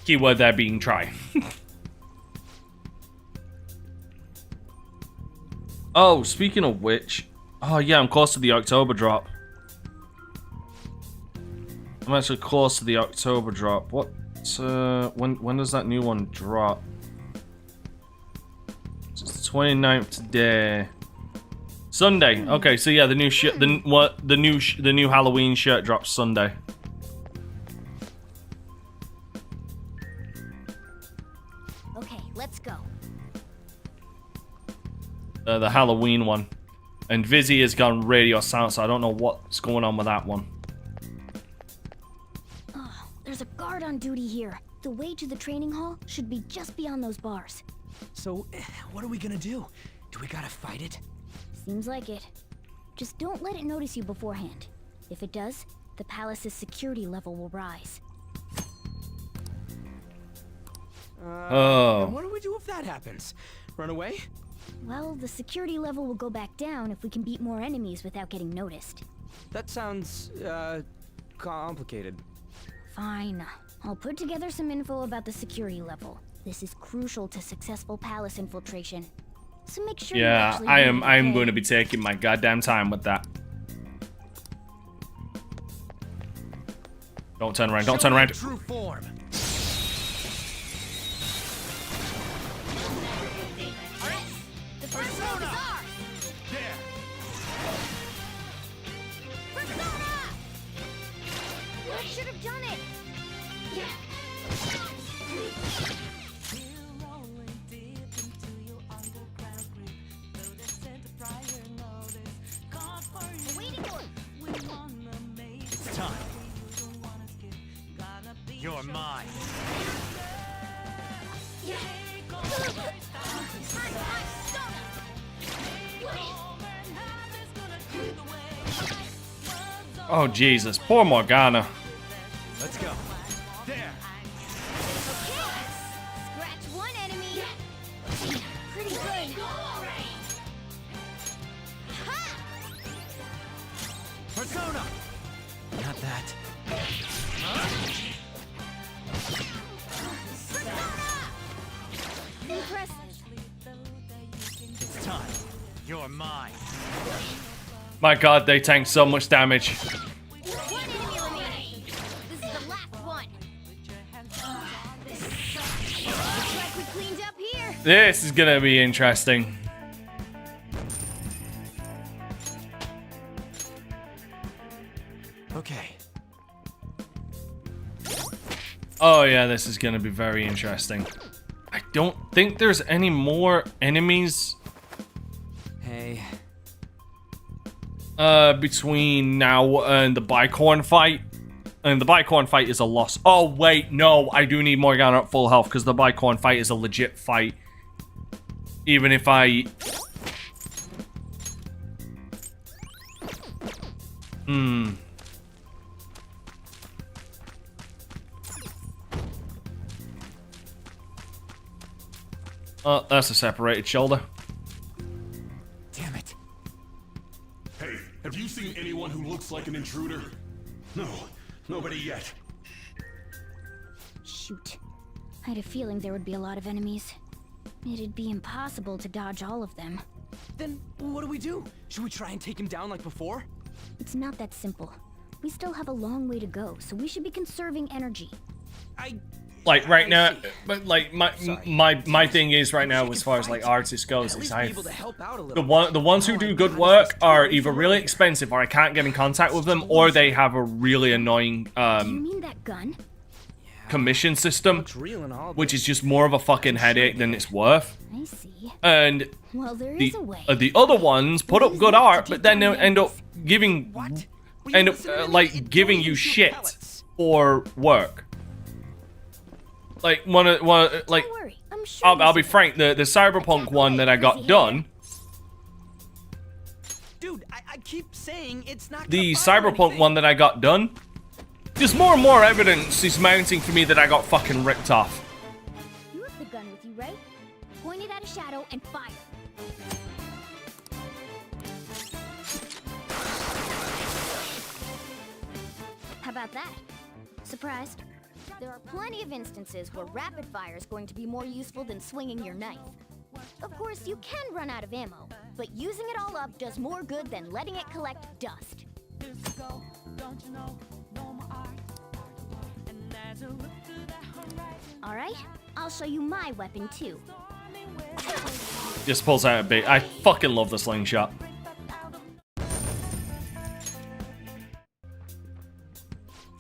Keyword there being try. Oh, speaking of which, oh yeah, I'm close to the October drop. I'm actually close to the October drop. What? When does that new one drop? It's 29th today. Sunday. Okay, so yeah, the new shirt, the new Halloween shirt drops Sunday. Okay, let's go. The Halloween one. And Vizzy has gone radio silent, so I don't know what's going on with that one. Oh, there's a guard on duty here. The way to the training hall should be just beyond those bars. So, what are we gonna do? Do we gotta fight it? Seems like it. Just don't let it notice you beforehand. If it does, the palace's security level will rise. And what do we do if that happens? Run away? Well, the security level will go back down if we can beat more enemies without getting noticed. That sounds, complicated. Fine. I'll put together some info about the security level. This is crucial to successful palace infiltration. So make sure Yeah, I am going to be taking my goddamn time with that. Don't turn around, don't turn around. True form. The first round is ours! Persona! I should have done it! It's time. You're mine. Oh Jesus, poor Morgana. Let's go. There. Scratch one enemy. Pretty good. Persona. Not that. Impressive. It's time. You're mine. My God, they tank so much damage. One enemy remaining. This is the last one. Looks like we cleaned up here. This is gonna be interesting. Okay. Oh yeah, this is gonna be very interesting. I don't think there's any more enemies Hey. between now and the Bicorn fight. And the Bicorn fight is a loss. Oh wait, no, I do need Morgana at full health because the Bicorn fight is a legit fight. Even if I... Oh, that's a separated shoulder. Damn it. Hey, have you seen anyone who looks like an intruder? No, nobody yet. Shoot. I had a feeling there would be a lot of enemies. It'd be impossible to dodge all of them. Then what do we do? Should we try and take him down like before? It's not that simple. We still have a long way to go, so we should be conserving energy. Like right now, but like my thing is right now as far as like artists goes is the ones who do good work are either really expensive or I can't get in contact with them or they have a really annoying You mean that gun? commission system, which is just more of a fucking headache than it's worth. I see. And Well, there is a way. the other ones put up good art, but then they end up giving like giving you shit for work. Like like I'll be frank, the Cyberpunk one that I got done. Dude, I keep saying it's not. The Cyberpunk one that I got done. There's more and more evidence is mounting for me that I got fucking ripped off. You have the gun with you, right? Point it at a shadow and fire. How about that? Surprised? There are plenty of instances where rapid fire is going to be more useful than swinging your knife. Of course, you can run out of ammo, but using it all up does more good than letting it collect dust. Alright, I'll show you my weapon too. Just pulls out a bit. I fucking love the slingshot.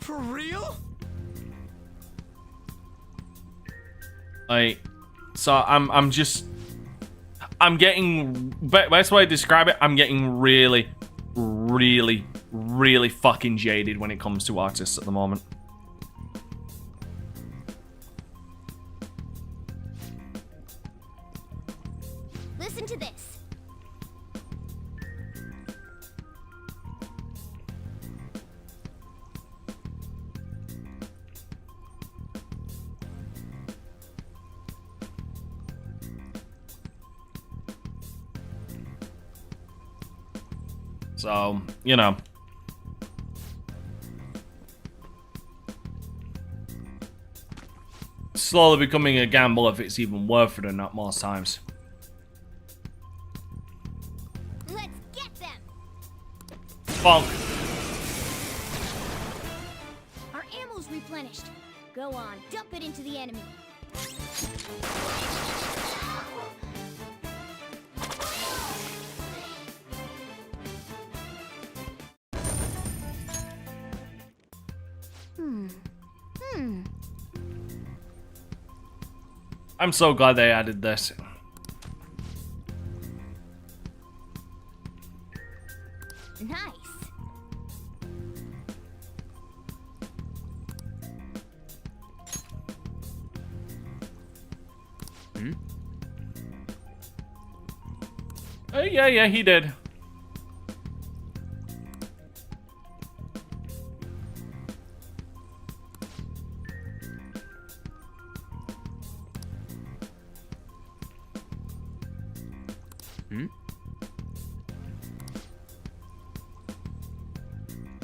For real? Like, so I'm getting, best way to describe it, I'm getting really fucking jaded when it comes to artists at the moment. Listen to this. So, you know. Slowly becoming a gamble if it's even worth it or not most times. Let's get them. Bonk. Our ammo's replenished. Go on, dump it into the enemy. I'm so glad they added this. Nice. Yeah, he did.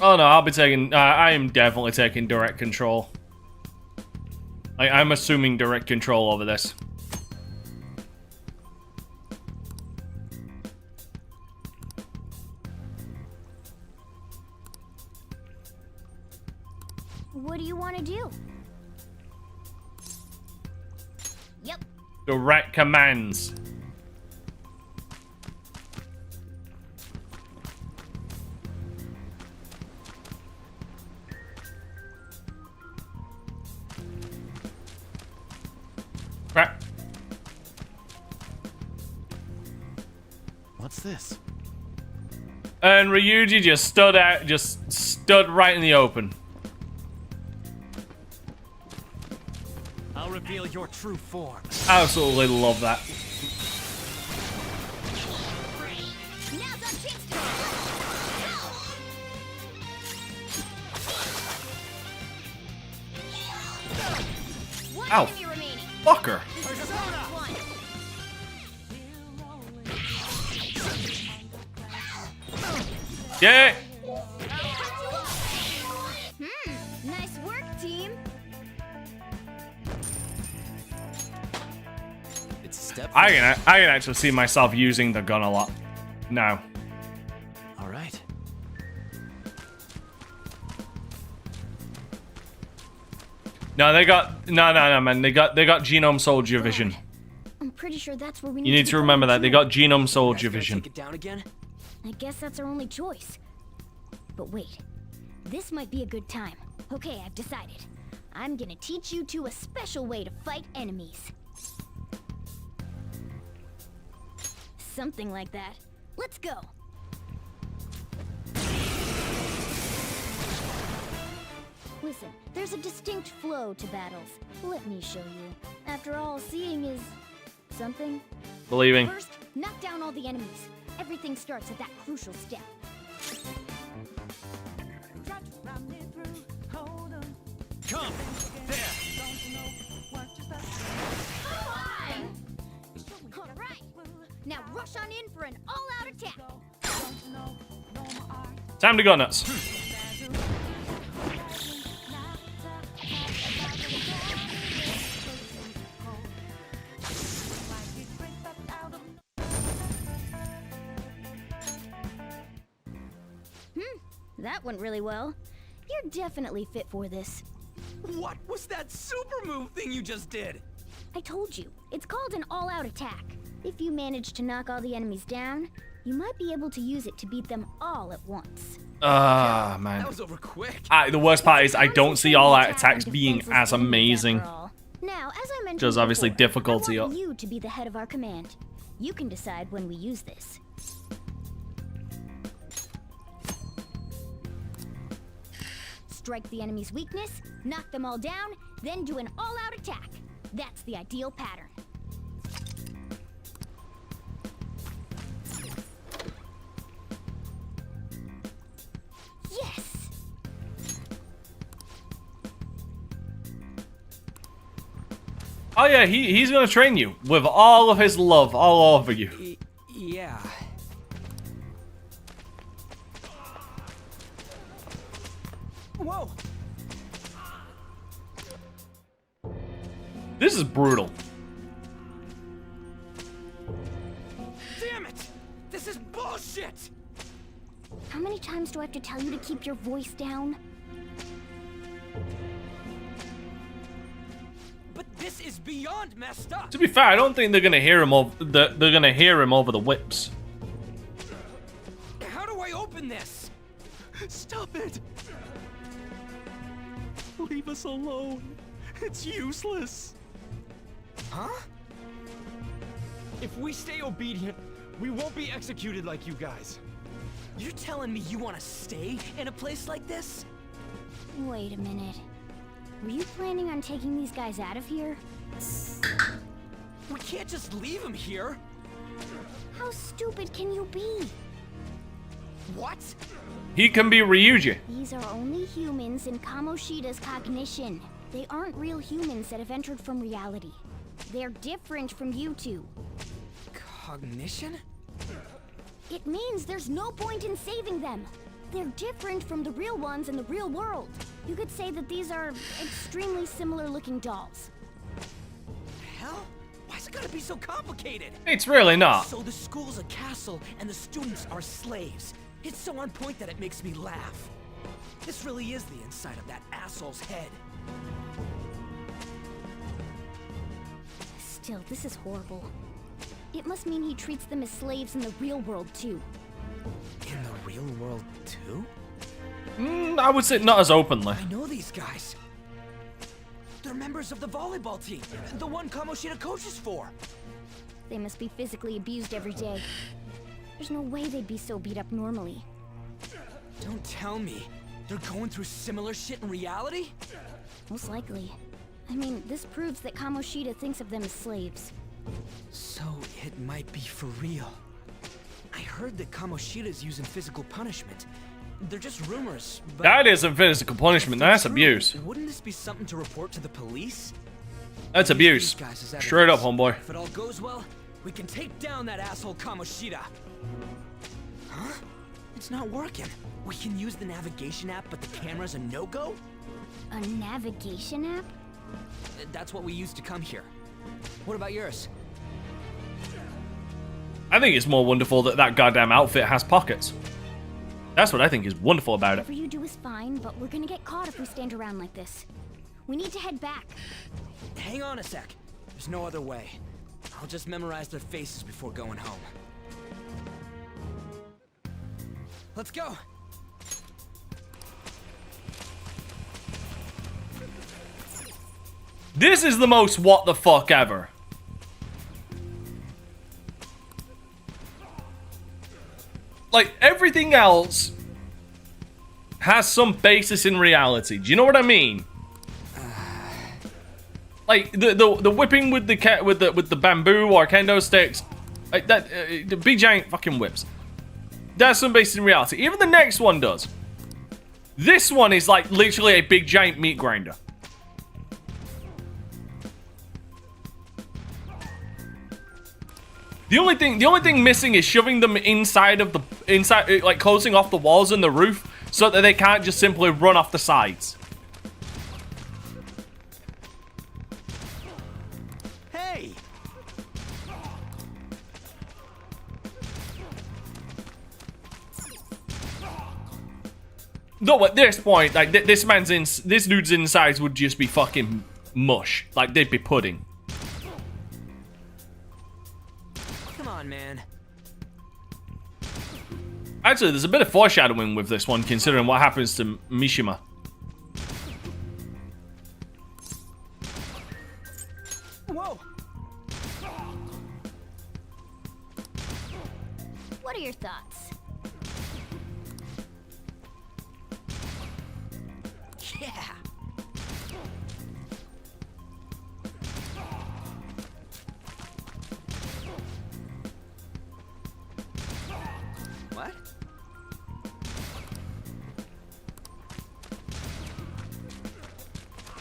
Oh no, I'll be taking. I am definitely taking direct control. I'm assuming direct control over this. What do you want to do? Yep. Direct commands. Crap. What's this? And Ryuji just stood right in the open. I'll reveal your true form. Absolutely love that. Ow. Fucker. Yeah. Nice work, team. It's step. I can actually see myself using the gun a lot now. All right. No, they got no, man. They got genome soldier vision. I'm pretty sure that's where we need You need to remember that they got genome soldier vision. Take it down again? I guess that's our only choice. But wait, this might be a good time. Okay, I've decided. I'm gonna teach you two a special way to fight enemies. Something like that. Let's go. Listen, there's a distinct flow to battles. Let me show you. After all, seeing is something. Believing. First, knock down all the enemies. Everything starts at that crucial step. Come! There! Alright! Now rush on in for an all-out attack! Time to go nuts. That went really well. You're definitely fit for this. What was that super move thing you just did? I told you, it's called an all-out attack. If you manage to knock all the enemies down, you might be able to use it to beat them all at once. Ah, man. That was over quick. The worst part is I don't see all out attacks being as amazing. Now, as I mentioned Because obviously before, difficulty. I want you to be the head of our command. You can decide when we use this. Strike the enemy's weakness, knock them all down, then do an all-out attack. That's the ideal pattern. Yes! Oh yeah, he's gonna train you with all of his love all over you. Yeah. Whoa! This is brutal. Damn it! This is bullshit! How many times do I have to tell you to keep your voice down? But this is beyond messed up! To be fair, I don't think they're gonna hear him over the whips. How do I open this? Stop it! Leave us alone. It's useless. Huh? If we stay obedient, we won't be executed like you guys. You're telling me you want to stay in a place like this? Wait a minute. Were you planning on taking these guys out of here? We can't just leave him here. How stupid can you be? What? He can be Ryuji. These are only humans in Kamoshida's cognition. They aren't real humans that have entered from reality. They're different from you two. Cognition? It means there's no point in saving them. They're different from the real ones in the real world. You could say that these are extremely similar looking dolls. Hell? Why's it gotta be so complicated? It's really not. So the school's a castle and the students are slaves. It's so on point that it makes me laugh. This really is the inside of that asshole's head. Still, this is horrible. It must mean he treats them as slaves in the real world too. In the real world too? I would say not as openly. I know these guys. They're members of the volleyball team, the one Kamoshida coaches for. They must be physically abused every day. There's no way they'd be so beat up normally. Don't tell me. They're going through similar shit in reality? Most likely. I mean, this proves that Kamoshida thinks of them as slaves. So it might be for real. I heard that Kamoshida's using physical punishment. They're just rumors, but... That isn't physical punishment, that's abuse. Wouldn't this be something to report to the police? That's abuse. Straight up, homeboy. If it all goes well, we can take down that asshole Kamoshida. Huh? It's not working. We can use the navigation app, but the camera's a no-go? A navigation app? That's what we used to come here. What about yours? I think it's more wonderful that that goddamn outfit has pockets. That's what I think is wonderful about it. Whatever you do is fine, but we're gonna get caught if we stand around like this. We need to head back. Hang on a sec. There's no other way. I'll just memorize their faces before going home. Let's go! This is the most what the fuck ever. Like, everything else has some basis in reality. Do you know what I mean? Like the whipping with the bamboo or kendo sticks, like that, the big giant fucking whips. That's some basis in reality. Even the next one does. This one is like literally a big giant meat grinder. The only thing missing is shoving them inside, like closing off the walls and the roof so that they can't just simply run off the sides. Hey! Though at this point, like this dude's insides would just be fucking mush. Like they'd be pudding. Come on, man. Actually, there's a bit of foreshadowing with this one, considering what happens to Mishima. Whoa! What are your thoughts? Yeah! What?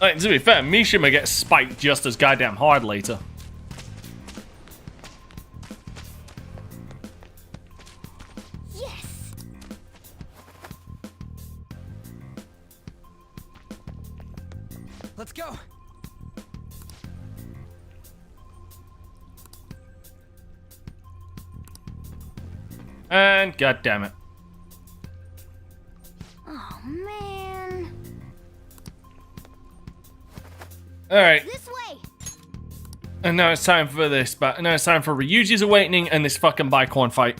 Like, to be fair, Mishima gets spiked just as goddamn hard later. Yes! Let's go! And goddammit. Oh man. Alright. This way! And now it's time for this, but now it's time for Ryuji's Awakening and this fucking Bicorn fight.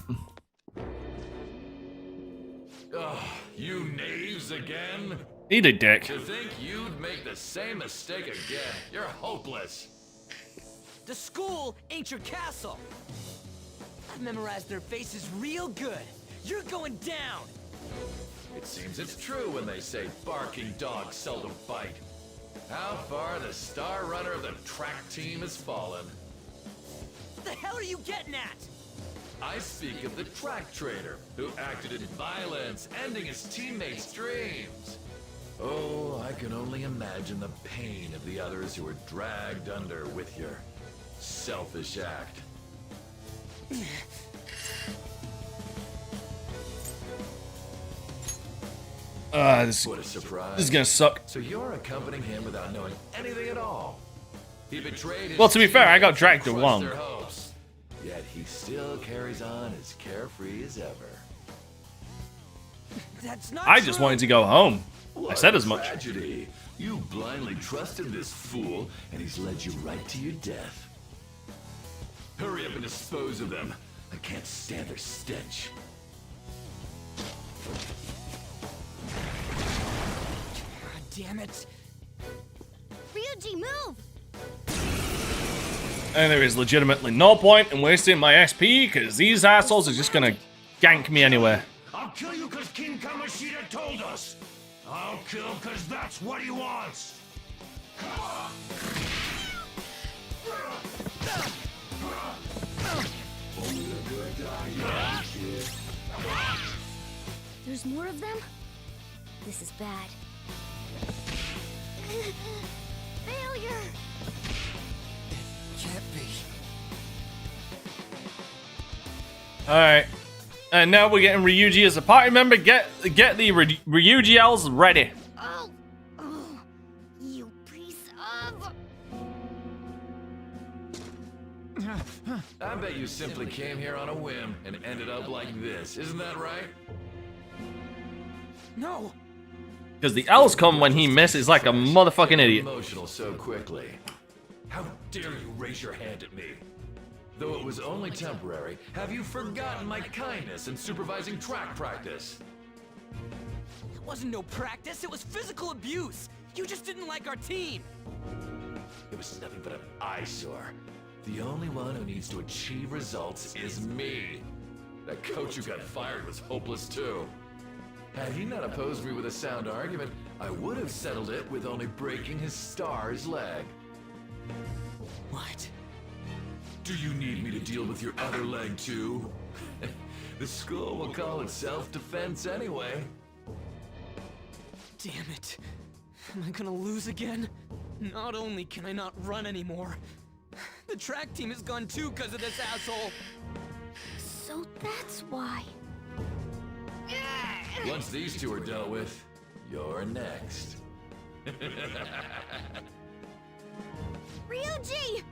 Ugh, you knaves again? Eat a dick. To think you'd make the same mistake again. You're hopeless. The school ain't your castle! I've memorized their faces real good. You're going down! It seems it's true when they say barking dogs seldom bite. How far the star runner of the track team has fallen. are you getting at? I speak of the track trader who acted in violence, ending his teammates' dreams. Oh, I can only imagine the pain of the others who were dragged under with your selfish act. What a surprise. This is gonna suck. So you're accompanying him without knowing anything at all. He betrayed his Well, to be fair, I got teammates dragged and crushed along. their hopes. Yet he still carries on as carefree as ever. That's not I just wanted to go home. I said as much. Tragedy. You blindly trusted this fool, and he's led you right to your death. Hurry up and dispose of them. I can't stand their stench. God damn it. Ryuji, move! And there is legitimately no point in wasting my XP, because these assholes are just gonna gank me anyway. I'll kill you because King Kamoshida told us. I'll kill because that's what he wants. There's more of them? This is bad. Failure! Can't be. Alright. And now we're getting Ryuji as a party member. Get the Ryuji L's ready. Oh, you piece of... I bet you simply came here on a whim and ended up like this. Isn't that right? No. Because the L's come when he misses like a motherfucking idiot. Emotional so quickly. How dare you raise your hand at me? Though it was only temporary, have you forgotten my kindness in supervising track practice? It wasn't no practice, it was physical abuse. You just didn't like our team. It was nothing but an eyesore. The only one who needs to achieve results is me. That coach who got fired was hopeless too. Had he not opposed me with a sound argument, I would have settled it with only breaking his star's leg. What? Do you need me to deal with your other leg too? The school will call it self-defense anyway. Damn it. Am I gonna lose again? Not only can I not run anymore, the track team is gone too because of this asshole. So that's why. Once these two are dealt with, you're next. Ryuji!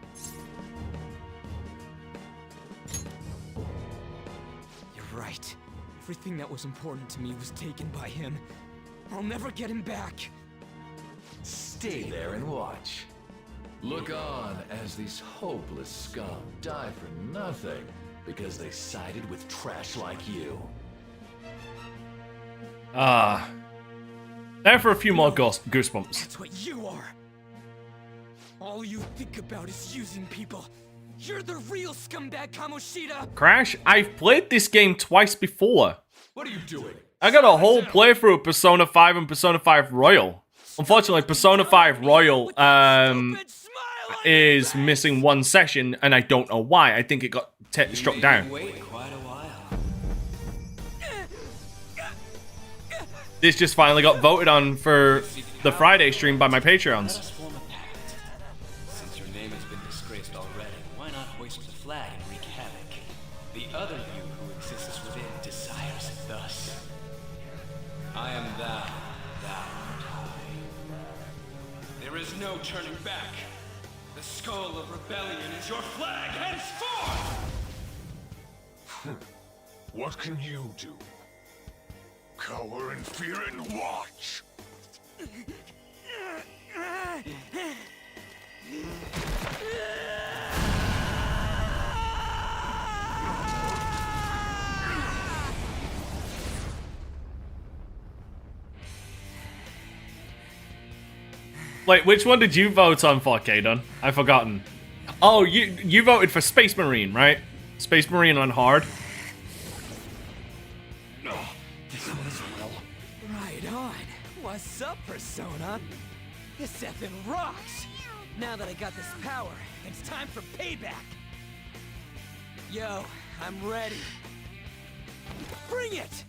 You're right. Everything that was important to me was taken by him. I'll never get him back. Stay there and watch. Look on as these hopeless scum die for nothing because they sided with trash like you. There for a few more goosebumps. That's what you are. All you think about is using people. You're the real scumbag, Kamoshida. Crash, I've played this game twice before. What are you doing? I got a whole playthrough of Persona 5 and Persona 5 Royal. Unfortunately, Persona 5 Royal is missing one session, and I don't know why. I think it got struck down. This just finally got voted on for the Friday stream by my Patreons. Since your name has been disgraced already, why not hoist the flag and wreak havoc? The other you who exists within desires it thus. I am thou, thou art I. There is no turning back. The skull of rebellion is your flag henceforth! What can you do? Cower in fear and watch! Wait, which one did you vote on for, Kaden? I've forgotten. Oh, you voted for Space Marine, right? Space Marine on hard. Right on. What's up, Persona? This effing rocks. Now that I got this power, it's time for payback. Yo, I'm ready. Bring it!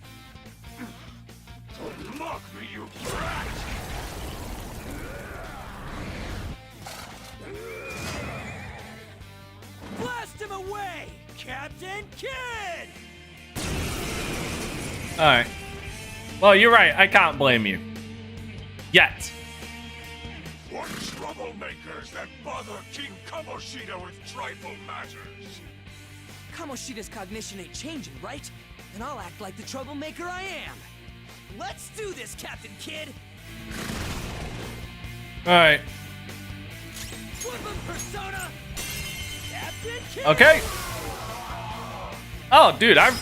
Don't mock me, you brat! Blast him away, Captain Kid! Alright. Well, you're right. I can't blame you. Yet. What troublemakers that bother King Kamoshida with trifle matters? Kamoshida's cognition ain't changing, right? And I'll act like the troublemaker I am. Let's do this, Captain Kid! Alright. Flip him, Persona! Captain Kid! Okay. Oh, dude, I've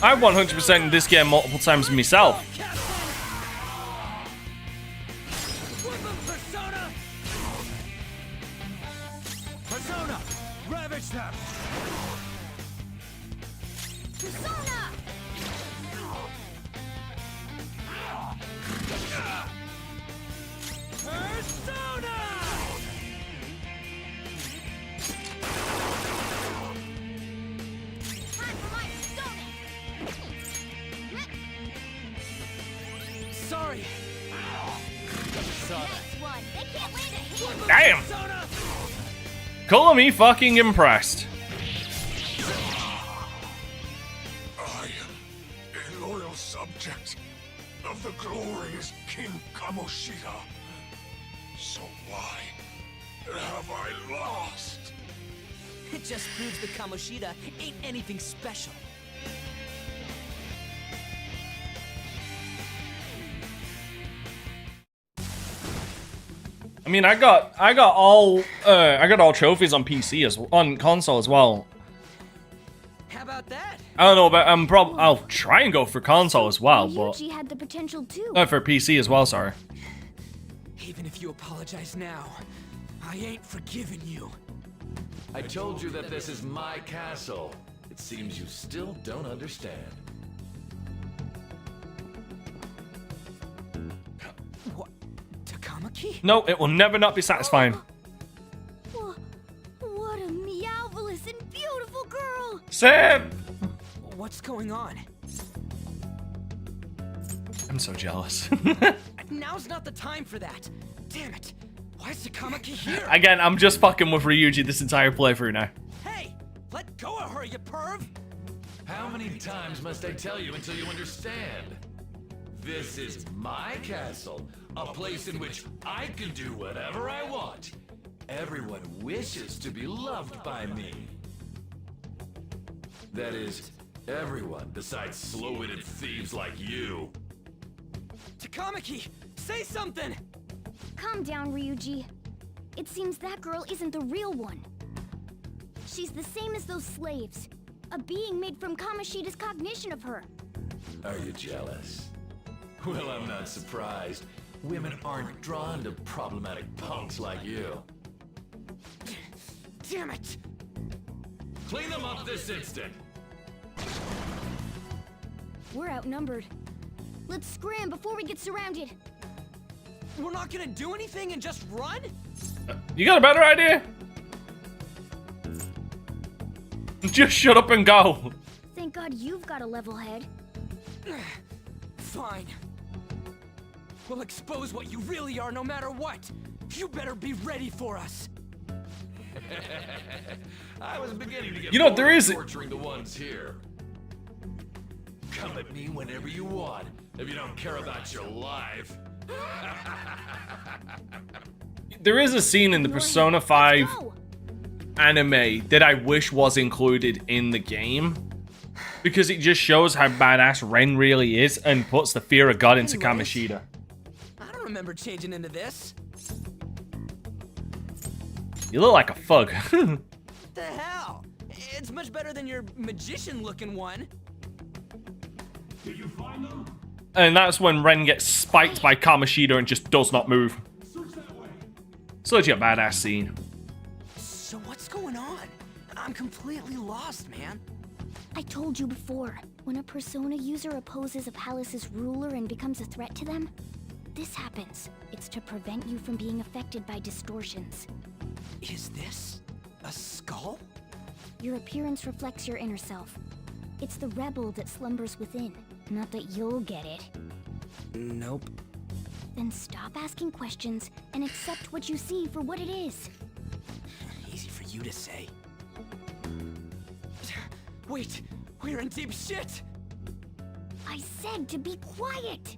100%ed this game multiple times myself. Flip him, Persona! Persona! Ravage them! Persona! Persona! Sorry. Damn. Call me fucking impressed. I am a loyal subject of the glorious King Kamoshida. So why have I lost? It just proves that Kamoshida ain't anything special. I mean, I got all trophies on PC on console as well. How about that? I don't know, but I'll try and go for console as well, but Ryuji had the potential too. for PC as well. Sorry. Even if you apologize now, I ain't forgiving you. I told you that this is my castle. It seems you still don't understand. What? Takamaki? No, it will never not be satisfying. What a meowvelous and beautiful girl! Sam! What's going on? I'm so jealous. Now's not the time for that. Damn it. Why is Takamaki here? Again, I'm just fucking with Ryuji this entire playthrough now. Hey, let go of her, you perv! How many times must I tell you until you understand? This is my castle, a place in which I can do whatever I want. Everyone wishes to be loved by me. That is, everyone besides slow-witted thieves like you. Takamaki, say something! Calm down, Ryuji. It seems that girl isn't the real one. She's the same as those slaves. A being made from Kamoshida's cognition of her. Are you jealous? Well, I'm not surprised. Women aren't drawn to problematic punks like you. Damn it! Clean them up this instant! We're outnumbered. Let's scram before we get surrounded. We're not gonna do anything and just run? You got a better idea? Just shut up and go. Thank God you've got a level head. Fine. We'll expose what you really are no matter what. You better be ready for us. I was beginning to get You know, there bored is- torturing the ones here. Come at me whenever you want, if you don't care about your life. There is a scene in the Persona 5 anime that I wish was included in the game. Because it just shows how badass Ren really is and puts the fear of God into Kamoshida. I don't remember changing into this. You look like a thug. What the hell? It's much better than your magician-looking one. Did you find them? And that's when Ren gets spiked by Kamoshida and just does not move. It's legit a badass scene. So what's going on? I'm completely lost, man. I told you before, when a Persona user opposes a palace's ruler and becomes a threat to them, this happens. It's to prevent you from being affected by distortions. Is this a skull? Your appearance reflects your inner self. It's the rebel that slumbers within. Not that you'll get it. Nope. Then stop asking questions and accept what you see for what it is. Easy for you to say. Wait, we're in deep shit! I said to be quiet!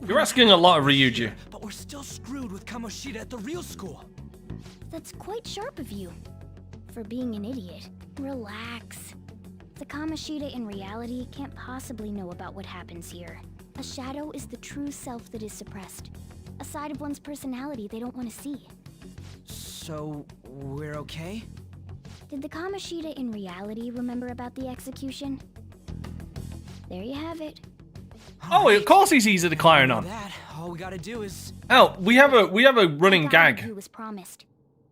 You're asking a lot of Ryuji. But we're still screwed with Kamoshida at the real school. That's quite sharp of you. For being an idiot. Relax. The Kamoshida in reality can't possibly know about what happens here. A shadow is the true self that is suppressed. A side of one's personality they don't want to see. So, we're okay? Did the Kamoshida in reality remember about the execution? There you have it. Oh, of course he's easy to clown on. All we gotta do is... Oh, we have a running gag. Was promised.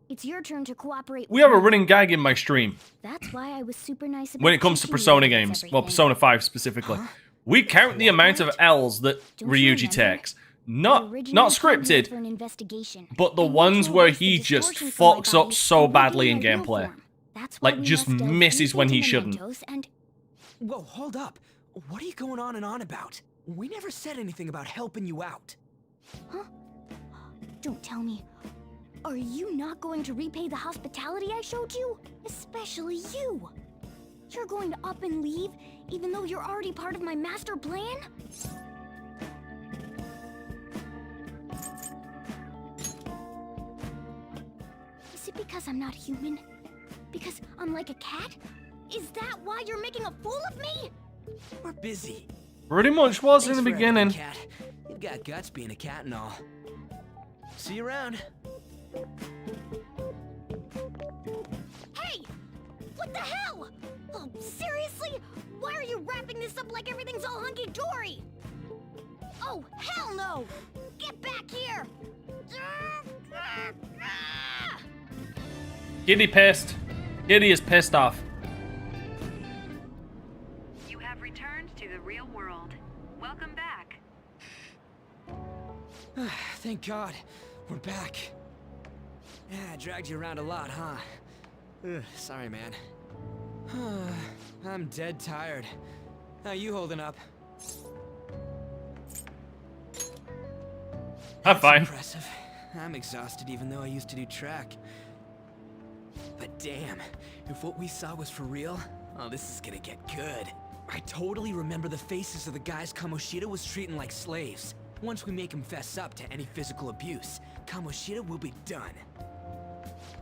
It's your turn to cooperate. We have a running gag in my stream That's why I was super nice about when it comes to teaching you Persona against games. everything. Well, Persona 5 specifically. We count the amount of L's that Ryuji takes. Not scripted, For an investigation. but the ones where he just fucks up so badly in gameplay. Like, just misses when he shouldn't. And Whoa, hold up. What are you going on and on about? We never said anything about helping you out. huh? Don't tell me. Are you not going to repay the hospitality I showed you? Especially you. You're going to up and leave, even though you're already part of my master plan? Is it because I'm not human? Because I'm like a cat? Is that why you're making a fool of me? We're busy. Pretty much was in Thanks the for having beginning. a cat. You've got guts being a cat and all. See you around. Hey! What the hell? Oh, seriously? Why are you wrapping this up like everything's all hunky-dory? Oh, hell no! Get back here! Giddy pissed. Giddy is pissed off. You have returned to the real world. Welcome back. Thank God. We're back. Yeah, I dragged you around a lot, huh? Ugh, sorry, man. I'm dead tired. How you holding up? I'm fine. Impressive. I'm exhausted even though I used to do track. But damn, if what we saw was for real, oh, this is gonna get good. I totally remember the faces of the guys Kamoshida was treating like slaves. Once we make him fess up to any physical abuse, Kamoshida will be done.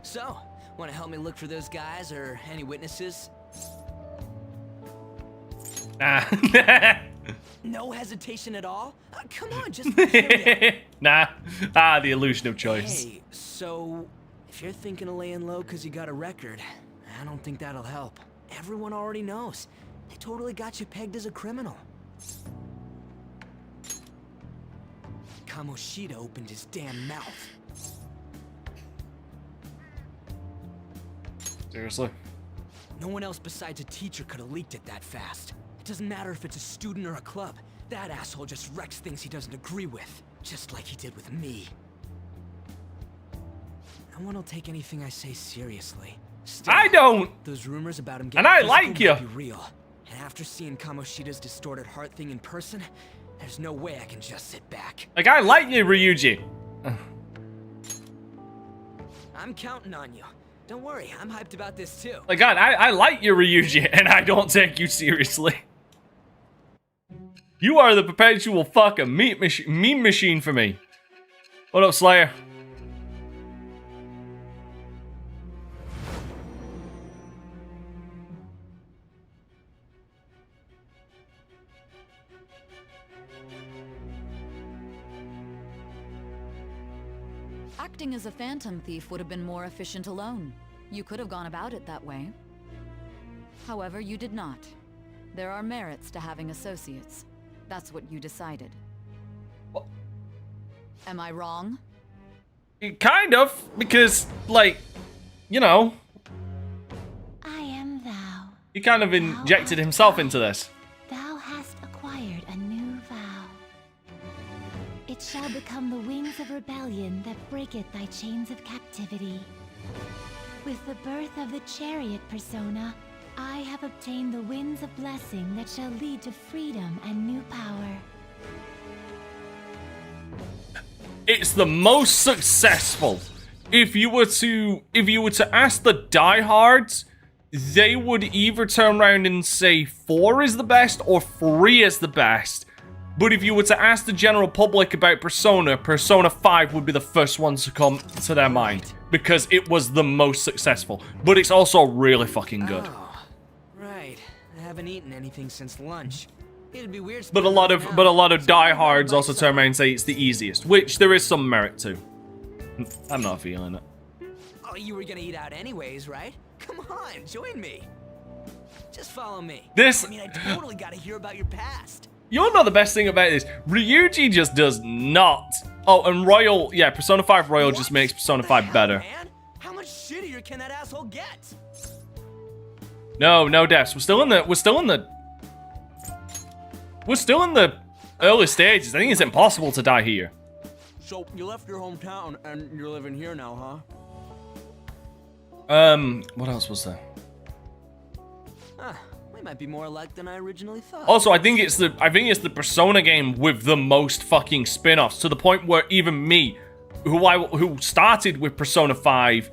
So, wanna help me look for those guys or any witnesses? Nah. No hesitation at all? Come on, just Nah. The illusion of choice. Hey, so if you're thinking of laying low because you got a record, I don't think that'll help. Everyone already knows. They totally got you pegged as a criminal. Kamoshida opened his damn mouth. Seriously? No one else besides a teacher could have leaked it that fast. It doesn't matter if it's a student or a club. That asshole just wrecks things he doesn't agree with. Just like he did with me. No one will take anything I say seriously. Still, I don't! Those rumors about him And getting I physical like you. might be real. And after seeing Kamoshida's distorted heart thing in person, there's no way I can just sit back. Like, I like you, Ryuji. I'm counting on you. Don't worry, I'm hyped about this too. Like, God, I like you, Ryuji, and I don't take you seriously. You are the perpetual fucking meme machine for me. What up, Slayer? Acting as a phantom thief would have been more efficient alone. You could have gone about it that way. However, you did not. There are merits to having associates. That's what you decided. Am I wrong? Kind of, because, like, you know, I am thou. he kind of injected himself into this. Thou hast acquired a new vow. It shall become the wings of rebellion that breaketh thy chains of captivity. With the birth of the chariot persona, I have obtained the winds of blessing that shall lead to freedom and new power. It's the most successful. If you were to ask the diehards, they would either turn around and say 4 is the best or 3 is the best. But if you were to ask the general public about Persona, Persona 5 would be the first one to come to their mind because it was the most successful. But it's also really fucking good. Oh, right. I haven't eaten anything since lunch. It'd be weird. But a lot of diehards also turn around and say it's the easiest, which there is some merit to. I'm not feeling it. Oh, you were gonna eat out anyways, right? Come on, join me. Just follow me. I mean, I totally gotta hear about your past. You know the best thing about this? Ryuji just does not. Oh, and Royal, yeah, Persona 5 Royal just makes Persona 5 better. Man? How much shittier can that asshole get? No deaths. We're still in the early stages. I think it's impossible to die here. So you left your hometown and you're living here now, What else was there? huh? We might be more alike than I originally thought. Also, I think it's the Persona game with the most fucking spin-offs, to the point where even me, who started with Persona 5,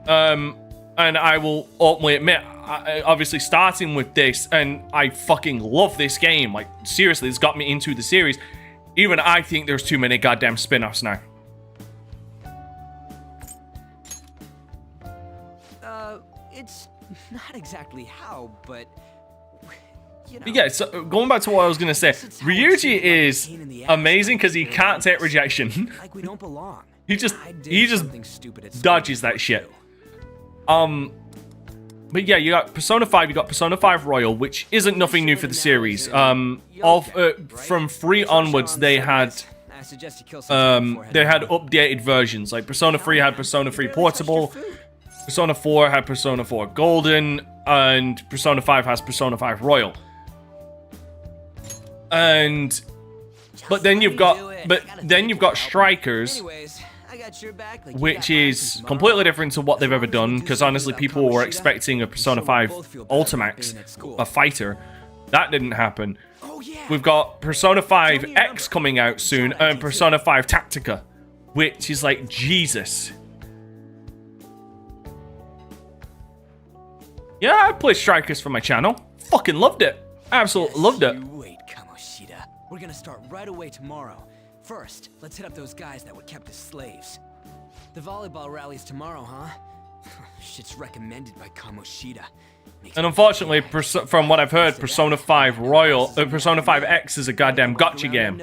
and I will openly admit, obviously starting with this, and I fucking love this game. Like, seriously, it's got me into the series. Even I think there's too many goddamn spin-offs now. It's not exactly how, but you know. Yeah, so going back to what I was gonna say, Ryuji is amazing because he can't take rejection. Like we don't belong. he just dodges that shit. But yeah, you got Persona 5, you got Persona 5 Royal, which isn't nothing new for the series. From 3 onwards, they had updated versions. Like Persona 3 had Persona 3 Portable, Persona 4 had Persona 4 Golden, and Persona 5 has Persona 5 Royal. But then you've got Strikers, which is completely different to what they've ever done, because honestly people were expecting a Persona 5 Ultimax, a fighter. That didn't happen. We've got Persona 5 X coming out soon, and Persona 5 Tactica, which is like, Jesus. Yeah, I played Strikers for my channel. Fucking loved it. Absolutely loved it. Wait, Kamoshida. We're gonna start right away tomorrow. First, let's hit up those guys that were kept as slaves. The volleyball rally's tomorrow, huh? Shit's recommended by Kamoshida. And unfortunately, from what I've heard, Persona 5 Persona 5 X is a goddamn gotcha game.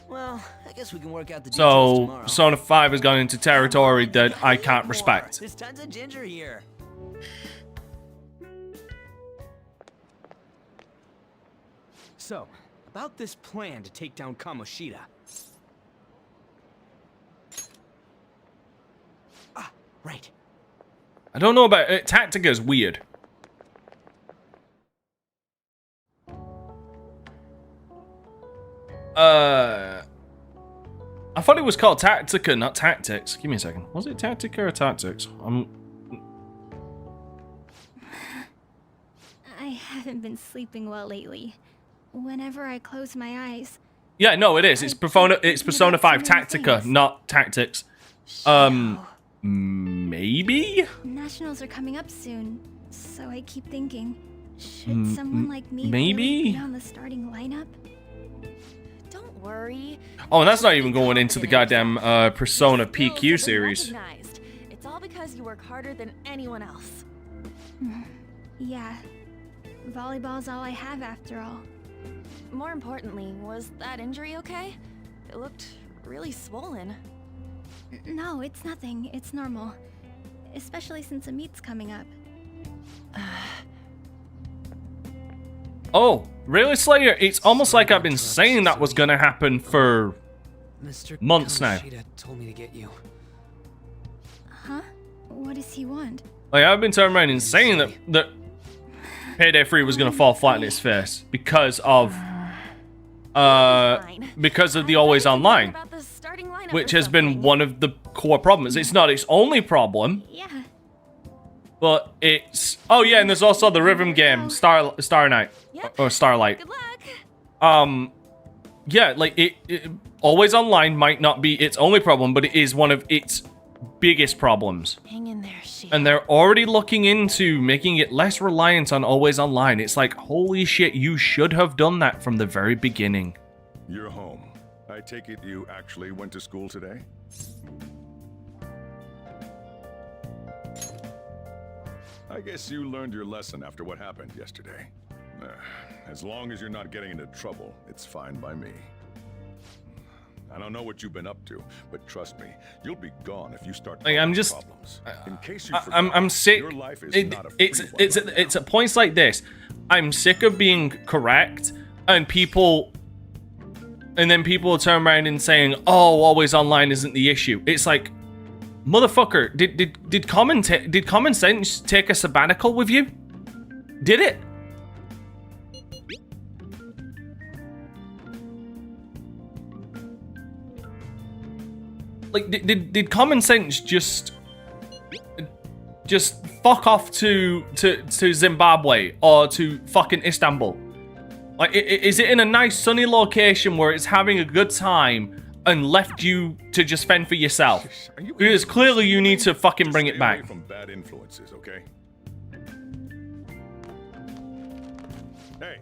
Well, I guess we can work out the details So tomorrow. Persona 5 has gone into territory that I can't respect. There's tons of ginger here. So, about this plan to take down Kamoshida. Ah, right. I don't know about it. Tactica is weird. I thought it was called Tactica, not Tactics. Give me a second. Was it Tactica or Tactics? I haven't been sleeping well lately. Whenever I close my eyes. Yeah, no, it is. It's Persona 5 Tactica, not Tactics. Maybe? Nationals are coming up soon, so I keep thinking, should someone like me maybe really be on the starting lineup? Don't worry. Oh, and that's not even going into the goddamn Persona PQ series. Recognized. It's all because you work harder than anyone else. Yeah. Volleyball's all I have after all. More importantly, was that injury okay? It looked really swollen. No, it's nothing. It's normal. Especially since a meet's coming up. Oh, really, Slayer? It's almost like I've been saying that was gonna happen for months now. Kamoshida told me to get you. Huh? What does he want? Like, I've been turning around and saying that Payday 3 was gonna fall flat in its face because of the Always Online. About the starting lineup which has been one of the core problems. It's not its only problem. Yeah. But it's... Oh, yeah, and there's also the rhythm game, Starlight. Or Starlight. Good luck. Yeah, like, it always online might not be its only problem, but it is one of its biggest problems. Hang in there, she. And they're already looking into making it less reliant on always online. It's like, holy shit, you should have done that from the very beginning. You're home. I take it you actually went to school today? I guess you learned your lesson after what happened yesterday. As long as you're not getting into trouble, it's fine by me. I don't know what you've been up to, but trust me, you'll be gone if you start like, I'm just problems. In case you I'm sick. Your life is not a It's at points like this. I'm sick of being correct and then people will turn around and saying, "Oh, always online isn't the issue." It's like, motherfucker, did common sense take a sabbatical with you? Did it? Like, did common sense just fuck off to Zimbabwe or to fucking Istanbul? Like, is it in a nice sunny location where it's having a good time and left you to just fend for yourself? Because clearly you need to fucking bring it back. From bad influences, okay? Hey,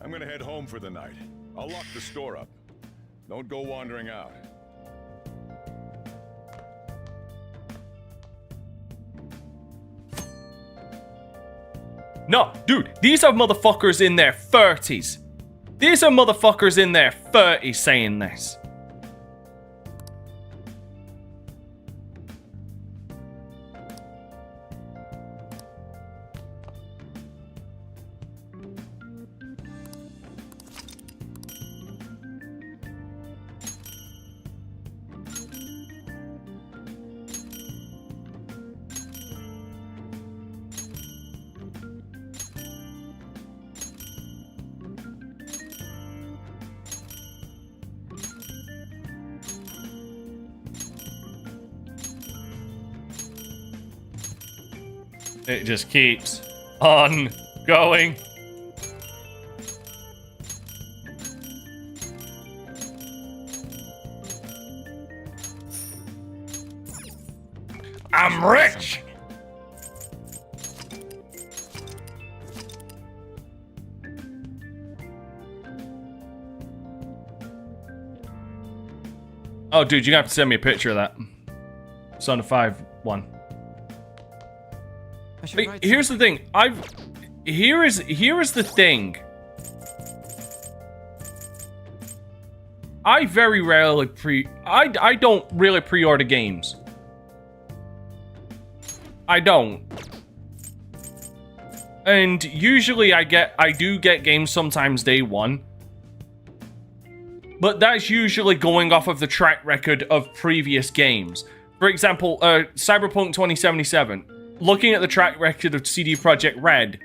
I'm gonna head home for the night. I'll lock the store up. Don't go wandering out. No, dude, these are motherfuckers in their 30s. These are motherfuckers in their 30s saying this. It just keeps on going. I'm rich! Oh, dude, you're gonna have to send me a picture of that. Son of 5-1. Like, here's the thing. Here is the thing. I very rarely I don't really pre-order games. I don't. And usually I do get games sometimes day one. But that's usually going off of the track record of previous games. For example, Cyberpunk 2077. Looking at the track record of CD Projekt Red,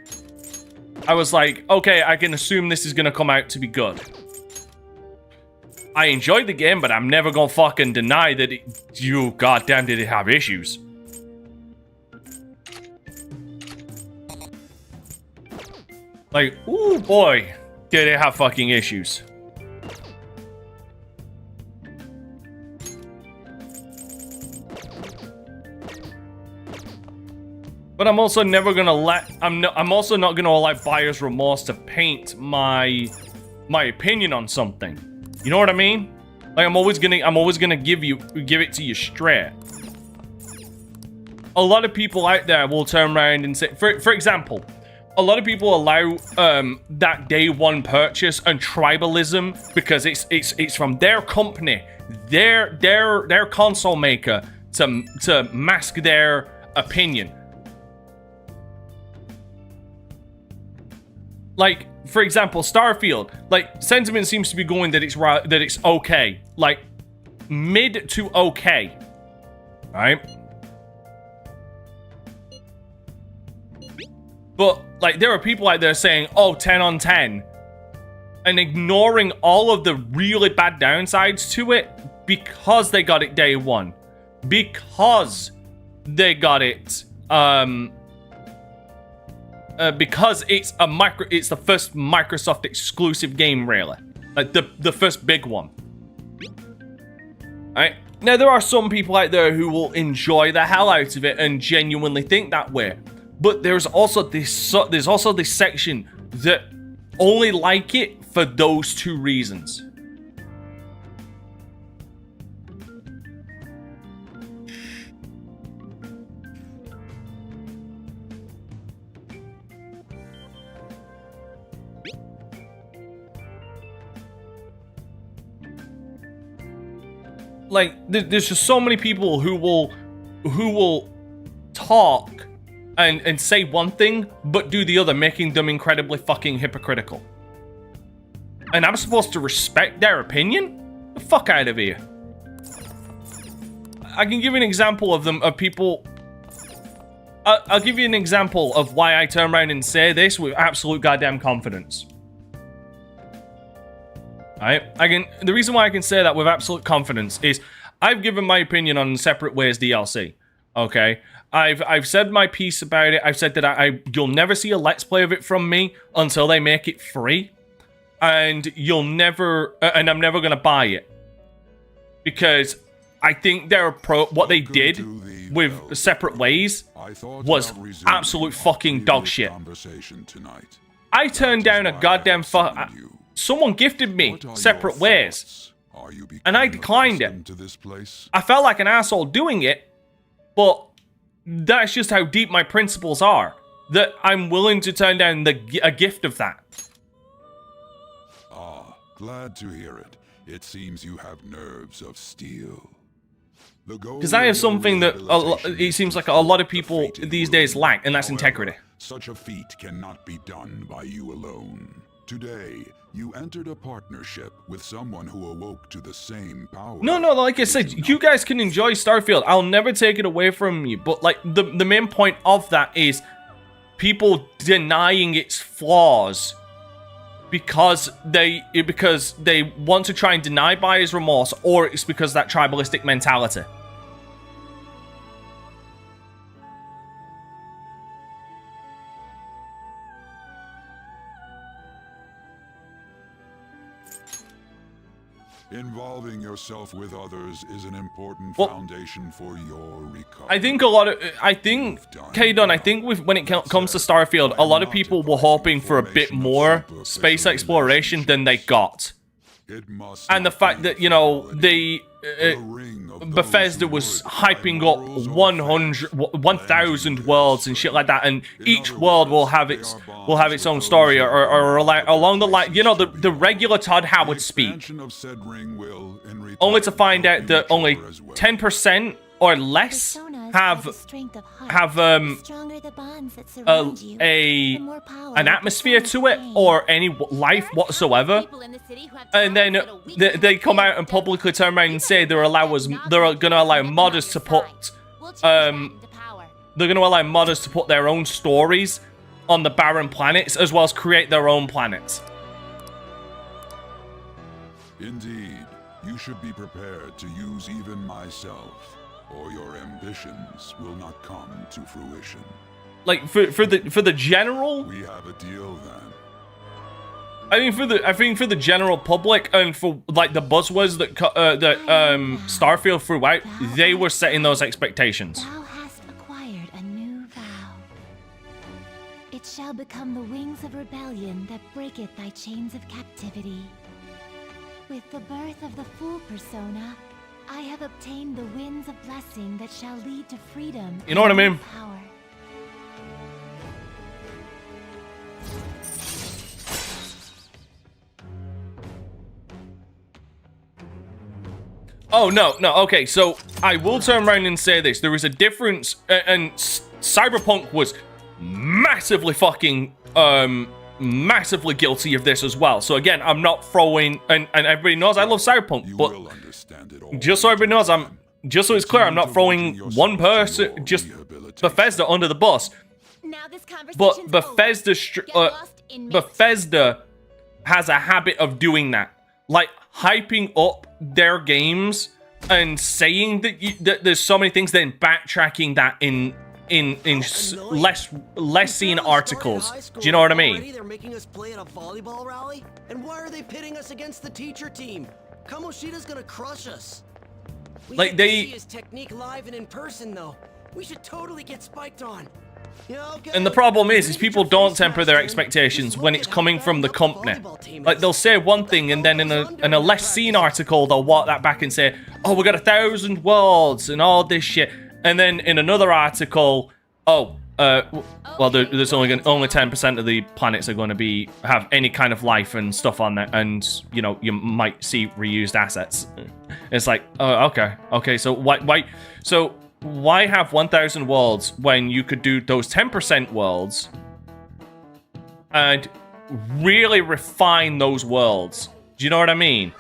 I was like, okay, I can assume this is gonna come out to be good. I enjoyed the game, but I'm never gonna fucking deny that you goddamn did it have issues. Like, ooh boy, did it have fucking issues. But I'm also never gonna let I'm also not gonna allow buyer's remorse to paint my opinion on something. You know what I mean? Like, I'm always gonna give it to you straight. A lot of people out there will turn around and say, for example, a lot of people allow that day one purchase and tribalism because it's from their company, their console maker to mask their opinion. Like, for example, Starfield. Like, sentiment seems to be going that it's okay, like mid to okay, right? But like, there are people out there saying, "Oh, 10 on 10," and ignoring all of the really bad downsides to it because they got it day one, because they got it because it's the first Microsoft exclusive game, really, like the first big one. Alright, now there are some people out there who will enjoy the hell out of it and genuinely think that way, but there's also this section that only like it for those two reasons. Like, there's just so many people who will talk and say one thing but do the other, making them incredibly fucking hypocritical. And I'm supposed to respect their opinion? The fuck out of here. I can give you an example of people. I'll give you an example of why I turn around and say this with absolute goddamn confidence. Alright, the reason why I can say that with absolute confidence is I've given my opinion on Separate Ways DLC. Okay, I've said my piece about it. I've said that you'll never see a Let's Play of it from me until they make it free, and I'm never gonna buy it because I think what they did with Separate Ways was absolute fucking dog shit. I turned down a goddamn someone gifted me Separate Ways, and I declined it. I felt like an asshole doing it, but that's just how deep my principles are, that I'm willing to turn down a gift of that. Ah, glad to hear it. It seems you have nerves of steel. Because I have something that it seems like a lot of people these days lack, and that's integrity. Such a feat cannot be done by you alone. Today, you entered a partnership with someone who awoke to the same power. No, like I said, you guys can enjoy Starfield. I'll never take it away from you. But like the main point of that is people denying its flaws because they want to try and deny buyer's remorse, or it's because that tribalistic mentality. Involving yourself with others is an important foundation for your recovery. I think K-Don, when it comes to Starfield, a lot of people were hoping for a bit more space exploration than they got. And the fact that, you know, Bethesda was hyping up 1,000 worlds and shit like that, and each world will have its own story, or along the line, you know, the regular Todd Howard speak. Only to find out that only 10% or less have an atmosphere to it or any life whatsoever, and then they come out and publicly turn around and say they're gonna allow modders to put their own stories on the barren planets, as well as create their own planets. Indeed, you should be prepared to use even myself, or your ambitions will not come to fruition. Like for the general, we have a deal then. I think for the general public and for like the buzzwords that Starfield threw out, they were setting those expectations. Thou hast acquired a new vow. It shall become the wings of rebellion that breaketh thy chains of captivity. With the birth of the Fool persona, I have obtained the winds of blessing that shall lead to freedom. You know what I mean? Power. Oh, no, okay, so I will turn around and say this. There is a difference, and Cyberpunk was massively fucking, massively guilty of this as well. So again, I'm not throwing, and everybody knows I love Cyberpunk, but just so everybody knows, just so it's clear, I'm not throwing one person, just Bethesda under the bus. But Bethesda has a habit of doing that, like hyping up their games and saying that there's so many things, then backtracking that in less seen articles. Do you know what I mean? They're making us play at a volleyball rally? And why are they pitting us against the teacher team? Kamoshida's gonna crush us. We Like, get they- to see his technique live and in person, though. We should totally get spiked on. Yeah, okay. And the problem is people don't temper their expectations when it's coming from the company. Like, they'll say one thing, and then in a less seen article, they'll walk that back and say, oh, we got 1,000 worlds and all this shit. And then in another article, well, there's only 10% of the planets are going to have any kind of life and stuff on there, and you know, you might see reused assets. It's like, oh, okay, so why have 1,000 worlds when you could do those 10% worlds and really refine those worlds? Do you know what I mean?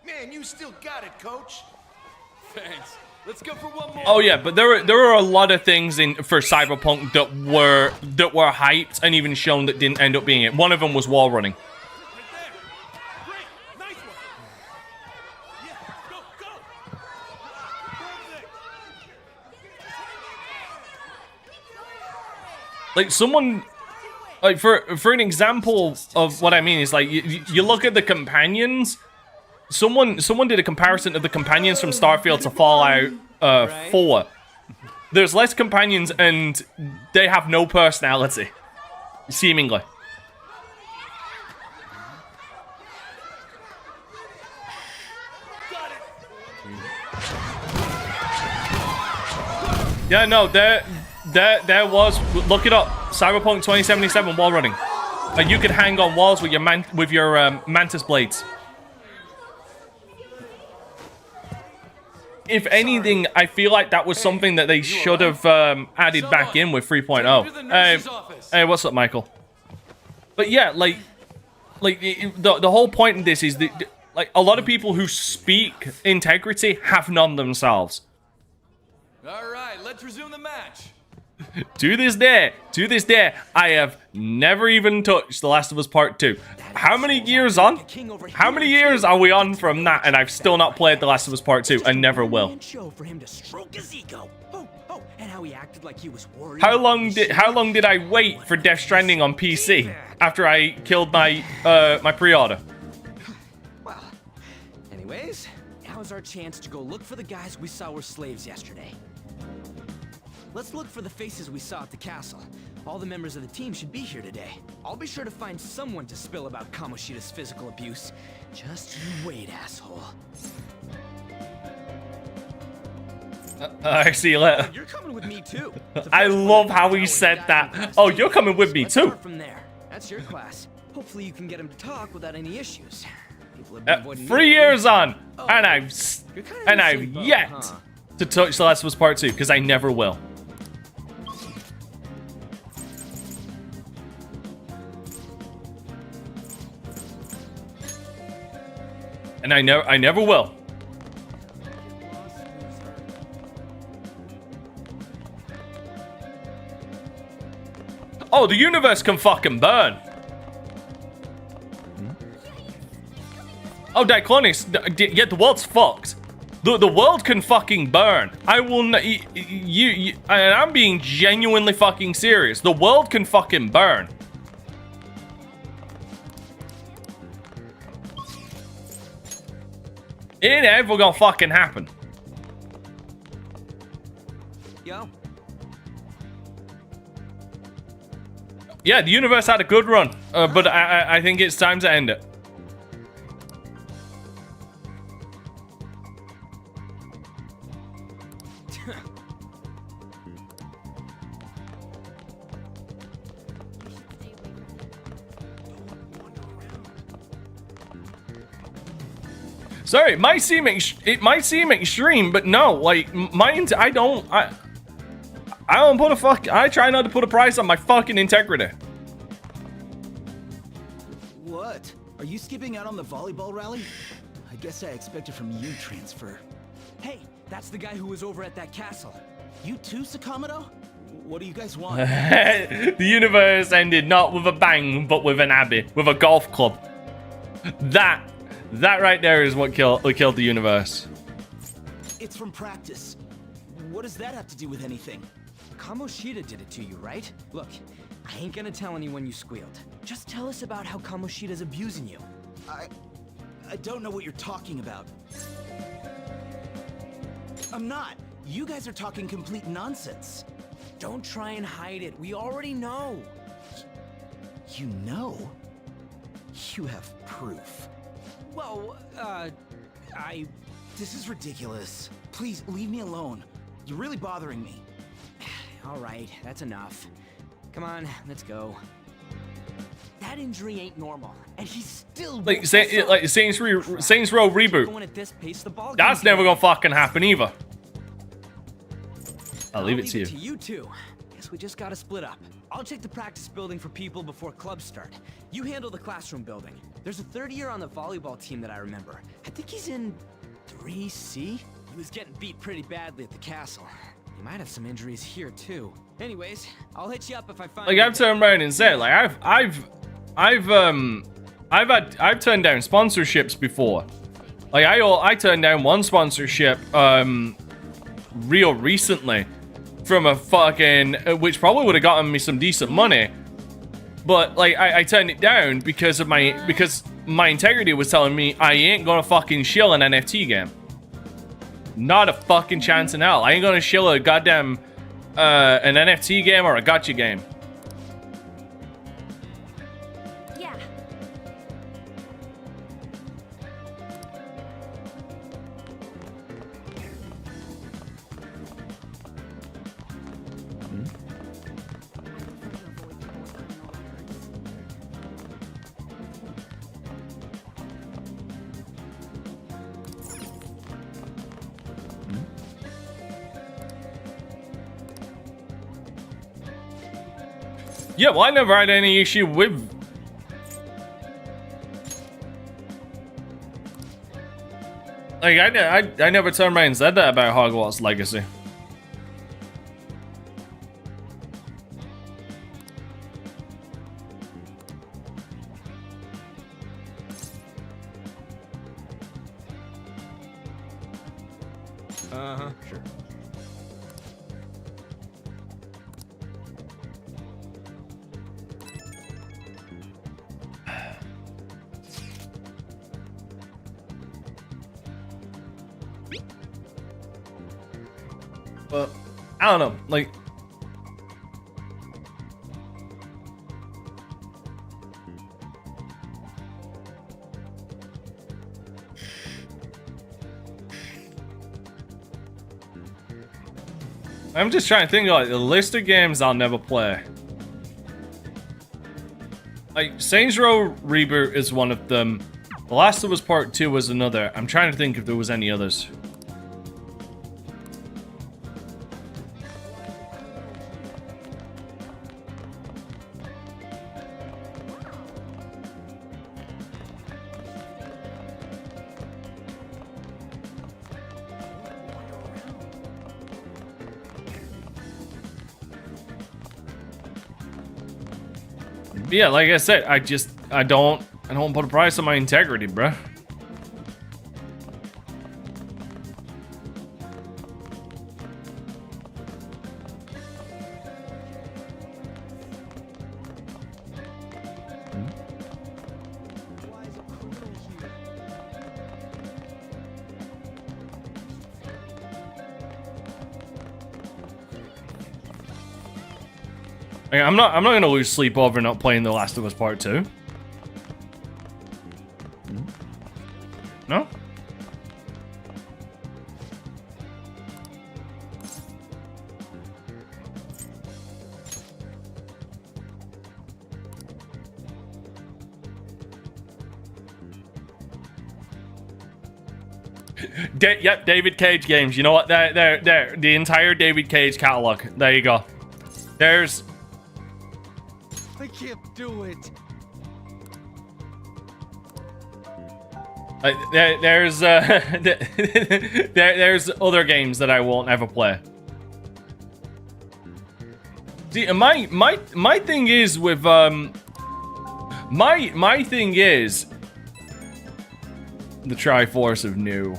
Man, you still got it, coach. Thanks. Let's go for one more. Oh yeah, but there were a lot of things for Cyberpunk that were hyped and even shown that didn't end up being it. One of them was wall running. Like someone, like for an example of what I mean is like you look at the companions. Someone did a comparison of the companions from Starfield to Fallout 4. There's less companions and they have no personality, seemingly. Yeah, no, there was, look it up, Cyberpunk 2077 wall running, and you could hang on walls with your mantis blades. If anything, I feel like that was something that they should have added back in with 3.0. Hey, what's up, Michael? But yeah, like the whole point of this is that like a lot of people who speak integrity have none themselves. All right, let's resume the match. To this day, I have never even touched The Last of Us Part 2. How many years on? How many years are we on from that, and I've still not played The Last of Us Part 2, and never will? How long did I wait for Death Stranding on PC after I killed my my pre-order? Well, anyways, now's our chance to go look for the guys we saw were slaves yesterday. Let's look for the faces we saw at the castle. All the members of the team should be here today. I'll be sure to find someone to spill about Kamoshida's physical abuse. Just you wait, asshole. I see you later. You're coming with me too. I love how he said that. Oh, you're coming with me too. From there, that's your class. Hopefully you can get him to talk without any issues. People have been avoiding 3 years on, Oh, and I've yet to touch The Last of Us Part 2 because I never will. And I never will. Oh, the universe can fucking burn. Oh, Diclonics, yeah, the world's fucked. The world can fucking burn. I will not, and I'm being genuinely fucking serious. The world can fucking burn. It ain't ever gonna fucking happen. Yo. Yeah, the universe had a good run, but I think it's time to end it. Sorry, it might seem extreme, but no, like I don't put I try not to put a price on my fucking integrity. What? Are you skipping out on the volleyball rally? I guess I expected from you transfer. Hey, that's the guy who was over at that castle. You too, Sakamoto? What do you guys want? The universe ended not with a bang, but with an abbey, with a golf club. That right there is what killed the universe. It's from practice. What does that have to do with anything? Kamoshida did it to you, right? Look, I ain't gonna tell anyone you squealed. Just tell us about how Kamoshida's abusing you. I don't know what you're talking about. I'm not. You guys are talking complete nonsense. Don't try and hide it. We already know. You know? You have proof. Well, This is ridiculous. Please, leave me alone. You're really bothering me. All right, that's enough. Come on, let's go. That injury ain't normal, and he's still like Saints Row reboot. Going at this pace, the ball That's never gonna fucking happen either. I'll leave it to you. To you two. Guess we just gotta split up. I'll check the practice building for people before clubs start. You handle the classroom building. There's a third year on the volleyball team that I remember. I think he's in 3C. He was getting beat pretty badly at the castle. He might have some injuries here too. Anyways, I'll hit you up if I find. Like I've turned around and said, like I've turned down sponsorships before. Like I turned down one sponsorship real recently from a fucking which probably would have gotten me some decent money, but like I turned it down because my integrity was telling me I ain't gonna fucking shill an NFT game. Not a fucking chance in hell. I ain't gonna shill a goddamn an NFT game or a gacha game. Yeah. Yeah, well, I never had any issue with. Like, I never turned around and said that about Hogwarts Legacy. Sure. But I don't know, like. I'm just trying to think of like the list of games I'll never play. Like Saints Row Reboot is one of them. The Last of Us Part 2 was another. I'm trying to think if there was any others. Yeah, like I said, I don't put a price on my integrity, bruh. Like, I'm not gonna lose sleep over not playing The Last of Us Part 2. No? Yep, David Cage games. You know what? There. The entire David Cage catalog. There you go. There's. I can't do it. There's there's other games that I won't ever play. See, my thing is with my thing is the Triforce of New.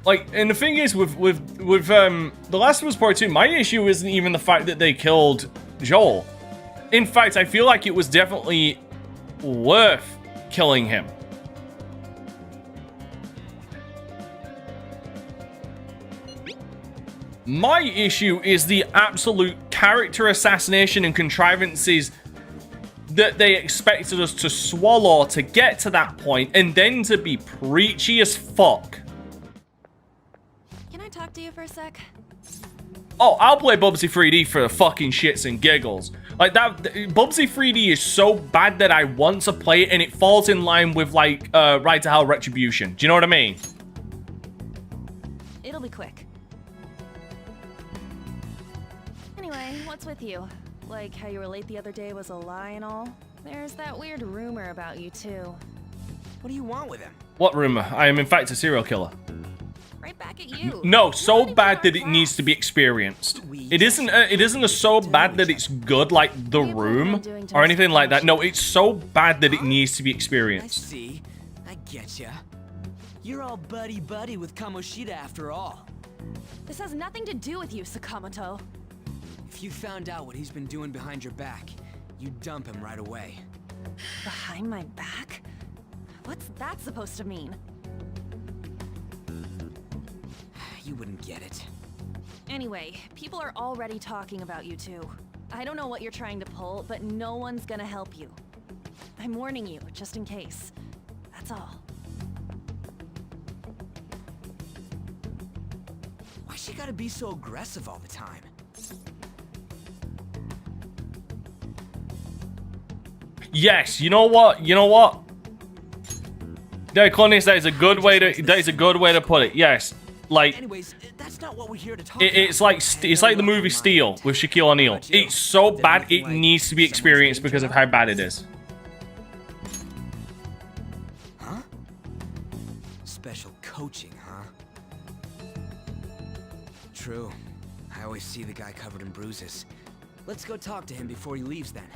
Like, and the thing is with The Last of Us Part 2, my issue isn't even the fact that they killed Joel. In fact, I feel like it was definitely worth killing him. My issue is the absolute character assassination and contrivances that they expected us to swallow to get to that point, and then to be preachy as fuck. Can I talk to you for a sec? Oh, I'll play Bubsy 3D for the fucking shits and giggles. Like, that, Bubsy 3D is so bad that I want to play it, and it falls in line with, like, Ride to Hell Retribution. Do you know what I mean? It'll be quick. Anyway, what's with you? Like how you were late the other day was a lie and all? There's that weird rumor about you too. What do you want with him? What rumor? I am in fact a serial killer. Right back at you. No, so bad that it needs to be experienced. It isn't a so bad that it's good like The Room or anything like that. No, it's so bad that it needs to be experienced. I see. I getcha. You're all buddy-buddy with Kamoshida after all. This has nothing to do with you, Sakamoto. If you found out what he's been doing behind your back, you'd dump him right away. Behind my back? What's that supposed to mean? You wouldn't get it. Anyway, people are already talking about you two. I don't know what you're trying to pull, but no one's gonna help you. I'm warning you, just in case. That's all. Why she gotta be so aggressive all the time? Yes, you know what? You know what? Yeah, Clonis, that is a good way to put it. Yes. Like, anyways, that's not what we're here to talk it's like the movie Steel with Shaquille O'Neal. It's so bad it needs to be experienced because of how bad it is. Huh? Special coaching, huh? True. I always see the guy covered in bruises. Let's go talk to him before he leaves then.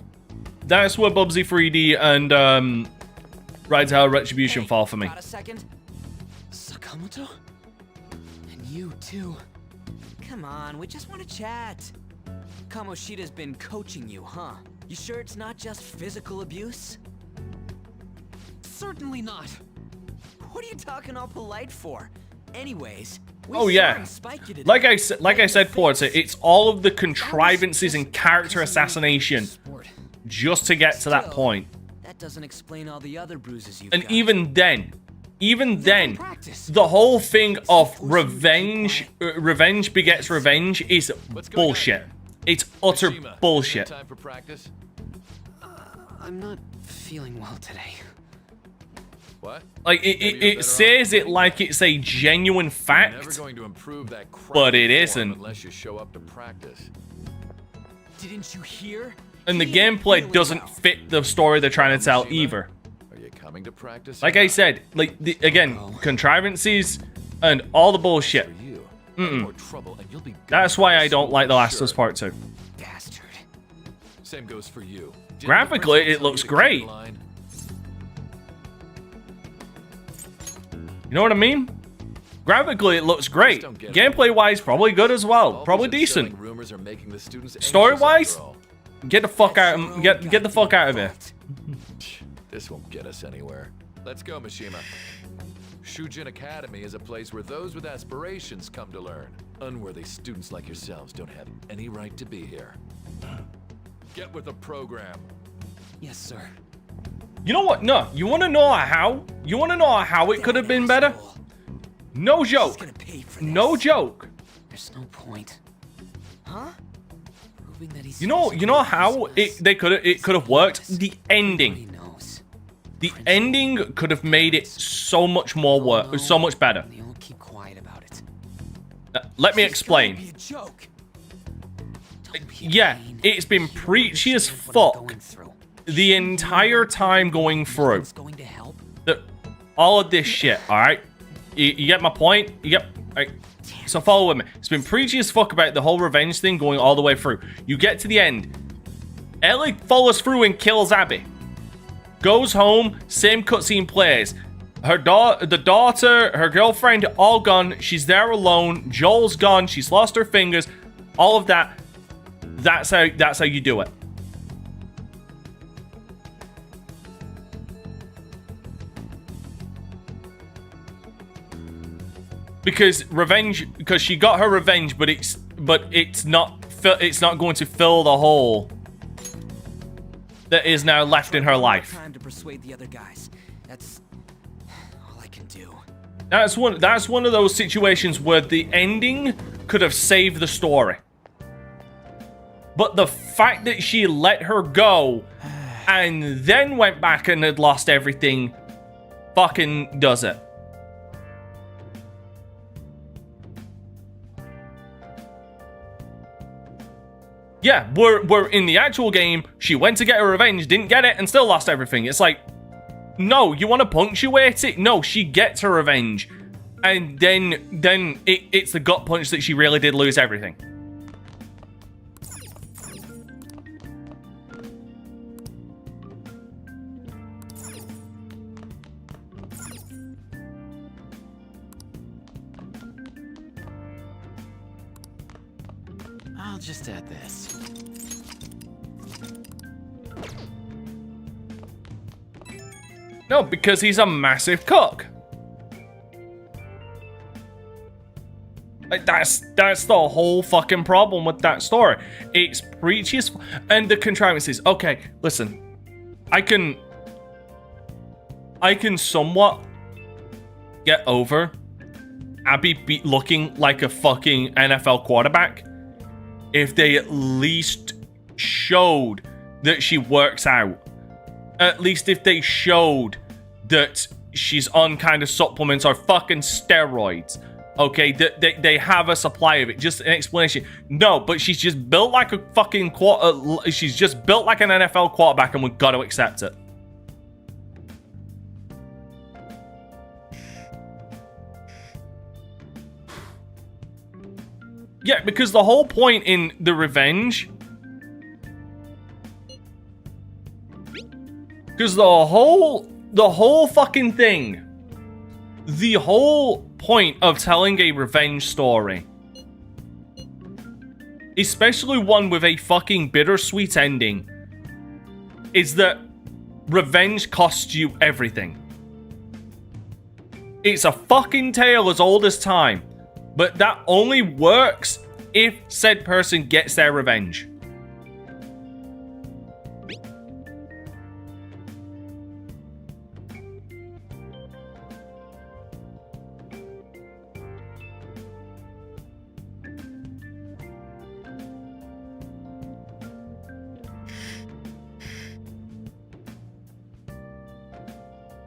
That's where Bubsy 3D and Ride to Hell Retribution fall for me. Got a second? Sakamoto? And you too. Come on, we just want to chat. Kamoshida's been coaching you, huh? You sure it's not just physical abuse? Certainly not. What are you talking all polite for? Anyways, oh yeah, like I said, Porter, it's all of the contrivances and character assassination just to get to that point. That doesn't explain all the other bruises you've And got. even then, the whole thing of revenge begets revenge is bullshit. It's utter bullshit. Time for practice? I'm not feeling well today. What? Like, it says it like it's a genuine fact, Never going to improve that crap but it form isn't. unless you show up to practice. Didn't you hear? And the gameplay doesn't fit the story they're trying to tell either. Are you coming to practice? Like I said, like again, contrivances and all the bullshit. That's why I don't like The Last of Us Part 2. Bastard. Same goes for you. Graphically, it looks great. You know what I mean? Graphically, it looks great. Gameplay-wise, probably good as well. Probably decent. Story-wise, get the fuck out. Get the fuck out of here. This won't get us anywhere. Let's go, Mishima. Shujin Academy is a place where those with aspirations come to learn. Unworthy students like yourselves don't have any right to be here. Get with the program. Yes, sir. You know what? No, you want to know how? You want to know how it could have been better? No joke. No joke. There's no point. Huh? Proving that he's You know how it could have worked? The ending. The ending could have made it so much more so much better. Keep quiet about it. Let me explain. Yeah, it's been preachy as fuck the entire time going through. All of this shit, alright? You get my point? You get... So follow with me. It's been preachy as fuck about the whole revenge thing going all the way through. You get to the end. Ellie follows through and kills Abby. Goes home, same cutscene plays. The daughter, her girlfriend, all gone. She's there alone. Joel's gone. She's lost her fingers. All of that. That's how you do it. Because she got her revenge, but it's not going to fill the hole that is now left in her life. Time to persuade the other guys. That's all I can do. That's one of those situations where the ending could have saved the story. But the fact that she let her go and then went back and had lost everything fucking does it. Yeah, we're in the actual game, she went to get her revenge, didn't get it, and still lost everything. It's like, no, you want to punctuate it? No, she gets her revenge. And then it's the gut punch that she really did lose everything. I'll just add this. No, because he's a massive cock. Like, that's the whole fucking problem with that story. It's preachy as and the contrivances. Okay, listen. I can somewhat get over Abby looking like a fucking NFL quarterback if they at least showed that she works out. At least if they showed that she's on kind of supplements or fucking steroids. Okay, they have a supply of it. Just an explanation. No, but she's just built like a fucking she's just built like an NFL quarterback, and we've got to accept it. Yeah, because the whole point in the revenge, because the whole fucking thing, the whole point of telling a revenge story, especially one with a fucking bittersweet ending, is that revenge costs you everything. It's a fucking tale as old as time, but that only works if said person gets their revenge.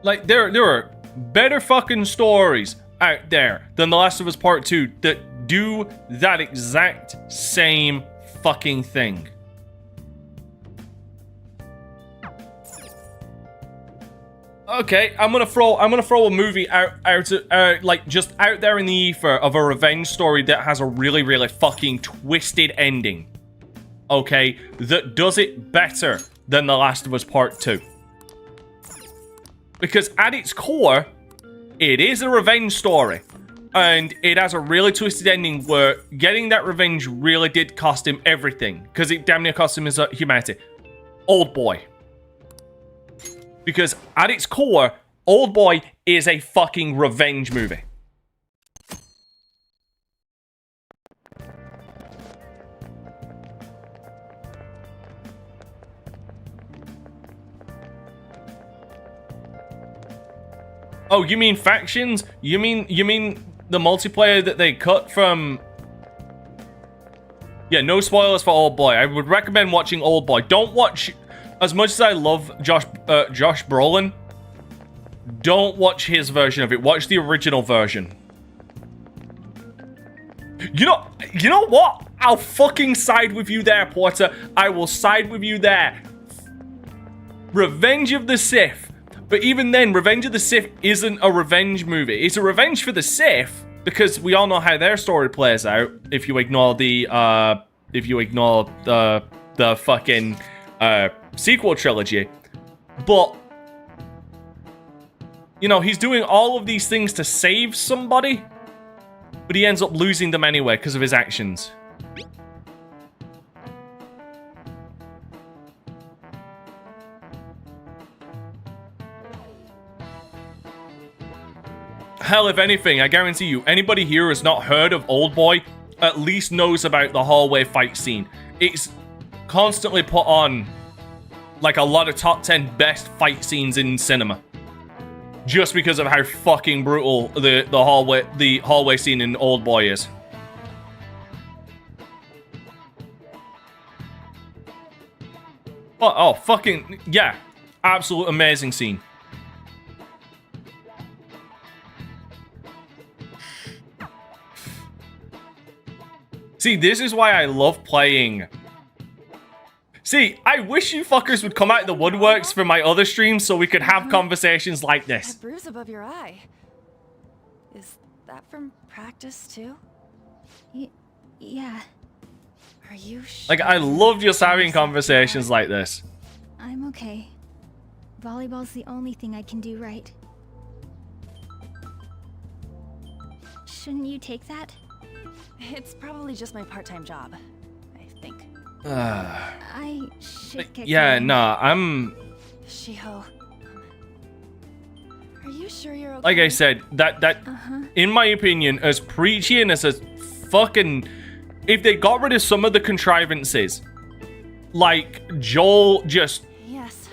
Like, there are better fucking stories out there than The Last of Us Part 2 that do that exact same fucking thing. Okay, I'm gonna throw a movie out like just out there in the ether of a revenge story that has a really, really fucking twisted ending. Okay, that does it better than The Last of Us Part 2. Because at its core, it is a revenge story. And it has a really twisted ending where getting that revenge really did cost him everything. Because it damn near cost him his humanity. Old Boy. Because at its core, Old Boy is a fucking revenge movie. Oh, you mean factions? You mean the multiplayer that they cut from... Yeah, no spoilers for Old Boy. I would recommend watching Old Boy. Don't watch... As much as I love Josh Brolin, don't watch his version of it. Watch the original version. You know what? I'll fucking side with you there, Porter. I will side with you there. Revenge of the Sith. But even then, Revenge of the Sith isn't a revenge movie. It's a revenge for the Sith because we all know how their story plays out. If you ignore the fucking sequel trilogy, but you know, he's doing all of these things to save somebody, but he ends up losing them anyway because of his actions. Hell, if anything, I guarantee you, anybody here who has not heard of Oldboy at least knows about the hallway fight scene. It's constantly put on like a lot of top 10 best fight scenes in cinema. Just because of how fucking brutal the hallway scene in Oldboy is. Oh, fucking, yeah. Absolute amazing scene. See, this is why I love playing. See, I wish you fuckers would come out the woodworks for my other streams so we could have conversations like this. That bruise above your eye. Is that from practice too? Yeah. Are you sure? Like, I love just having conversations like this. I'm okay. Volleyball's the only thing I can do right. Shouldn't you take that? It's probably just my part-time job, I think. I should get Yeah, going. nah, I'm... Shiho, are you sure you're okay? Like I said, that in my opinion, as preachy and as a fucking... If they got rid of some of the contrivances, like Joel just... Yes.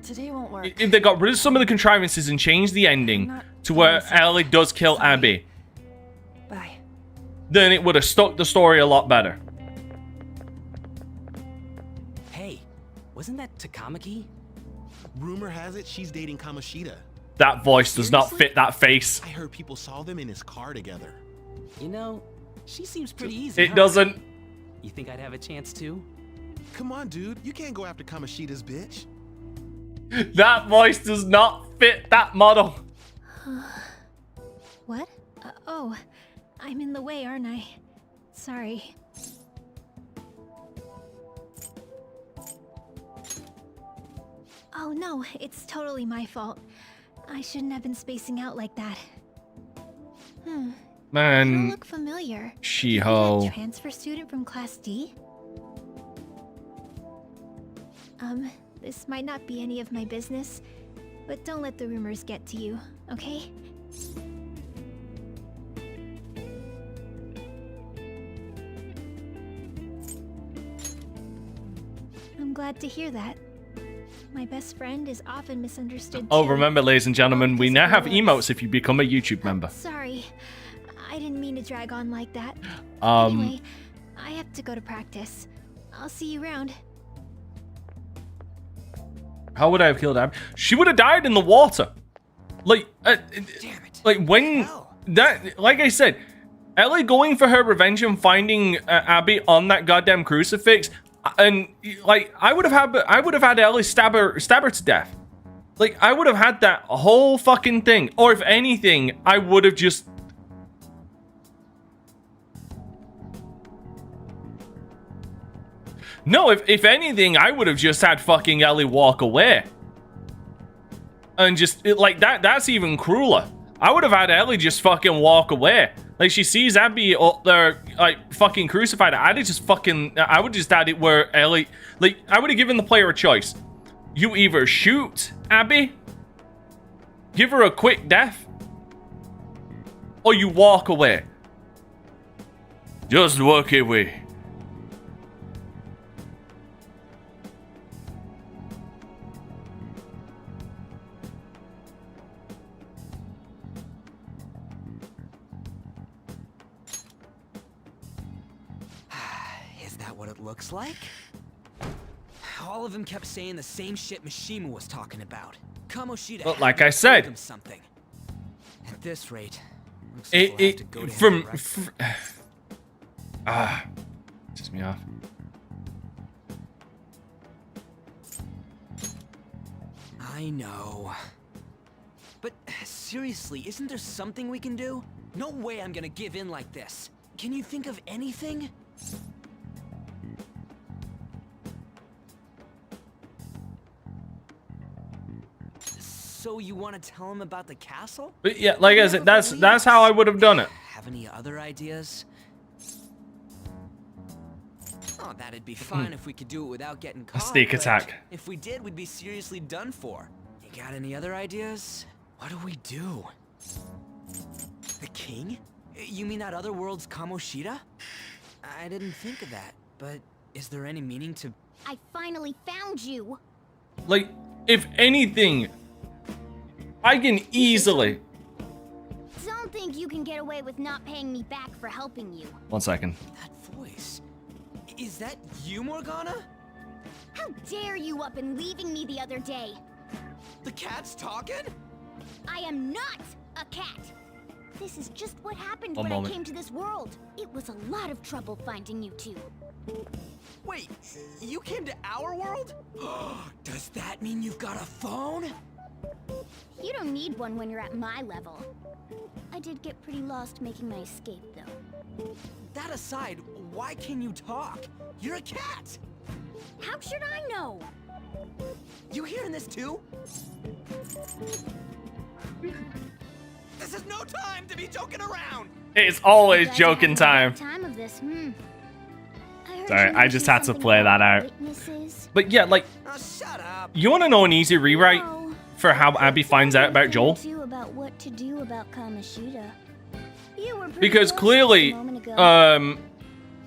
Today won't work. If they got rid of some of the contrivances and changed the ending to where Ellie does kill Abby, Bye. then it would have stuck the story a lot better. Hey, wasn't that Takamaki? Rumor has it she's dating Kamoshida. That voice does not fit that face. I heard people saw them in his car together. You know, she seems pretty easy. It doesn't. You think I'd have a chance too? Come on, dude. You can't go after Kamoshida's bitch. That voice does not fit that model. What? Oh, I'm in the way, aren't I? Sorry. Oh no, it's totally my fault. I shouldn't have been spacing out like that. You Man, look familiar. Shiho. You a transfer student from Class D? This might not be any of my business, but don't let the rumors get to you, okay? I'm glad to hear that. My best friend is often misunderstood Oh, too. remember, ladies and gentlemen, we now have emotes if you become a YouTube member. Sorry, I didn't mean to drag on like that. Um, Anyway, I have to go to practice. I'll see you around. How would I have killed Abby? She would have died in the water. Like, like when that, like I said, Ellie going for her revenge and finding Abby on that goddamn crucifix, and like I would have had Ellie stab her to death. Like I would have had that whole fucking thing. Or if anything, I would have just. No, if anything, I would have just had fucking Ellie walk away. And just, like, that's even crueler. I would have had Ellie just fucking walk away. Like, she sees Abby up there, like, fucking crucified. I would have just had it where Ellie, like, I would have given the player a choice. You either shoot Abby, give her a quick death, or you walk away. Just walk away. Is that what it looks like? All of them kept saying the same shit Mishima was talking about. Kamoshida. But like I said, something. At this rate, looks like we'll have to go to him directly. Pisses me off. I know. But seriously, isn't there something we can do? No way I'm gonna give in like this. Can you think of anything? So you want to tell him about the castle? But yeah, like I said, that's how I would have done it. Have any other ideas? Oh, that'd be fine if we could do it without getting caught. Sneak but attack. If we did, we'd be seriously done for. You got any other ideas? What do we do? The king? You mean that other world's Kamoshida? I didn't think of that, but is there any meaning to... I finally found you. Like, if anything, I can easily... Don't think you can get away with not paying me back for helping you. 1 second. That voice... Is that you, Morgana? How dare you up and leaving me the other day? The cat's talking? I am not a cat. This is just what happened One when moment. I came to this world. It was a lot of trouble finding you two. Wait, you came to our world? Does that mean you've got a phone? You don't need one when you're at my level. I did get pretty lost making my escape, though. That aside, why can you talk? You're a cat! How should I know? You hearing this too? This is no time to be joking around! It's always joking time. Time of this, Sorry, I just had to play that out. But yeah, like, shut up. You want to know an easy rewrite for how Abby finds out about Joel? About what to do about Kamoshida. You were Because clearly, God,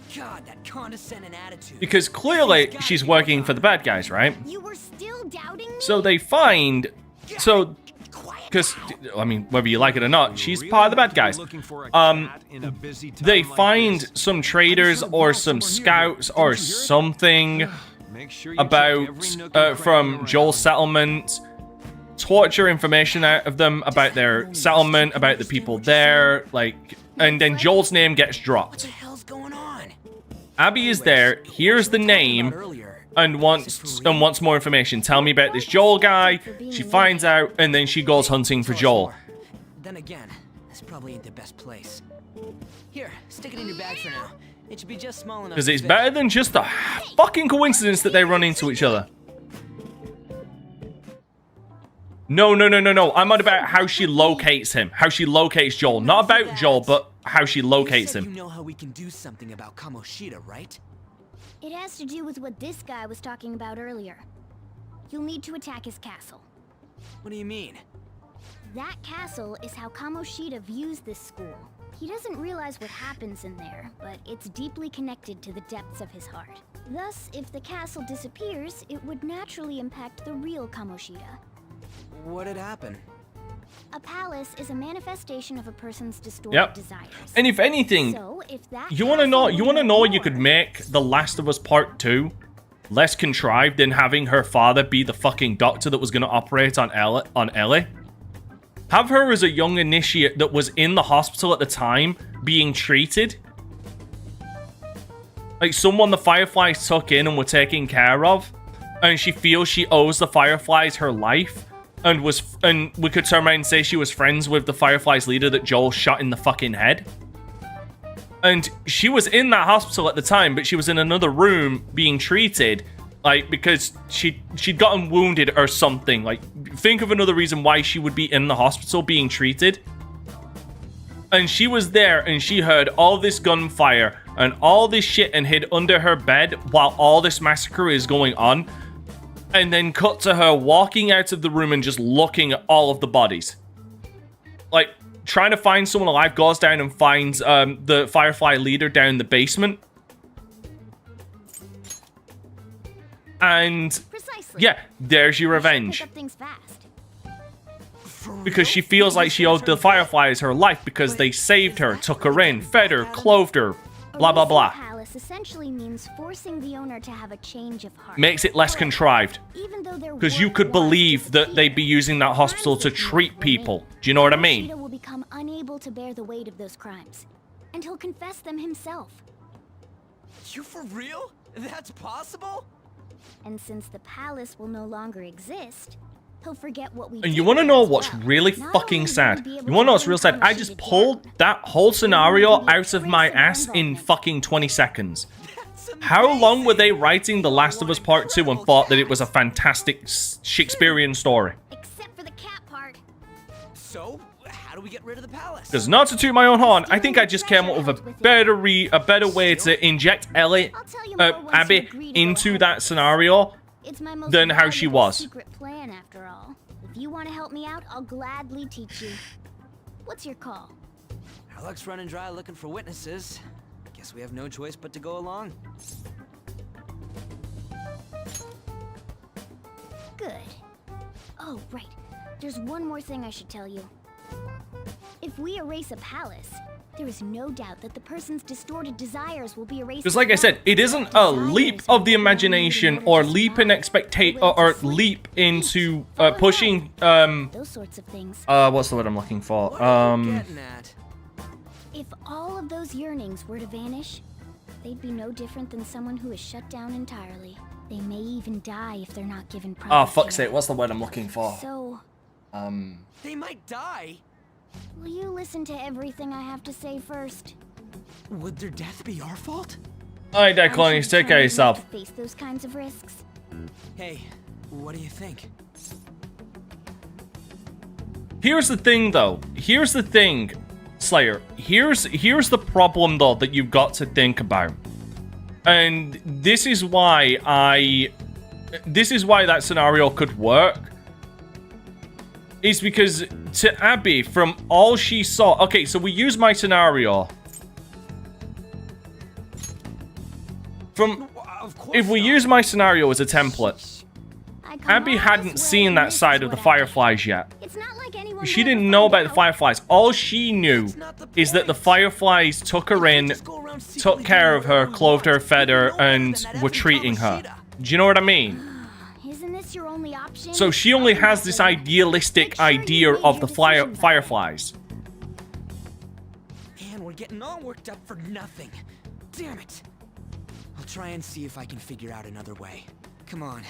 that condescending attitude. because clearly she's working for the bad guys, right? You were still doubting me? So they find, because I mean, whether you like it or not, she's part of the bad guys. They find some traders or some scouts or something about from Joel's settlement. Torture information out of them about their settlement, about the people there, like, and then Joel's name gets dropped. What the hell's going on? Abby is there, hears the name, and wants more information. Tell me about this Joel guy. She finds out, and then she goes hunting for Joel. Then again, this probably ain't the best place. Here, stick it in your bag for now. It should be just small enough. Because it's better than just a fucking coincidence that they run into each other. No. I'm on about how she locates him. How she locates Joel. Not about Joel, but how she locates him. You know how we can do something about Kamoshida, right? It has to do with what this guy was talking about earlier. You'll need to attack his castle. What do you mean? That castle is how Kamoshida views this school. He doesn't realize what happens in there, but it's deeply connected to the depths of his heart. Thus, if the castle disappears, it would naturally impact the real Kamoshida. What'd happen? A palace is a manifestation of a person's distorted desires. And if anything, So, if that you want to know you could make The Last of Us Part 2 less contrived than having her father be the fucking doctor that was going to operate on Ellie? Have her as a young initiate that was in the hospital at the time being treated. Like someone the Fireflies took in and were taking care of. And she feels she owes the Fireflies her life. And we could turn around and say she was friends with the Fireflies leader that Joel shot in the fucking head. And she was in that hospital at the time, but she was in another room being treated. Like, because she'd gotten wounded or something. Like, think of another reason why she would be in the hospital being treated. And she was there and she heard all this gunfire and all this shit and hid under her bed while all this massacre is going on. And then cut to her walking out of the room and just looking at all of the bodies. Like, trying to find someone alive, goes down and finds the Firefly leader down in the basement. And yeah, there's your revenge. Because she feels like she owed the Fireflies her life because they saved her, took her in, fed her, clothed her, blah blah blah. Palace essentially means forcing the owner to have a change of heart. Makes it less contrived. Because you could believe that they'd be using that hospital to treat people. Do you know what I mean? Kamoshida will become unable to bear the weight of those crimes, and he'll confess them himself. You for real? That's possible? And since the palace will no longer exist, He'll forget what we And did you want to there know as what's well. really Not fucking only will sad? we be able You want to know to what's real sad? bring I just pulled that whole scenario out of my ass in fucking 20 seconds. How long were they writing The Last of Us Part 2 and thought that it was a fantastic Shakespearean story? Except for the cat part. So, how do we get rid of the palace? Because not to toot my own horn, I think I just came up with a better way to inject Abby into that scenario It's my most than how she valuable was. secret plan, after all. If you want to help me out, I'll gladly teach you. What's your call? Our luck's running dry looking for witnesses. Guess we have no choice but to go along. Good. Oh, right. There's one more thing I should tell you. If we erase a palace, there is no doubt that the person's distorted desires will be erased. Because like I said, it isn't a leap of the imagination or leap in or leap into pushing those sorts of things. what's the word I'm looking for? If all of those yearnings were to vanish, they'd be no different than someone who is shut down entirely. They may even die if they're not given proper Oh fuck's care. sake, what's the word I'm looking for? So, They might die. will you listen to everything I have to say first? Would their death be our fault? Alright, Declan, take care of yourself. To face those kinds of risks. Hey, what do you think? Here's the thing though. Here's the thing, Slayer. Here's the problem though that you've got to think about. And this is why that scenario could work. Is because to Abby, from all she saw... Okay, so we use my scenario. If we use my scenario as a template, Abby hadn't seen that side of the Fireflies yet. She didn't know about the Fireflies. All she knew is that the Fireflies took her in, took care of her, clothed her, fed her, and were treating her. Do you know what I mean? Isn't this your only option? So she only has this idealistic idea of the Fireflies. Man, we're getting all worked up for nothing. Damn it. I'll try and see if I can figure out another way. Come on,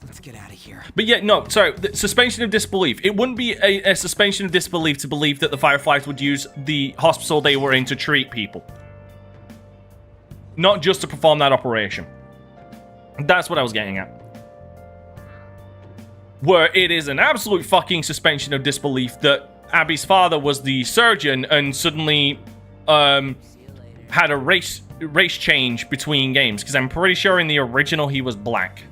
let's get out of here. But yeah, no, sorry, the suspension of disbelief. It wouldn't be a suspension of disbelief to believe that the Fireflies would use the hospital they were in to treat people. Not just to perform that operation. That's what I was getting at. Where it is an absolute fucking suspension of disbelief that Abby's father was the surgeon and suddenly had a race change between games. Because I'm pretty sure in the original he was black.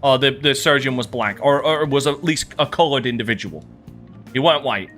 Or the surgeon was black. Or was at least a colored individual. He weren't white.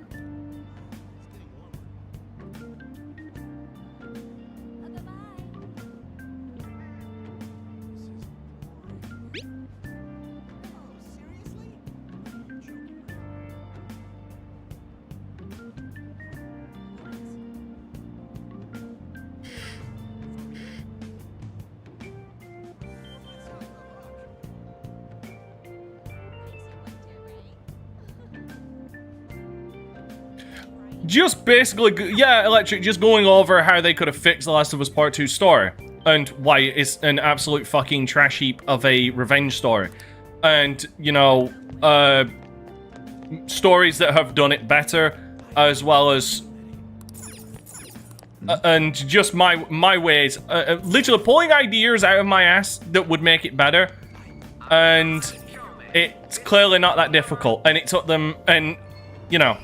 Just basically, yeah, Electric, just going over how they could have fixed The Last of Us Part 2 story. And why it's an absolute fucking trash heap of a revenge story. And, you know, stories that have done it better, as well as... and just my ways. Literally pulling ideas out of my ass that would make it better. And it's clearly not that difficult. And it took them, and, you know...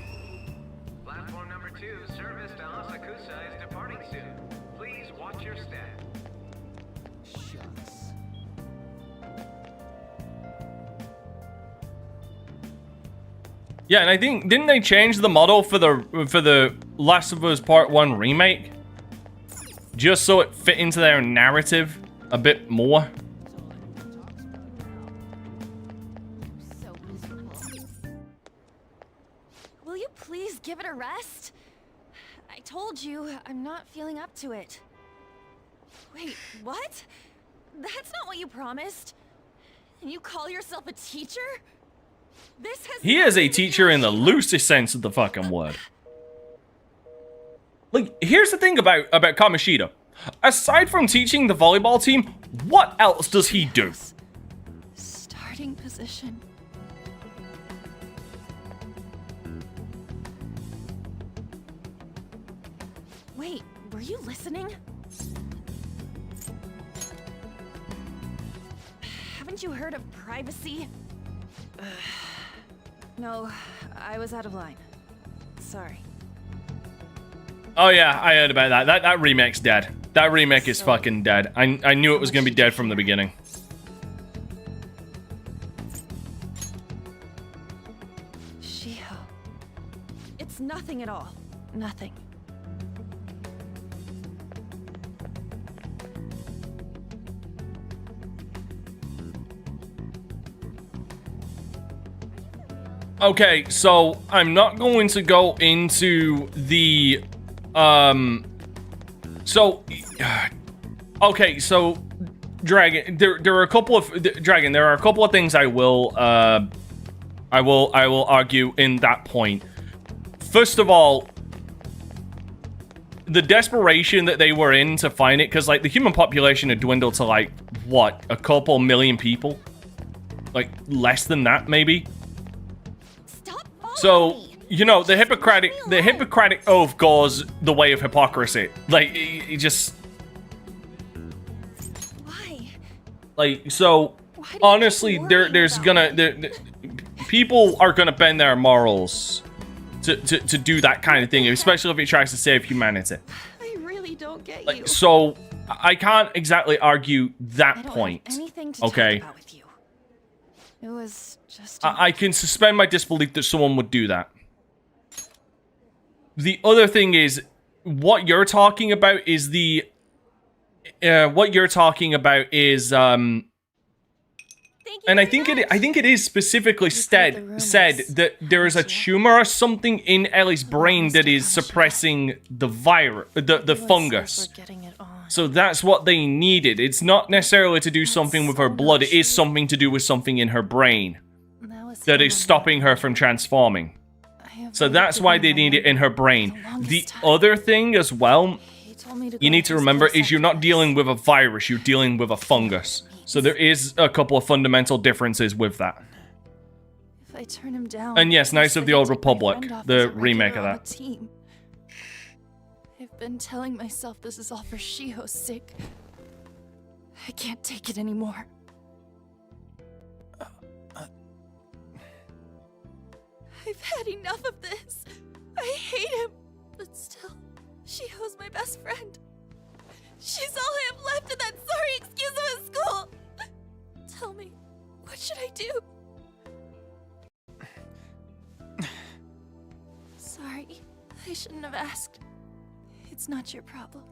Yeah, and I think, didn't they change the model for the Last of Us Part 1 remake? Just so it fit into their narrative a bit more. Will you please give it a rest? I told you, I'm not feeling up to it. Wait, what? That's not what you promised. And you call yourself a teacher? This has He is a teacher in the loosest sense of the fucking word. Like, here's the thing about Kamoshida. Aside from teaching the volleyball team, what else does he do? starting position. Wait, were you listening? Haven't you heard of privacy? No, I was out of line. Sorry. Oh yeah, I heard about that. That remake's dead. That remake is fucking dead. I knew it was gonna be dead from the beginning. Shiho. It's nothing at all. Nothing. Okay, so I'm not going to go into the okay, so Dragon, there are a couple of things I will argue in that point. First of all, the desperation that they were in to find it, because like the human population had dwindled to like what, a couple million people, like less than that maybe. So, you know, the Hippocratic Oath goes the way of hypocrisy. Like, it just... Why? Like, so, honestly, people are gonna bend their morals to do that kind of thing, especially if it tries to save humanity. I really don't get Like, you. so, I can't exactly argue that point, I don't have anything to okay? talk about with you. It was just... I can suspend my disbelief that someone would do that. The other thing is, what you're talking about is and I think it is specifically said that there is a tumor or something in Ellie's brain that is suppressing the virus, the fungus. So that's what they needed. It's not necessarily to do something with her blood, it is something to do with something in her brain that is stopping her from transforming. So that's why they need it in her brain. The other thing as well, you need to remember, is you're not dealing with a virus, you're dealing with a fungus. So there is a couple of fundamental differences with that. If I turn him down, And yes, Knights of the Old Republic, the remake of that. I've been telling myself this is all for Shiho's sake. I can't take it anymore. I've had enough of this. I hate him. But still, Shiho's my best friend. She's all I have left in that sorry excuse of a school. Tell me, what should I do? Sorry, I shouldn't have asked. It's not your problem.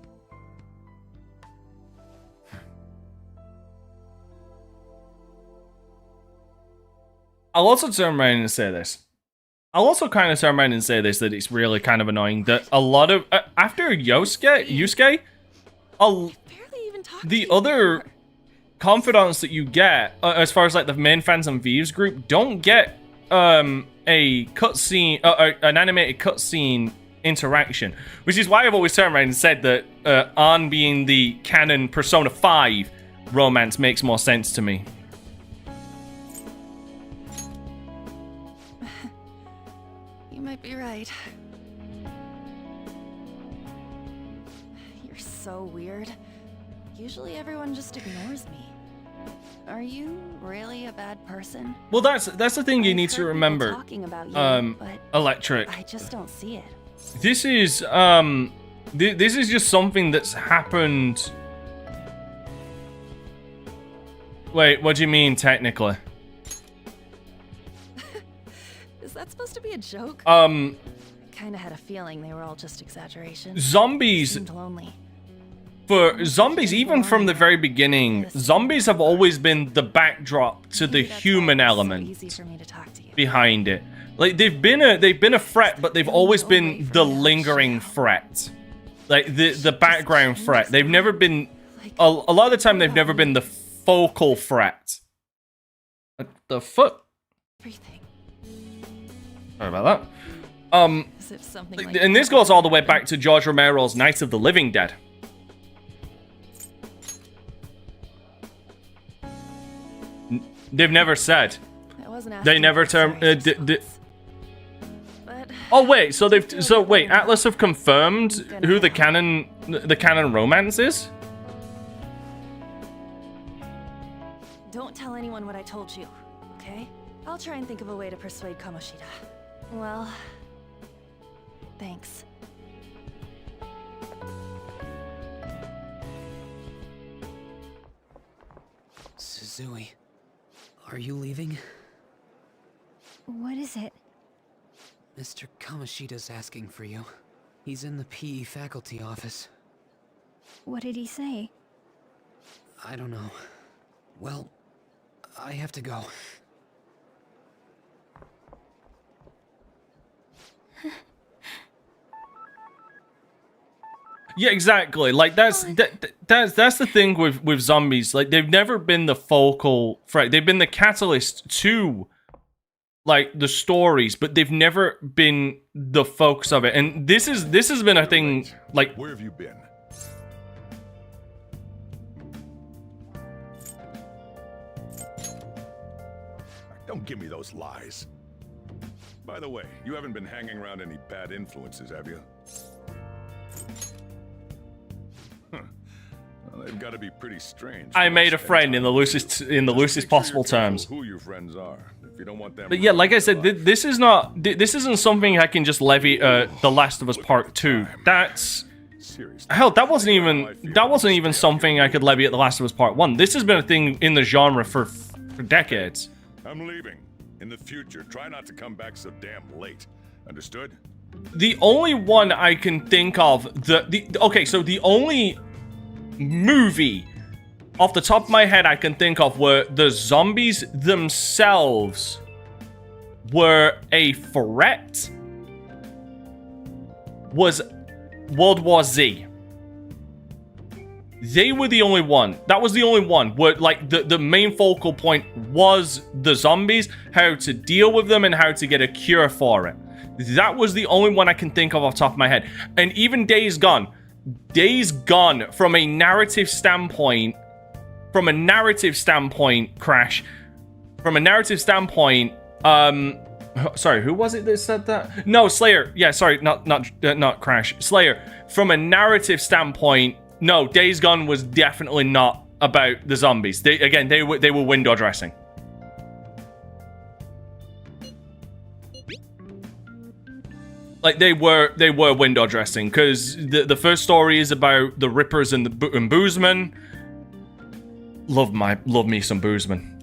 I'll also turn around and say this. I'll also kind of turn around and say this, that it's really kind of annoying that a lot of... after Yusuke, the other confidants that you get, as far as like the main fans and Thieves group, don't get a cutscene, an animated cutscene interaction. Which is why I've always turned around and said that Ann being the canon Persona 5 romance makes more sense to me. You might be right. You're so weird. Usually everyone just ignores me. Are you really a bad person? Well, that's the thing you need to remember. Talking about you, but Electric. I just don't see it. This is this is just something that's happened. Wait, what do you mean technically? Is that supposed to be a joke? Kinda had a feeling they were all just exaggerations. Zombies. Seemed lonely. For zombies, even from the very beginning, zombies have always been the backdrop to the human element behind it. Like they've been a threat, but they've always been the lingering threat, like the background threat. They've never been a lot of the time. They've never been the focal threat. What the fuck? Everything. Sorry about that. And this goes all the way back to George Romero's Night of the Living Dead. I They've never said. wasn't They never term. But Oh wait, so wait, Atlas have confirmed who the canon romance is? Don't tell anyone what I told you, okay? I'll try and think of a way to persuade Kamoshida. Well, thanks. Suzui, are you leaving? What is it? Mr. Kamoshida's asking for you. He's in the PE faculty office. What did he say? I don't know. Well, I have to go. Yeah, exactly. Like that's the thing with zombies. Like they've never been the focal threat. They've been the catalyst to like the stories, but they've never been the focus of it. And this has been a thing. Like, where have you been? Don't give me those lies. By the way, you haven't been hanging around any bad influences, have you? Huh. Well, they've got to be pretty strange. I made a friend in the loosest possible terms. Who your friends are. If you don't want them. But yeah, like I said, this isn't something I can just levy The Last of Us Part 2. That's hell, that wasn't even something I could levy at The Last of Us Part 1. This has been a thing in the genre for decades. I'm leaving. In the future, try not to come back so damn late. Understood? The only one I can think of, okay, so the only movie off the top of my head I can think of where the zombies themselves were a threat was World War Z. They were the only one. That was the only one where, like, the main focal point was the zombies, how to deal with them, and how to get a cure for it. That was the only one I can think of off the top of my head. And even Days Gone, from a narrative standpoint, Crash, from a narrative standpoint, sorry, who was it that said that? No, Slayer. Yeah, sorry, not Crash. Slayer. From a narrative standpoint, no, Days Gone was definitely not about the zombies. They were window dressing. Like they were window dressing because the first story is about the Rippers and the Boozman. Love me some Boozman.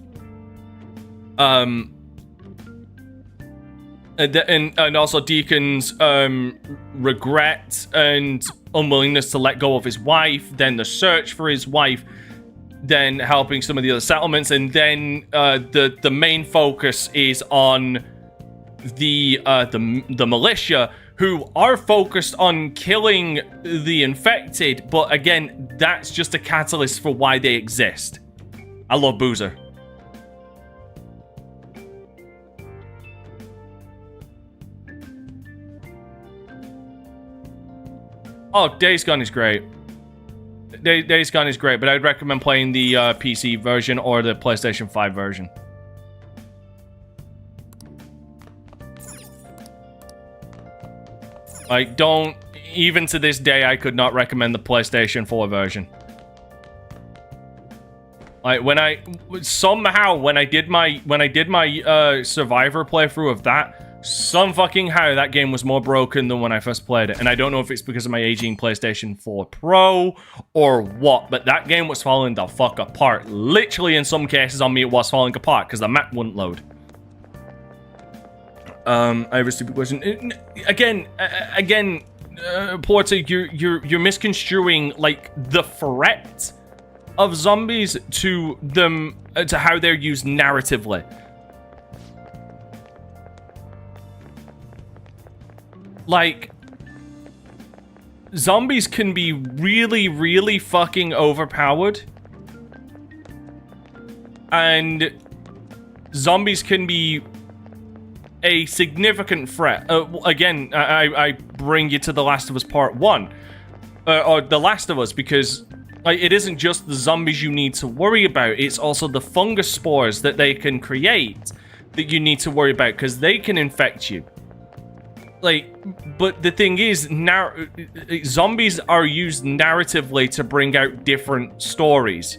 And also Deacon's regret and unwillingness to let go of his wife, then the search for his wife, then helping some of the other settlements, and then the main focus is on the militia, who are focused on killing the infected, but again, that's just a catalyst for why they exist. I love Boozer. Oh, Days Gone is great. Days Gone is great, but I'd recommend playing the PC version or the PlayStation 5 version. Like, even to this day, I could not recommend the PlayStation 4 version. Like, when I did my Survivor playthrough of that, some fucking how that game was more broken than when I first played it. And I don't know if it's because of my aging PlayStation 4 Pro or what, but that game was falling the fuck apart. Literally, in some cases on me, it was falling apart because the map wouldn't load. I have a stupid question. Again, Porter, you're misconstruing like the threat of zombies to them, to how they're used narratively. Like, zombies can be really, really fucking overpowered. And zombies can be a significant threat. Again, I bring you to The Last of Us Part 1. Or The Last of Us, because like, it isn't just the zombies you need to worry about. It's also the fungus spores that they can create that you need to worry about, because they can infect you. like, but the thing is, zombies are used narratively to bring out different stories.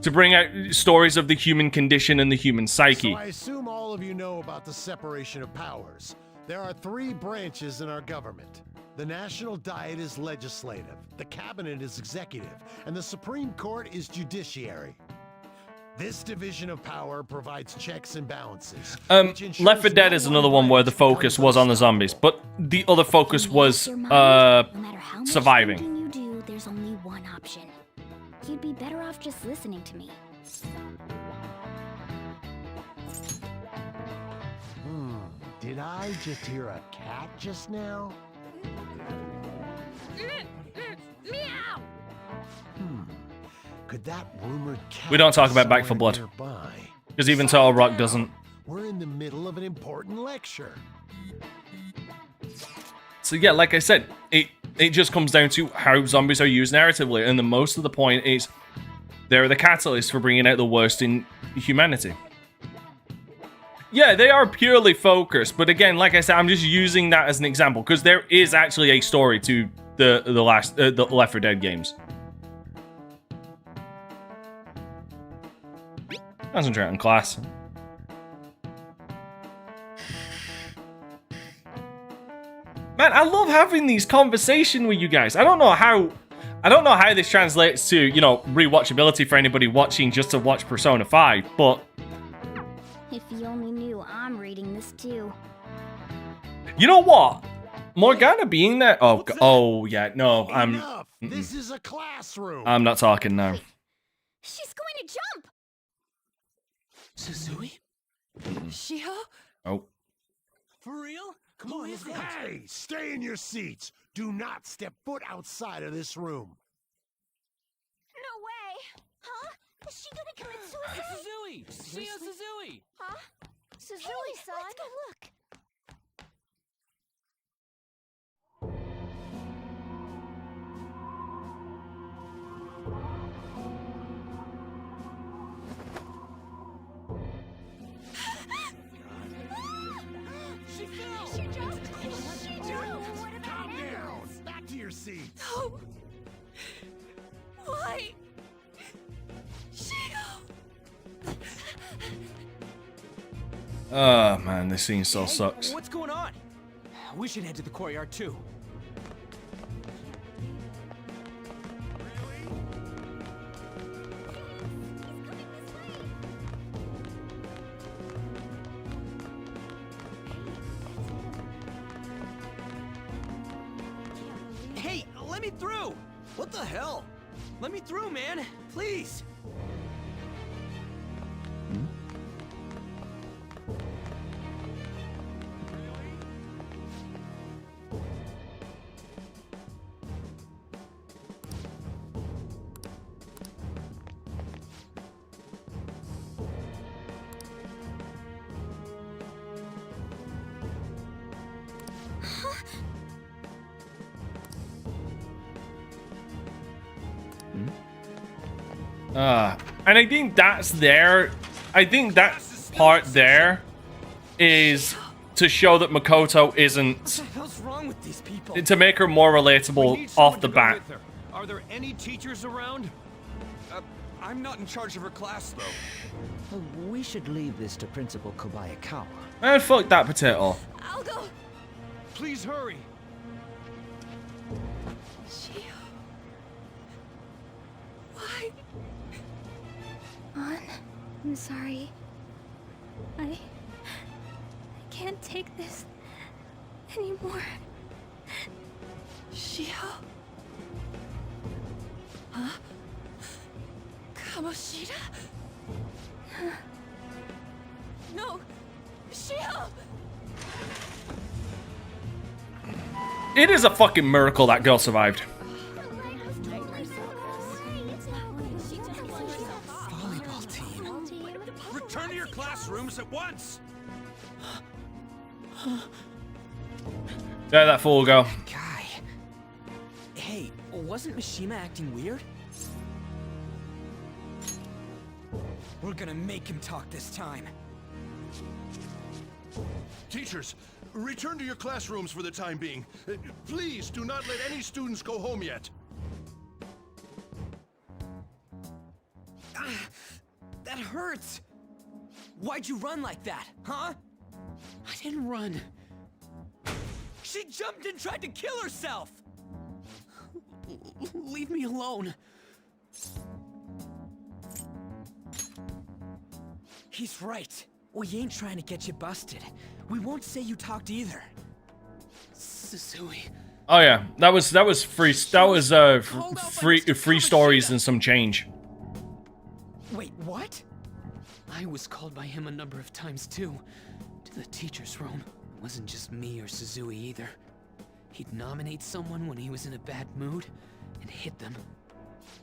To bring out stories of the human condition and the human psyche. So I assume all of you know about the separation of powers. There are 3 branches in our government. The National Diet is legislative, the Cabinet is executive, and the Supreme Court is judiciary. This division of power provides checks and balances. Left 4 Dead is another one where the focus was on the zombies, but the other focus was surviving. You do, there's only one option. You'd be better off just listening to me. Did I just hear a cat just now? Meow! Could that rumored cat We don't talk about Back for Blood. nearby? Because even Turtle Rock doesn't. We're in the middle of an important lecture. So yeah, like I said, it just comes down to how zombies are used narratively, and the most of the point is they're the catalyst for bringing out the worst in humanity. Yeah, they are purely focused, but again, like I said, I'm just using that as an example because there is actually a story to the Left 4 Dead games. Concentrate on class. Man, I love having these conversations with you guys. I don't know how this translates to, you know, rewatchability for anybody watching just to watch Persona 5, but If you only knew, I'm reading this too. you know what? Morgana being there. Oh yeah, no, Enough! This is a classroom. I'm not talking now. She's going to jump! Suzui? Shiho? Oh. For real? Come on, let's go. Hey, stay in your seats. Do not step foot outside of this room. No way! Huh? Is she gonna commit suicide? Suzui! Shio Suzui! Huh? Suzui-san? Let's go look. She fell! She jumped! Calm down. Back to your seats. No! Why? Shiho! Oh man, this scene so sucks. What's going on? We should head to the courtyard too. Hey, let me through! What the hell? Let me through, man! Please! And I think that's there. I think that part there is to show that Makoto isn't. What the hell's wrong with these people? To make her more relatable off the bat. Are there any teachers around? I'm not in charge of her class, though. We should leave this to Principal Kobayakawa. And fuck that potato. I'll go. Please hurry. Shiho. Why? An, I'm sorry. I can't take this anymore. Shiho? Huh? Kamoshida? No! Shiho! It is a fucking miracle that girl survived. Volleyball team. Return to your classrooms at once. There that fool will go. Guy. Hey, wasn't Mishima acting weird? We're gonna make him talk this time. Teachers, return to your classrooms for the time being. Please do not let any students go home yet. That hurts! Why'd you run like that, huh? I didn't run. She jumped and tried to kill herself! Leave me alone. He's right. We ain't trying to get you busted. We won't say you talked either. Susui. Oh yeah, that was free. That was free stories and some change. Wait, what? I was called by him a number of times too. To the teacher's room. It wasn't just me or Susui either. He'd nominate someone when he was in a bad mood and hit them.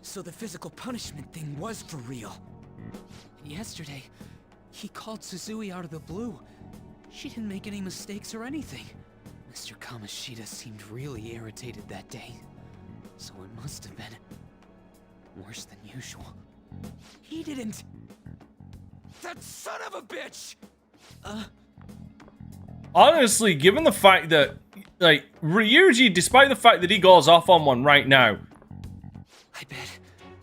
So the physical punishment thing was for real. And yesterday, he called Susui out of the blue. She didn't make any mistakes or anything. Mr. Kamoshida seemed really irritated that day. So it must have been worse than usual. He didn't... That son of a bitch! Honestly, given the fact that, like, Ryuji, despite the fact that he goes off on one right now, I bet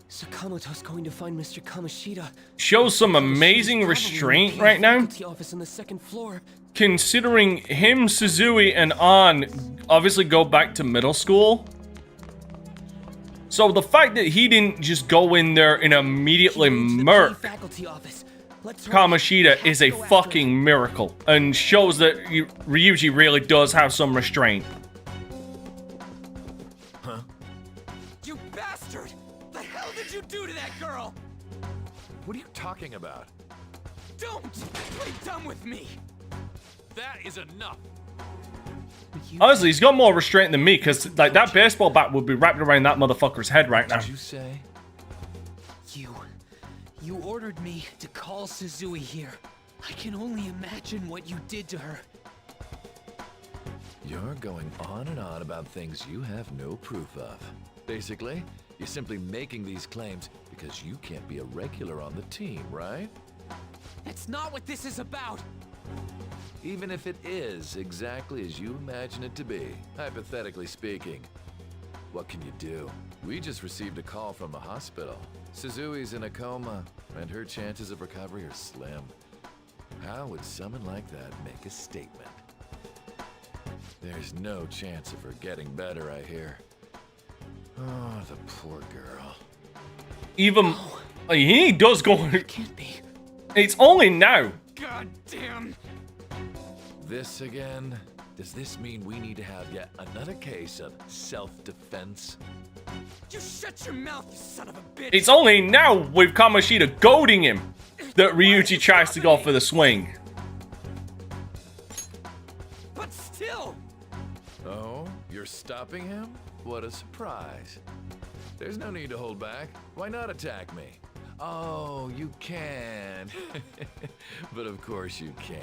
Sakamoto's going to find Mr. Kamoshida. shows some amazing restraint right now. Office on the second floor. Considering him, Susui, and An obviously go back to middle school. So the fact that he didn't just go in there and immediately murk Kamoshida is a fucking miracle, and shows that Ryuji really does have some restraint. Huh? You bastard! The hell did you do to that girl? What are you talking about? Don't play dumb with me! That is enough! Honestly, he's got more restraint than me, because like that baseball bat would be wrapped around that motherfucker's head right now. Did you say? You ordered me to call Susui here. I can only imagine what you did to her. You're going on and on about things you have no proof of. Basically, you're simply making these claims because you can't be a regular on the team, right? That's not what this is about! Even if it is exactly as you imagine it to be, hypothetically speaking, what can you do? We just received a call from the hospital. Suzui's in a coma, and her chances of recovery are slim. How would someone like that make a statement? There's no chance of her getting better, I hear. Oh, the poor girl. Even like, he does go. It can't be. It's only now. God damn. This again? Does this mean we need to have yet another case of self-defense? You shut your mouth, you son of a bitch! It's only now, with Kamoshida goading him, that Ryuji tries to go for the swing. But still! Oh, you're stopping him? What a surprise. There's no need to hold back. Why not attack me? Oh, you can. But of course you can.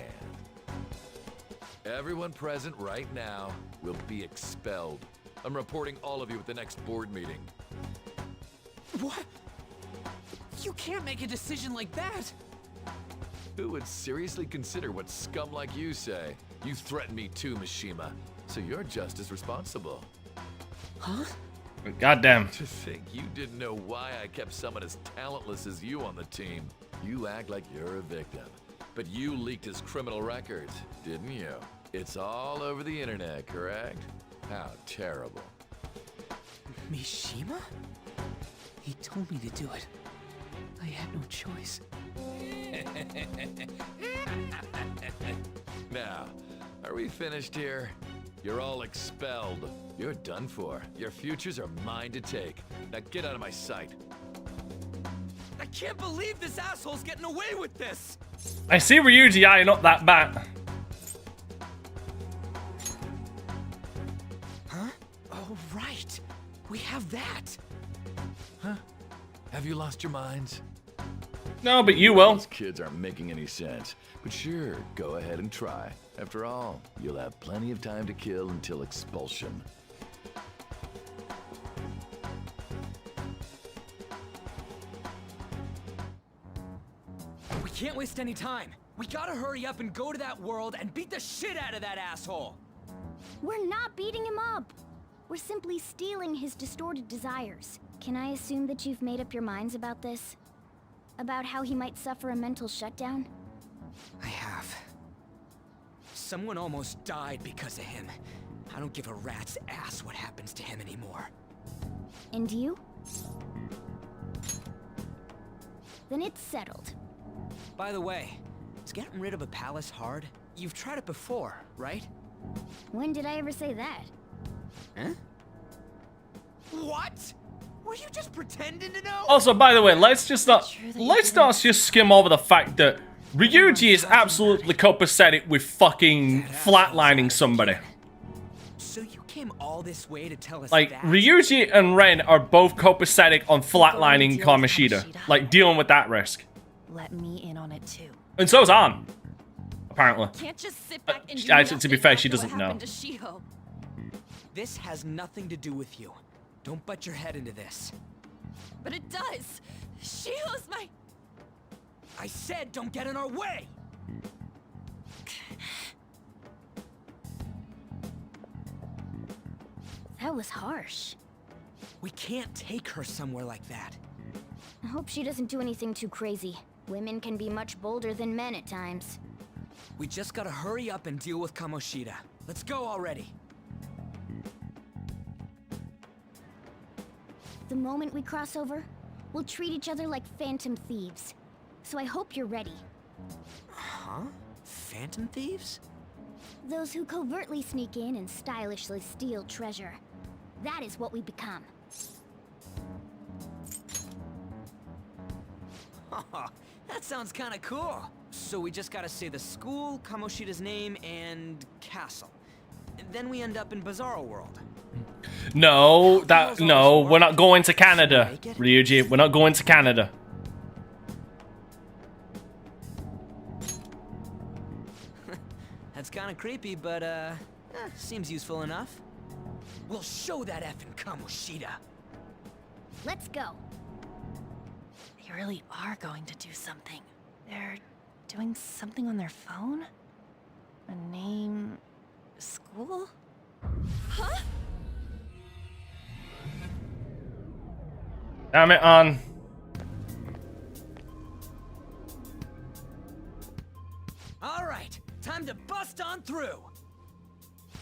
Everyone present right now will be expelled. I'm reporting all of you at the next board meeting. What? You can't make a decision like that! Who would seriously consider what scum like you say? You threatened me too, Mishima, so you're just as responsible. Huh? Goddamn. To think you didn't know why I kept someone as talentless as you on the team. You act like you're a victim. But you leaked his criminal records, didn't you? It's all over the internet, correct? How terrible. Mishima? He told me to do it. I had no choice. Now, are we finished here? You're all expelled. You're done for. Your futures are mine to take. Now get out of my sight. I can't believe this asshole's getting away with this! I see Ryuji eyeing up that bat. Huh? Oh, right. We have that. Huh? Have you lost your minds? No, but you will. These kids aren't making any sense. But sure, go ahead and try. After all, you'll have plenty of time to kill until expulsion. We can't waste any time. We gotta hurry up and go to that world and beat the shit out of that asshole! We're not beating him up. We're simply stealing his distorted desires. Can I assume that you've made up your minds about this? About how he might suffer a mental shutdown? I have. Someone almost died because of him. I don't give a rat's ass what happens to him anymore. And you? Then it's settled. By the way, is getting rid of a palace hard? You've tried it before, right? When did I ever say that? Huh? What? Were you just pretending to know? Also, by the way, let's not just skim over the fact that Ryuji is absolutely copacetic with fucking flatlining somebody. So you came all this way to tell us Like, that? Ryuji and Ren are both copacetic on flatlining Kamoshida. Like, dealing with that risk. Let me in on it too. And so's Ann, apparently. Can't just sit back and do Actually, to be nothing fair, after she what doesn't know. happened to Shiho. This has nothing to do with you. Don't butt your head into this. But it does. Shiho's my... I said don't get in our way! That was harsh. We can't take her somewhere like that. I hope she doesn't do anything too crazy. Women can be much bolder than men at times. We just gotta hurry up and deal with Kamoshida. Let's go already. The moment we cross over, we'll treat each other like phantom thieves. So I hope you're ready. Huh? Phantom thieves? Those who covertly sneak in and stylishly steal treasure. That is what we become. That sounds kinda cool. So we just gotta say the school, Kamoshida's name, and castle. Then we end up in Bizarro World. No, we're not going to Canada, Ryuji. We're not going to Canada. That's kinda creepy, but seems useful enough. We'll show that effing Kamoshida. Let's go. They really are going to do something. They're doing something on their phone? A name... school? Huh? Damn it, Ann. Alright, time to bust on through!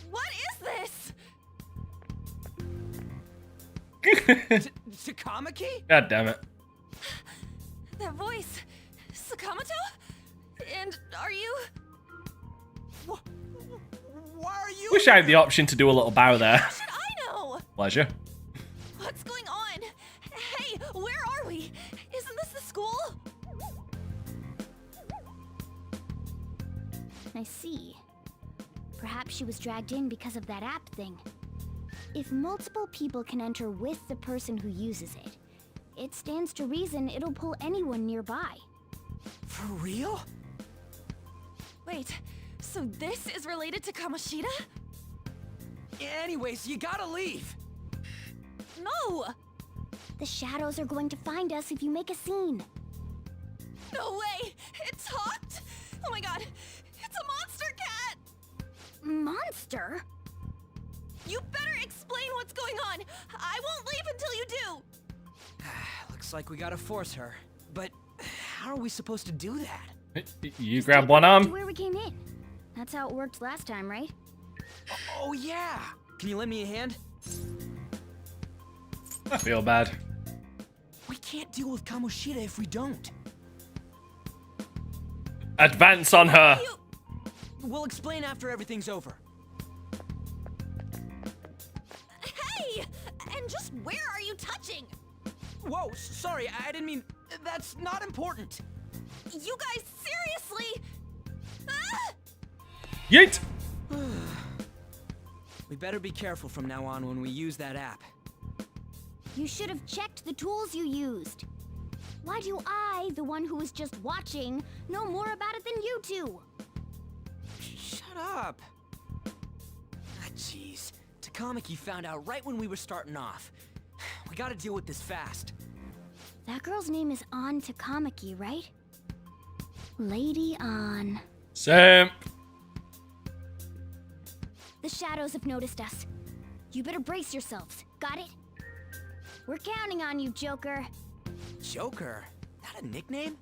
What is this? Takamaki? God damn it. That voice... Sakamoto? And are you... Why are you... Wish I had the option to do a little bow there. How should I know? Pleasure. What's going on? Hey, where are we? Isn't this the school? I see. Perhaps she was dragged in because of that app thing. If multiple people can enter with the person who uses it, it stands to reason it'll pull anyone nearby. For real? Wait, so this is related to Kamoshida? Anyways, you gotta leave! No! The shadows are going to find us if you make a scene. No way! It talked? Oh my god! It's a monster cat! Monster? You better explain what's going on! I won't leave until you do! Looks like we gotta force her. But how are we supposed to do that? You grab one arm. Where we came in. That's how it worked last time, right? Oh yeah! Can you lend me a hand? I feel bad. We can't deal with Kamoshida if we don't. Advance on her. We'll explain after everything's over. Hey! And just where are you touching? Whoa, sorry, I didn't mean... That's not important. You guys, seriously? Ah! Yeet! We better be careful from now on when we use that app. You should have checked the tools you used. Why do I, the one who was just watching, know more about it than you two? Shut up. Ah, jeez. Takamaki found out right when we were starting off. We gotta deal with this fast. That girl's name is Takamaki, right? Lady on. Sam. The shadows have noticed us. You better brace yourselves. Got it? We're counting on you, Joker. Joker? That a nickname?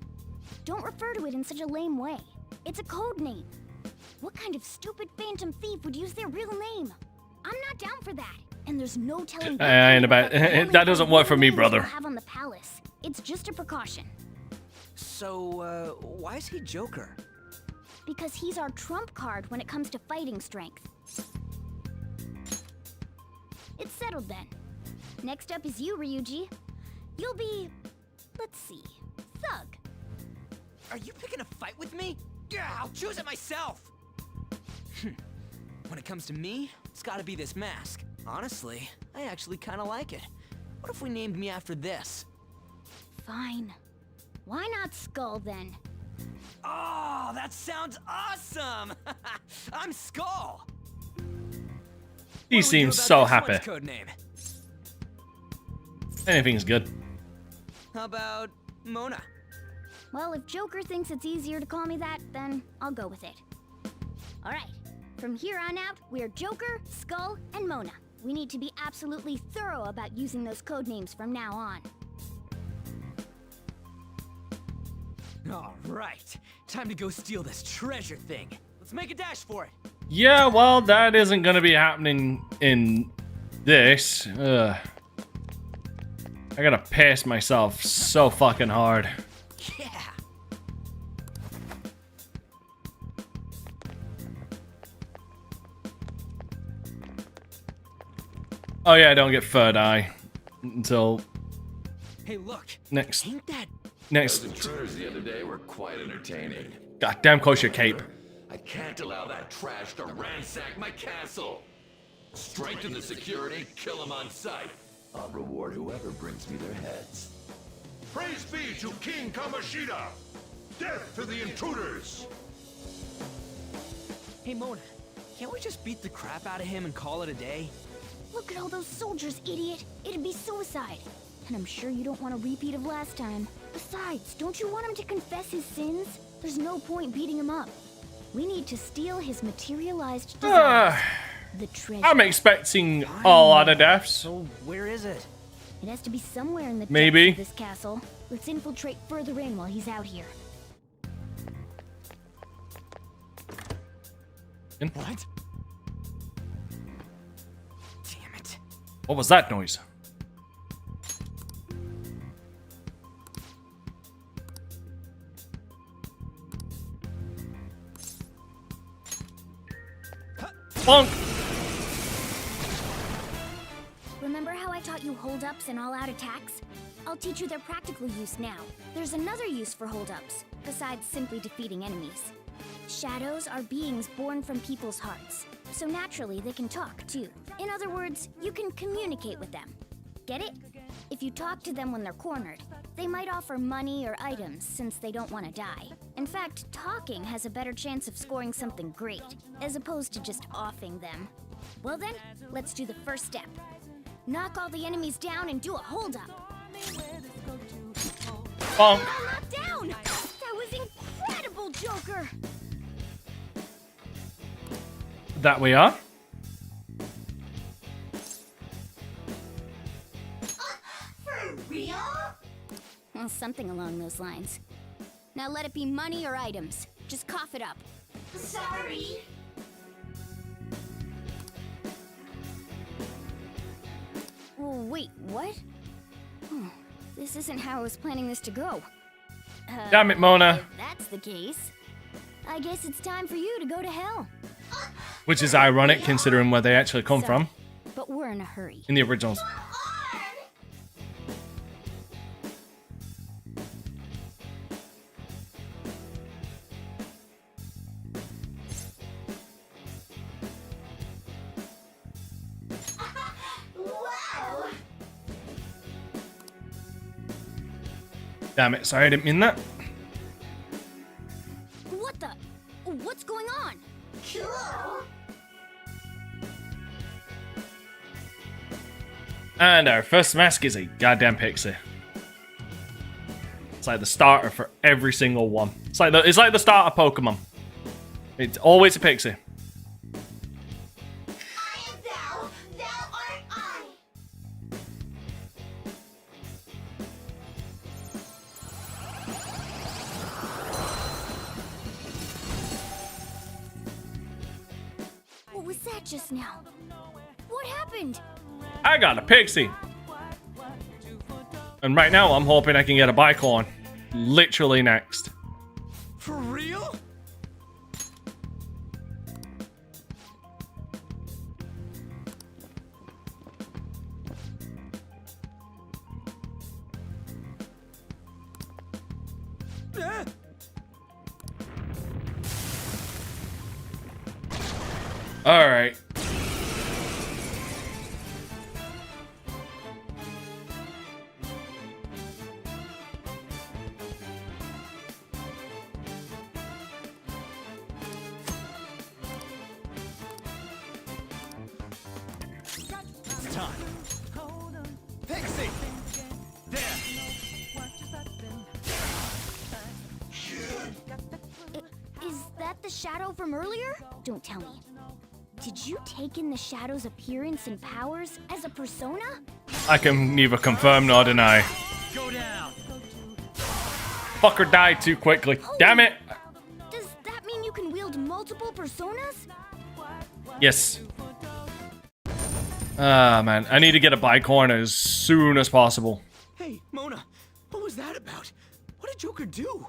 Don't refer to it in such a lame way. It's a code name. What kind of stupid phantom thief would use their real name? I'm not down for that. And there's no telling. I ain't about that doesn't work for me, brother. Have on the palace. It's just a precaution. So, why is he Joker? Because he's our trump card when it comes to fighting strength. It's settled then. Next up is you, Ryuji. You'll be, let's see, Thug. Are you picking a fight with me? Yeah, I'll choose it myself! When it comes to me, it's gotta be this mask. Honestly, I actually kinda like it. What if we named me after this? Fine. Why not Skull then? Oh, that sounds awesome! I'm Skull! He seems so happy. Code name? Anything's good. How about Mona? Well, if Joker thinks it's easier to call me that, then I'll go with it. Alright, from here on out, we're Joker, Skull, and Mona. We need to be absolutely thorough about using those code names from now on. Alright, time to go steal this treasure thing. Let's make a dash for it. Yeah, well, that isn't gonna be happening in this. I gotta pace myself so fucking hard. Yeah. Oh yeah, I don't get third eye until Hey, look. next. Ain't that Next. Those intruders the other day were quite entertaining. Goddamn, close your cape. I can't allow that trash to ransack my castle. Strengthen the security, kill them on sight. I'll reward whoever brings me their heads. Praise be to King Kamoshida! Death to the intruders! Hey, Mona, can't we just beat the crap out of him and call it a day? Look at all those soldiers, idiot. It'd be suicide. And I'm sure you don't want a repeat of last time. Besides, don't you want him to confess his sins? There's no point beating him up. We need to steal his materialized desires. The treasure. I'm expecting a lot of deaths. So where is it? It has to be somewhere in the Maybe. depths of this castle. Let's infiltrate further in while he's out here. What? Damn it. What was that noise? Bonk! Remember how I taught you hold-ups and all-out attacks? I'll teach you their practical use now. There's another use for hold-ups, besides simply defeating enemies. Shadows are beings born from people's hearts, so naturally they can talk too. In other words, you can communicate with them. Get it? If you talk to them when they're cornered, they might offer money or items since they don't want to die. In fact, talking has a better chance of scoring something great, as opposed to just offing them. Well then, let's do the first step. Knock all the enemies down and do a hold-up. Bonk. All knocked down! That was incredible, Joker! That we are. For real? Well, something along those lines. Now let it be money or items. Just cough it up. Sorry. Oh, wait, what? This isn't how I was planning this to go. Damn it, Mona. If that's the case, I guess it's time for you to go to hell. Which is ironic considering where they actually come from But we're in a hurry. in the originals. Wow! Damn it, sorry, I didn't mean that. What the? What's going on? Cool! And our first mask is a goddamn pixie. It's like the starter for every single one. It's like the starter Pokemon. It's always a Pixie. What was that just now? What happened? I got a Pixie. And right now, I'm hoping I can get a Bicorn. Literally next. For real? All right. It's time. Pixie! There! Is that the shadow from earlier? Don't tell me. Did you take in the shadow's appearance and powers as a persona? I can neither confirm nor deny. Go down! Fucker died too quickly. Damn it! Does that mean you can wield multiple personas? Yes. Ah, man. I need to get a Bicorn as soon as possible. Hey, Mona, what was that about? What did Joker do?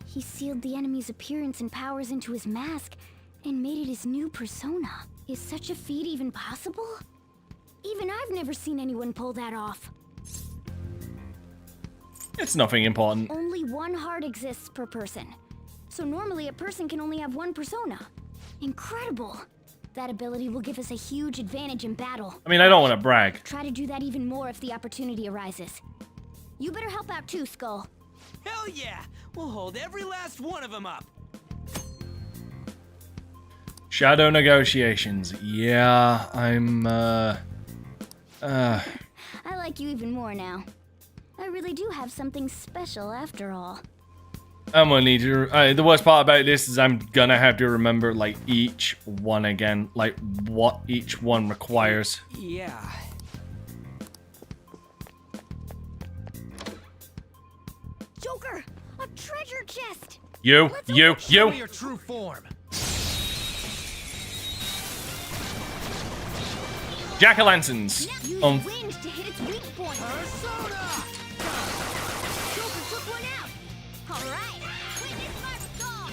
He sealed the enemy's appearance and powers into his mask and made it his new persona. Is such a feat even possible? Even I've never seen anyone pull that off. It's nothing important. Only one heart exists per person. So normally a person can only have one persona. Incredible! That ability will give us a huge advantage in battle. I mean, I don't want to brag. Try to do that even more if the opportunity arises. You better help out too, Skull. Hell yeah! We'll hold every last one of them up. Shadow negotiations. Yeah, I'm, I like you even more now. I really do have something special after all. I'm gonna need to. The worst part about this is I'm gonna have to remember, like, each one again. Like, what each one requires. Yeah. Joker! A treasure chest! You. Show me your true form. Jack-o'-lanterns. Use wind to hit its weak point. Persona! Joker took one out. All right. Witness my skull.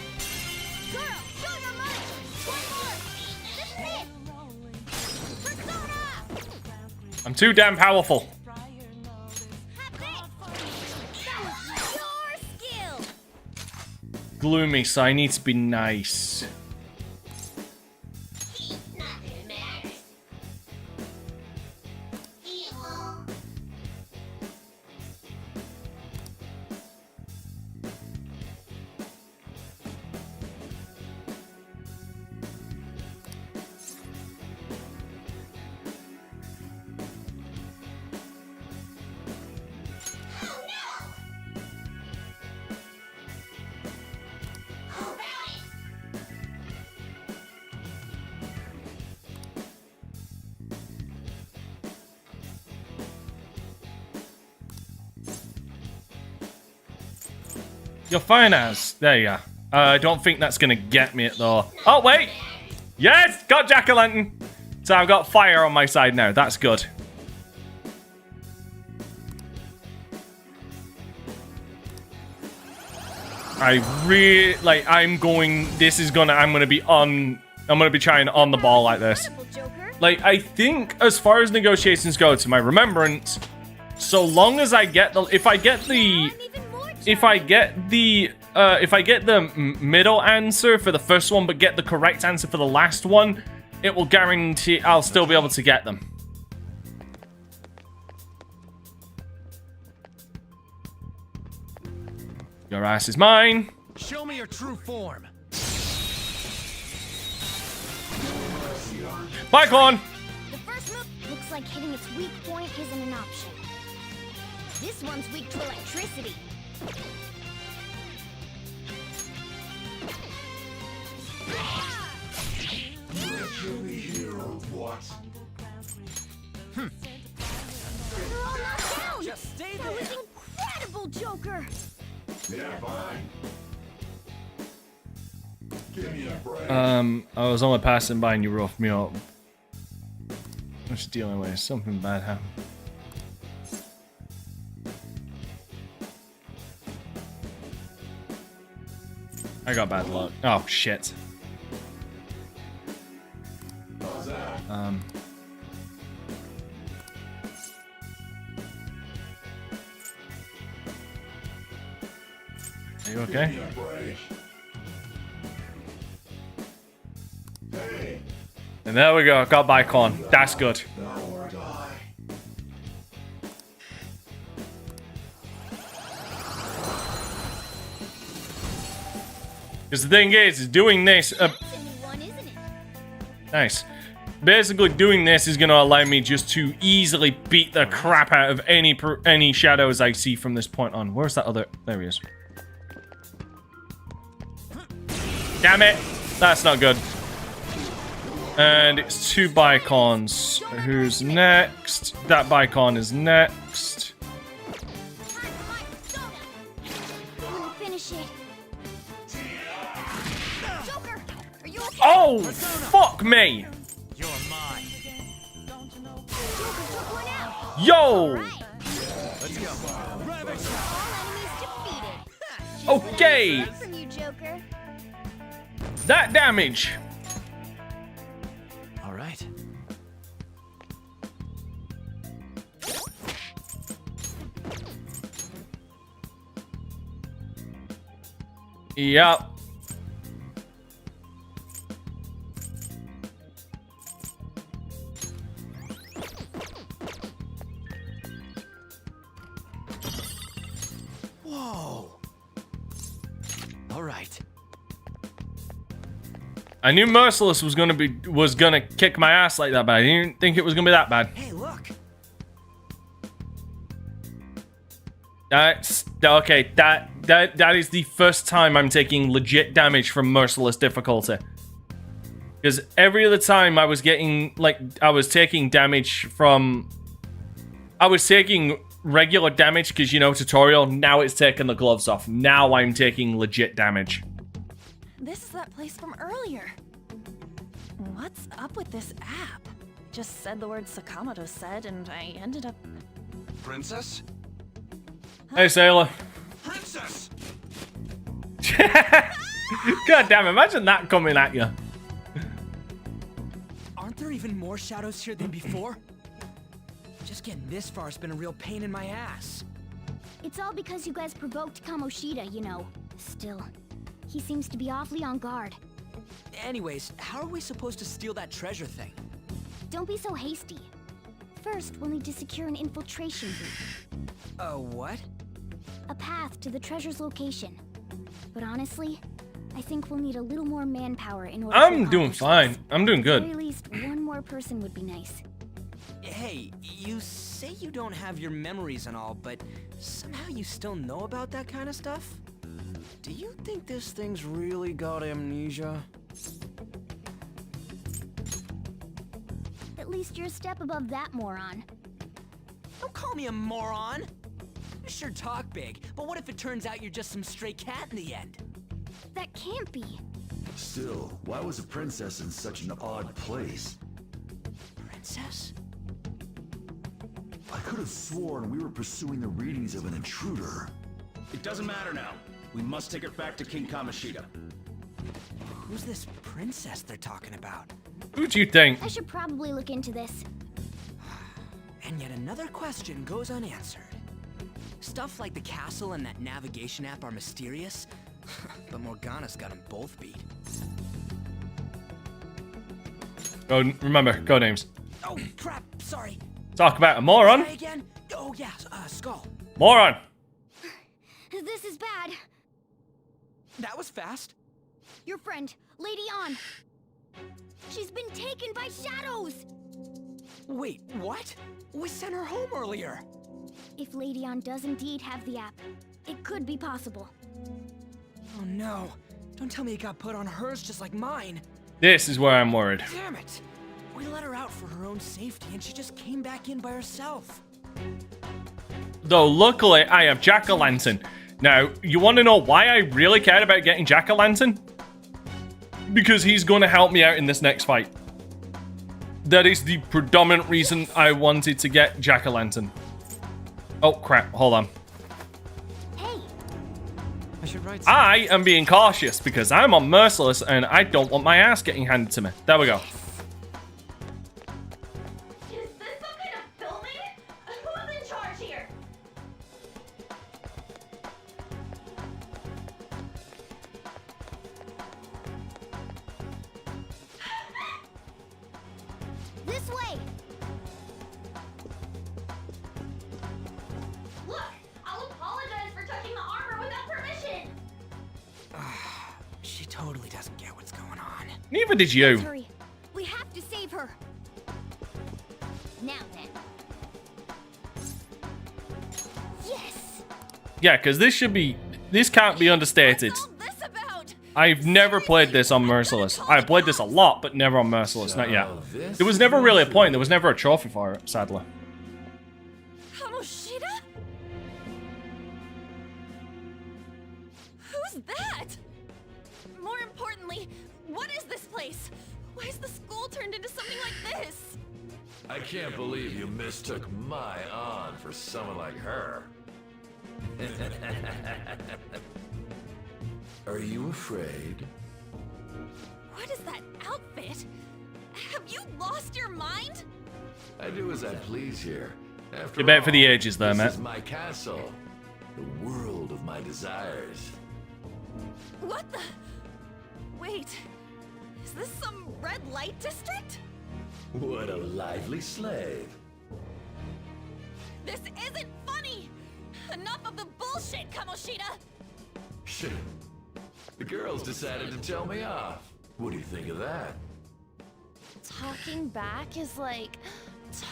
Girl, show your might. One more. This is it. Persona! I'm too damn powerful. That was your skill. Gloomy, so I need to be nice. You're fine as. There you are. I don't think that's gonna get me it though. Oh wait! Yes! Got Jack-o'-lantern! So I've got fire on my side now. That's good. I'm gonna be trying on the ball like this. Like, I think as far as negotiations go, to my remembrance, so long as I get the, if I get the middle answer for the first one, but get the correct answer for the last one, it will guarantee I'll still be able to get them. Your ass is mine. Show me your true form. Bicorn! The first move looks like hitting its weak point isn't an option. This one's weak to electricity. They're all knocked down! Just stay That was incredible, Joker! Yeah, fine. Give me a break. I was only passing by and you roughed me up. I'm just dealing with something bad happened. I got bad luck. Oh shit. Are you okay? And there we go, got Bicon. That's good. Because the thing is doing this... nice. Basically, doing this is going to allow me just to easily beat the crap out of any shadows I see from this point on. Where's that other... There he is. Damn it! That's not good. And it's 2 Bicons. Who's next? That Bicon is next. Finish it. Joker, are you okay? Oh, fuck me! You're mine. Joker took one out. Yo! Let's go. All enemies defeated. Okay! From you, Joker. That damage! All right. Yep. Whoa. All right. I knew Merciless was gonna kick my ass like that, but I didn't think it was gonna be that bad. Hey, look. That's okay. That is the first time I'm taking legit damage from Merciless difficulty. Because every other time I was getting I was taking damage from. I was taking regular damage because, you know, tutorial. Now it's taking the gloves off. Now I'm taking legit damage. This is that place from earlier. What's up with this app? Just said the word Sakamoto said, and I ended up... Princess? Hey, Sailor. Princess! God damn, imagine that coming at you. Aren't there even more shadows here than before? Just getting this far has been a real pain in my ass. It's all because you guys provoked Kamoshida, you know. Still, he seems to be awfully on guard. Anyways, how are we supposed to steal that treasure thing? Don't be so hasty. First, we'll need to secure an infiltration route. What? A path to the treasure's location. But honestly, I think we'll need a little more manpower in order to I'm doing accomplish fine. this. I'm doing At the good. very least, one more person would be nice. Hey, you say you don't have your memories and all, but somehow you still know about that kind of stuff? Do you think this thing's really got amnesia? At least you're a step above that, moron. Don't call me a moron! You sure talk big, but what if it turns out you're just some stray cat in the end? That can't be. Still, why was a princess in such an odd place? Princess? I could have sworn we were pursuing the readings of an intruder. It doesn't matter now. We must take her back to King Kamoshida. Who's this princess they're talking about? Who do you think? I should probably look into this. And yet another question goes unanswered. Stuff like the castle and that navigation app are mysterious, but Morgana's got them both beat. Go, remember, go names. Oh, crap, sorry. Talk about a moron. Try again? Oh, yeah, Skull. Moron. This is bad. That was fast. Your friend, Lady An. She's been taken by shadows! Wait, what? We sent her home earlier. If Lady An does indeed have the app, It could be possible. Oh no. Don't tell me it got put on hers just like mine. This is where I'm worried. Damn it. We let her out for her own safety and she just came back in by herself. Though luckily I have Jack-o'-lantern. Now, you want to know why I really cared about getting Jack-o'-lantern? Because he's going to help me out in this next fight. That is the predominant reason I wanted to get Jack-o'-lantern. Oh crap, hold on. I am being cautious because I'm on Merciless and I don't want my ass getting handed to me. There we go. Is this some kind of filming? Who's in charge here? This way! Look, I'll apologize for touching the armor without permission. She totally doesn't get what's going on. Neither did you. Let's hurry. We have to save her. Now then. Yes. Yeah, because this can't be understated. I've never played this on Merciless. I've played this a lot, but never on Merciless, not yet. There was never really a point, there was never a trophy for it, sadly. Kamoshida? Who's that? More importantly, what is this place? Why is the school turned into something like this? I can't believe you mistook my An for someone like her. Are you afraid? What is that outfit? Have you lost your mind? I do as I please here. After You're bet for the all, ages there, this Matt. is my castle, the world of my desires. What the? Wait, is this some red light district? What a lively slave. This isn't funny! Enough of the bullshit, Kamoshida! Shit. The girls decided to tell me off. What do you think of that? Talking back is like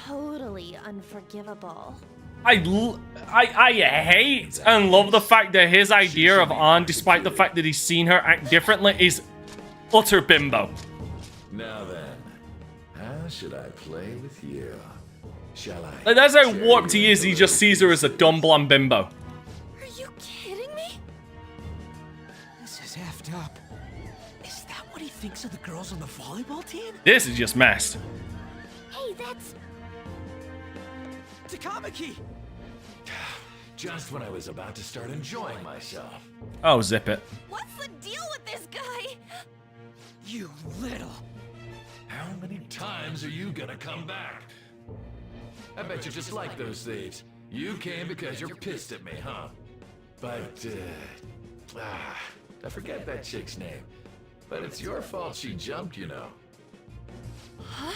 totally unforgivable. I hate and love the fact that his idea of An, despite the fact that he's seen her act differently, is utter bimbo. Now then, how should I play with you? Shall I? Like, that's how warped he is, he just sees her as a dumb blonde bimbo. Are you kidding me? This is effed up. Is that what he thinks of the girls on the volleyball team? This is just messed. Hey, that's... Takamaki! Just when I was about to start enjoying myself. Oh, zip it. What's the deal with this guy? You little... How many times are you gonna come back? I bet you just like those thieves. You came because you're pissed at me, huh? But, I forget that chick's name. But it's your fault she jumped, you know. Huh?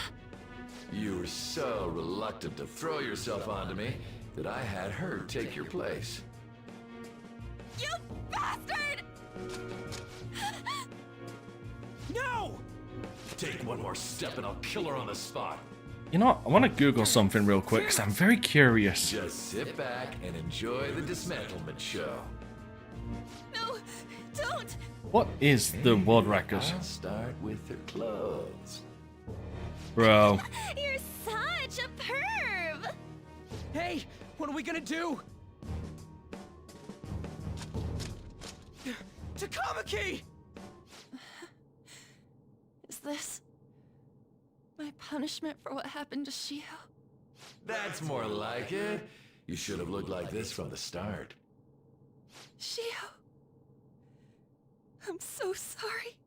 You were so reluctant to throw yourself onto me that I had her take your place. You bastard! No! Take one more step and I'll kill her on the spot. You know what? I want to Google something real quick because I'm very curious. Just sit back and enjoy the dismantlement show. No, don't! What is the world record? I'll start with the clothes. Bro. You're such a perv! Hey, what are we gonna do? Takamaki! Is this my punishment for what happened to Shio? That's more like it. You should have looked like this from the start. Shio, I'm so sorry.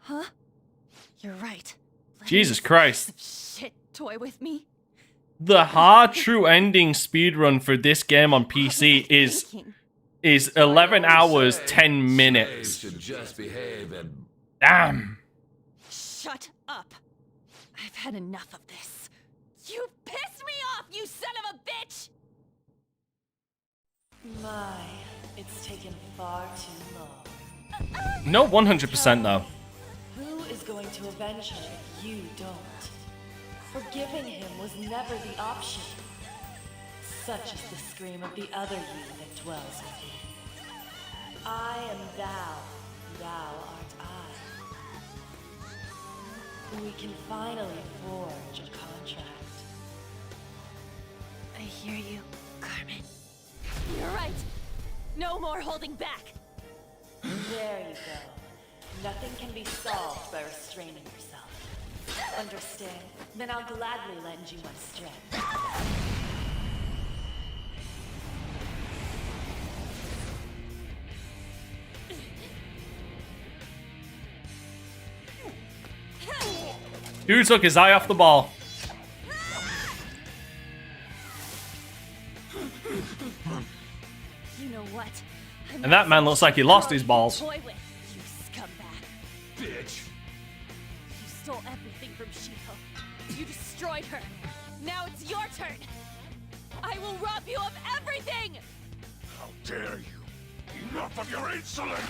Huh? You're right. Jesus Christ. Shit toy with me. The hard true ending speedrun for this game on PC is 11 hours, 10 minutes. Should just behave and... Damn. Shut up. I've had enough of this. You pissed me off, you son of a bitch! My, it's taken far too long. No, 100% though. Who is going to avenge her if you don't? Forgiving him was never the option. Such is the scream of the other you that dwells within. I am thou, thou art I. We can finally forge a contract. I hear you, Carmen. You're right. No more holding back. There you go. Nothing can be solved by restraining yourself. Understand? Then I'll gladly lend you my strength. Dude took his eye off the ball. You know what? And that man looks like he lost his balls. Toy with, you scumbag. Bitch. You stole everything from Shiho. You destroyed her. Now it's your turn. I will rob you of everything! How dare you! Enough of your insolence!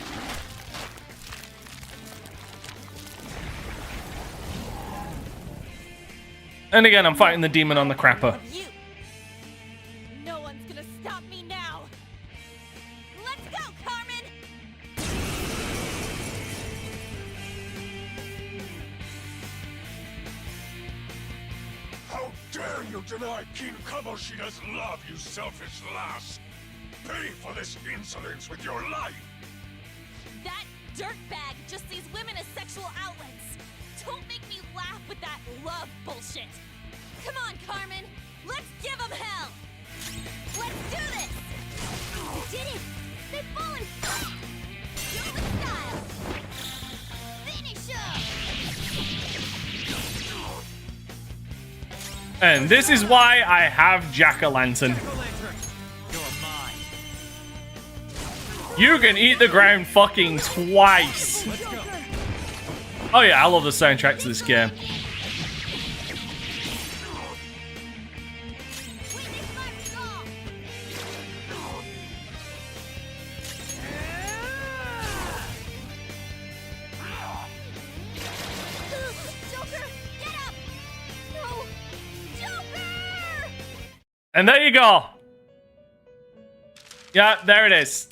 And again, I'm fighting the demon on the crapper. You. No one's gonna stop me now. Let's go, Carmen! How dare you deny King Kamoshida's love, you selfish lass! Pay for this insolence with your life! That dirtbag just sees women as sexual outlets. Don't make me laugh with that love bullshit. Come on, Carmen. Let's give them hell. Let's do this. You did it. They've fallen flat. Show the style. Finish up. And this is why I have Jack-o'-lantern. You can eat the ground fucking twice. Oh yeah, I love the soundtrack to this game. And there you go. Yeah, there it is.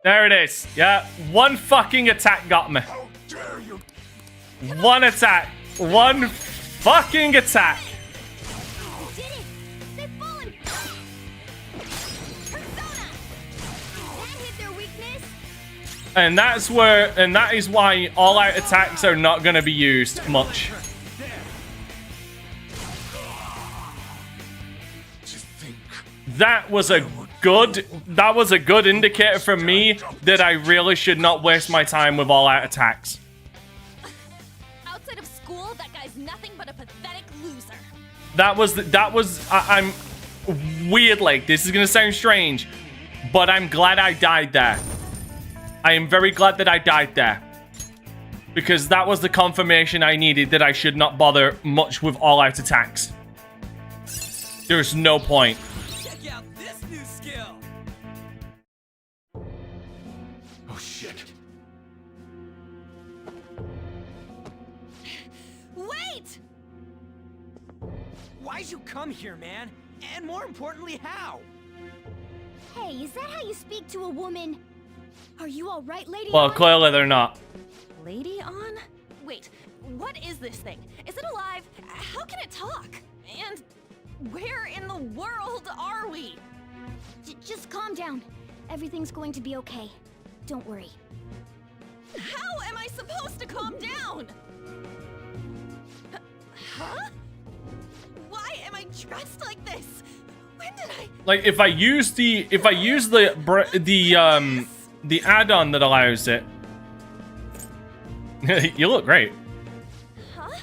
There it is. Yeah, one fucking attack got me. One attack. One fucking attack. And that's where, and that is why all-out attacks are not going to be used much. That was a good indicator for me that I really should not waste my time with all-out attacks. Outside of school, that guy's nothing but a pathetic loser. I'm weirdly, this is gonna sound strange, but I'm glad I died there. I am very glad that I died there. Because that was the confirmation I needed that I should not bother much with all-out attacks. There's no point. Check out this new skill. Oh shit. Wait! Why'd you come here, man? And more importantly, how? Hey, is that how you speak to a woman? Are you all right, Lady? Well, clearly they're not. Lady on? Wait, what is this thing? Is it alive? How can it talk? And where in the world are we? Just calm down. Everything's going to be okay. Don't worry. How am I supposed to calm down? Huh? Why am I dressed like this? When did I? Like if I use the add-on that allows it, you look great. Huh?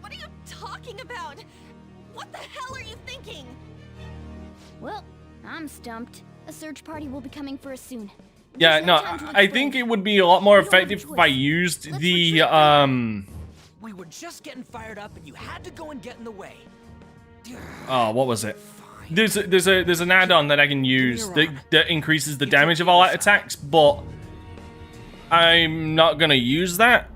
What are you talking about? What the hell are you thinking? Well, I'm stumped. A search party will be coming for us soon. Yeah, no, I think it would be a lot more effective if I used the We were just getting fired up and you had to go and get in the way. Oh, what was it? There's an add-on that I can use that increases the damage of all out attacks, but I'm not gonna use that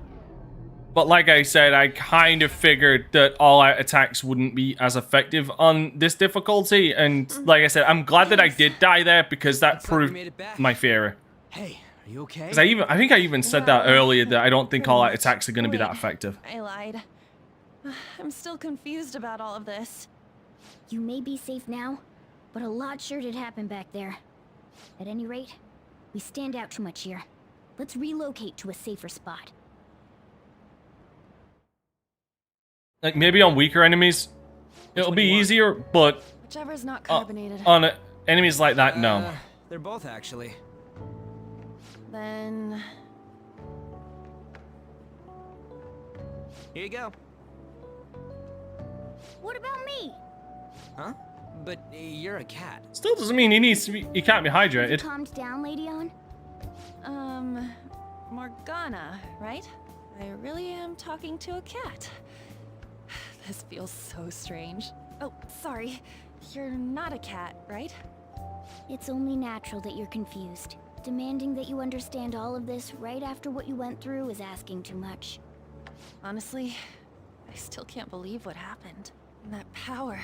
But like I said, I kind of figured that all-out attacks wouldn't be as effective on this difficulty. And like I said, I'm glad that I did die there because that proved my theory. Hey, are you okay? Because I think I even said that earlier, that I don't think all-out attacks are going to be that effective. I lied. I'm still confused about all of this. You may be safe now, but a lot sure did happen back there. At any rate, we stand out too much here. Let's relocate to a safer spot. Like, maybe on weaker enemies, it'll be easier, but Whichever's not carbonated. on enemies like that, no. They're both actually. Then... Here you go. What about me? Huh? But you're a cat. Still doesn't mean he can't be hydrated. Calmed down, Lady On? Morgana, right? I really am talking to a cat. This feels so strange. Oh, sorry. You're not a cat, right? It's only natural that you're confused. Demanding that you understand all of this right after what you went through is asking too much. Honestly, I still can't believe what happened. That power.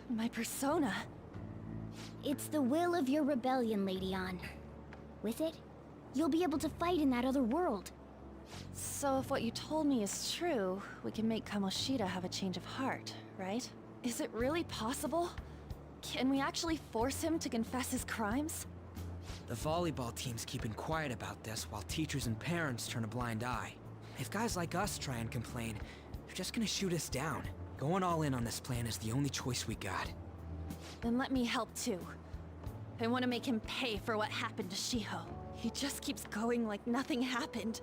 My persona. It's the will of your rebellion, Lady On. With it, you'll be able to fight in that other world. So if what you told me is true, we can make Kamoshida have a change of heart, right? Is it really possible? Can we actually force him to confess his crimes? The volleyball team's keeping quiet about this while teachers and parents turn a blind eye. If guys like us try and complain, they're just gonna shoot us down. Going all in on this plan is the only choice we got. Then let me help too. I want to make him pay for what happened to Shiho. He just keeps going like nothing happened,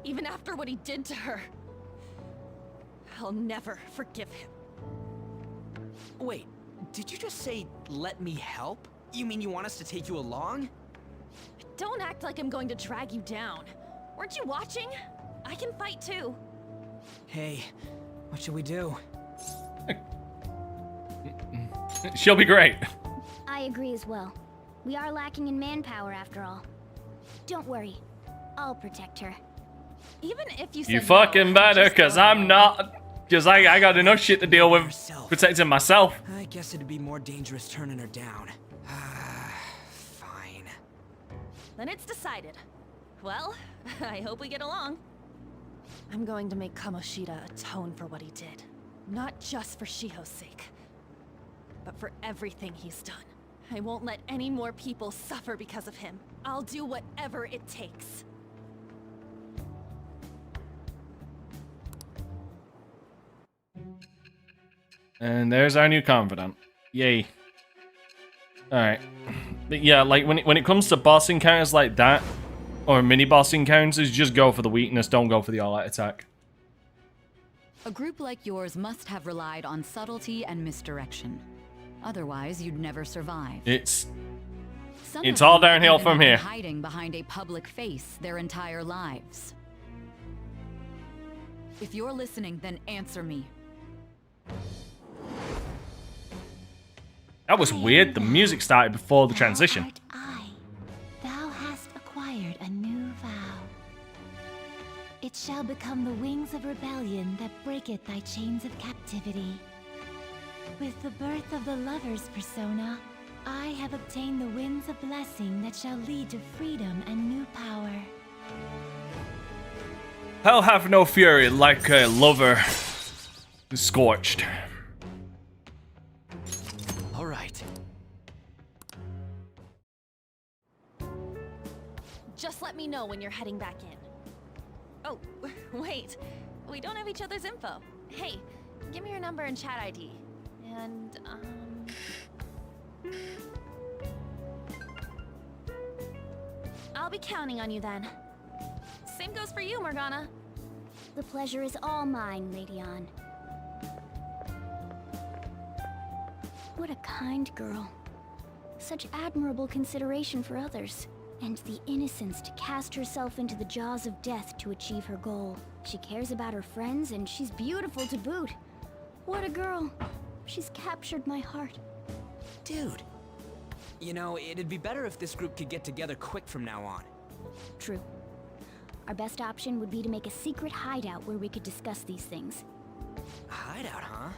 even after what he did to her. I'll never forgive him. Wait, did you just say, let me help? You mean you want us to take you along? Don't act like I'm going to drag you down. Weren't you watching? I can fight too. Hey, what should we do? She'll be great. I agree as well. We are lacking in manpower after all. Don't worry. I'll protect her. Even if you said You fucking better, cause I'm not. Cause I got enough shit to deal with protecting myself. I guess it'd be more dangerous turning her down. Fine. Then it's decided. Well, I hope we get along. I'm going to make Kamoshida atone for what he did. Not just for Shiho's sake, but for everything he's done. I won't let any more people suffer because of him. I'll do whatever it takes. And there's our new confidant. Yay. Alright. But yeah, like when it comes to boss encounters like that, or mini boss encounters, just go for the weakness, don't go for the all-out attack. A group like yours must have relied on subtlety and misdirection. Otherwise, you'd never survive. It's all downhill from here. Hiding behind a public face their entire lives. If you're listening, then answer me. That was weird. The music started before the transition. Thou hast acquired a new vow. It shall become the wings of rebellion that breaketh thy chains of captivity. With the birth of the lover's persona, I have obtained the winds of blessing that shall lead to freedom and new power. I'll have no fury like a lover scorched. All right. Just let me know when you're heading back in. Oh, wait. We don't have each other's info. Hey, give me your number and chat ID. And, I'll be counting on you then. Same goes for you, Morgana. The pleasure is all mine, Lady On. What a kind girl. Such admirable consideration for others. And the innocence to cast herself into the jaws of death to achieve her goal. She cares about her friends, and she's beautiful to boot. What a girl. She's captured my heart. Dude. You know, it'd be better if this group could get together quick from now on. True. our best option would be to make a secret hideout where we could discuss these things. A hideout, huh?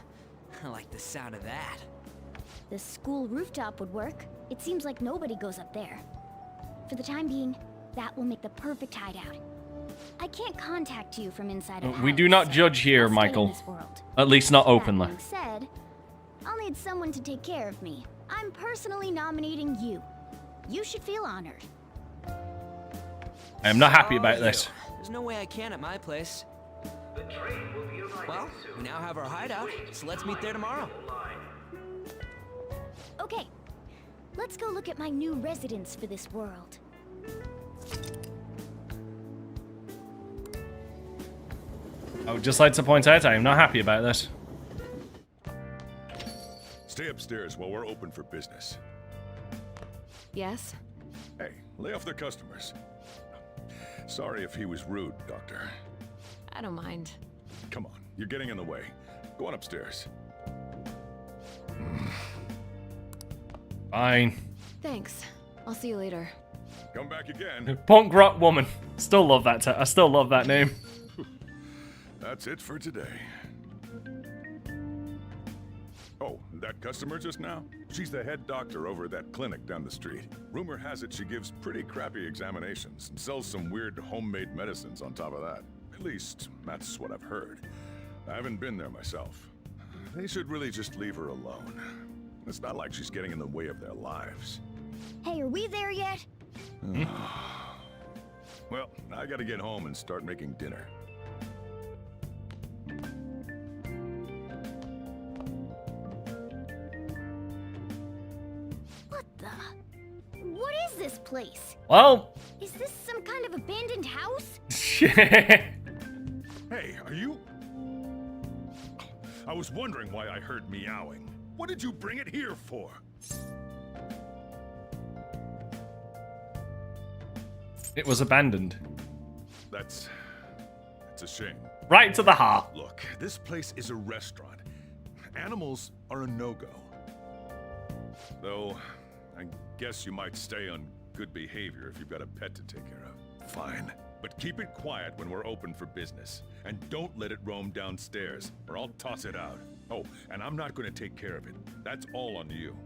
I like the sound of that. The school rooftop would work. It seems like nobody goes up there. For the time being, that will make the perfect hideout. I can't contact you from inside of We do not judge here, Michael. At least not openly. That being said, I'll need someone to take care of me. I'm personally nominating you. You should feel honored. I am not happy about this. There's no way I can at my place. Well, we now have our hideout, so let's meet there tomorrow. Okay, let's go look at my new residence for this world. I would just like to point out I am not happy about this. Stay upstairs while we're open for business. Yes? Hey, lay off the customers. Sorry if he was rude, Doctor. I don't mind. Come on, you're getting in the way. Go on upstairs. Fine. Thanks. I'll see you later. Come back again. Punk rock woman. Still love that. I still love that name. That's it for today. Oh, that customer just now? She's the head doctor over at that clinic down the street. Rumor has it she gives pretty crappy examinations and sells some weird homemade medicines on top of that. At least, that's what I've heard. I haven't been there myself. They should really just leave her alone. It's not like she's getting in the way of their lives. Hey, are we there yet? Well, I gotta get home and start making dinner. What the? What is this place? Well. Is this some kind of abandoned house? Hey, are you... I was wondering why I heard meowing. What did you bring it here for? It was abandoned. It's a shame. Right to the heart. Look, this place is a restaurant. Animals are a no-go. Though, I guess you might stay on good behavior if you've got a pet to take care of. Fine. But keep it quiet when we're open for business. And don't let it roam downstairs, or I'll toss it out. Oh, and I'm not going to take care of it. That's all on you.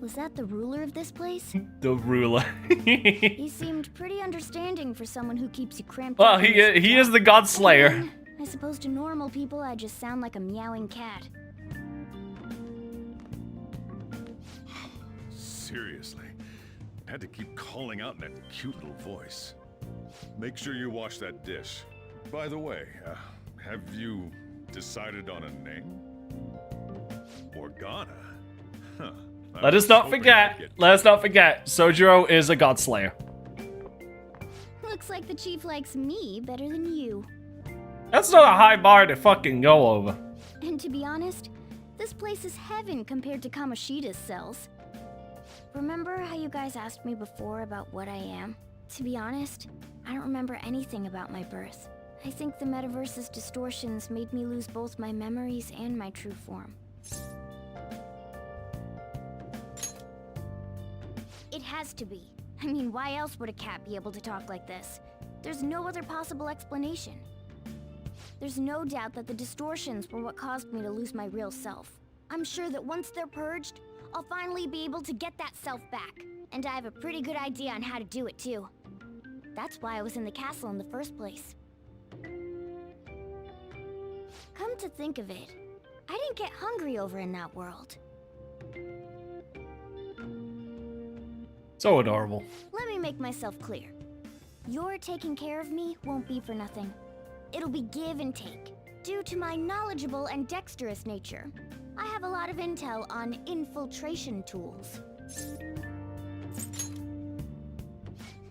Was that the ruler of this place? The ruler. He seemed pretty understanding for someone who keeps you cramped. Well, he is the God Slayer. I suppose to normal people, I just sound like a meowing cat. Seriously. I had to keep calling out in that cute little voice. Make sure you wash that dish. By the way, have you decided on a name? Morgana? Huh. Let us not forget, Sojiro is a God Slayer. Looks like the chief likes me better than you. That's not a high bar to fucking go over. And to be honest, this place is heaven compared to Kamoshida's cells. Remember how you guys asked me before about what I am? To be honest, I don't remember anything about my birth. I think the metaverse's distortions made me lose both my memories and my true form. It has to be. I mean, why else would a cat be able to talk like this? There's no other possible explanation. There's no doubt that the distortions were what caused me to lose my real self. I'm sure that once they're purged, I'll finally be able to get that self back. And I have a pretty good idea on how to do it too. That's why I was in the castle in the first place. Come to think of it, I didn't get hungry over in that world. So adorable. Let me make myself clear. Your taking care of me won't be for nothing. It'll be give and take. Due to my knowledgeable and dexterous nature, I have a lot of intel on infiltration tools.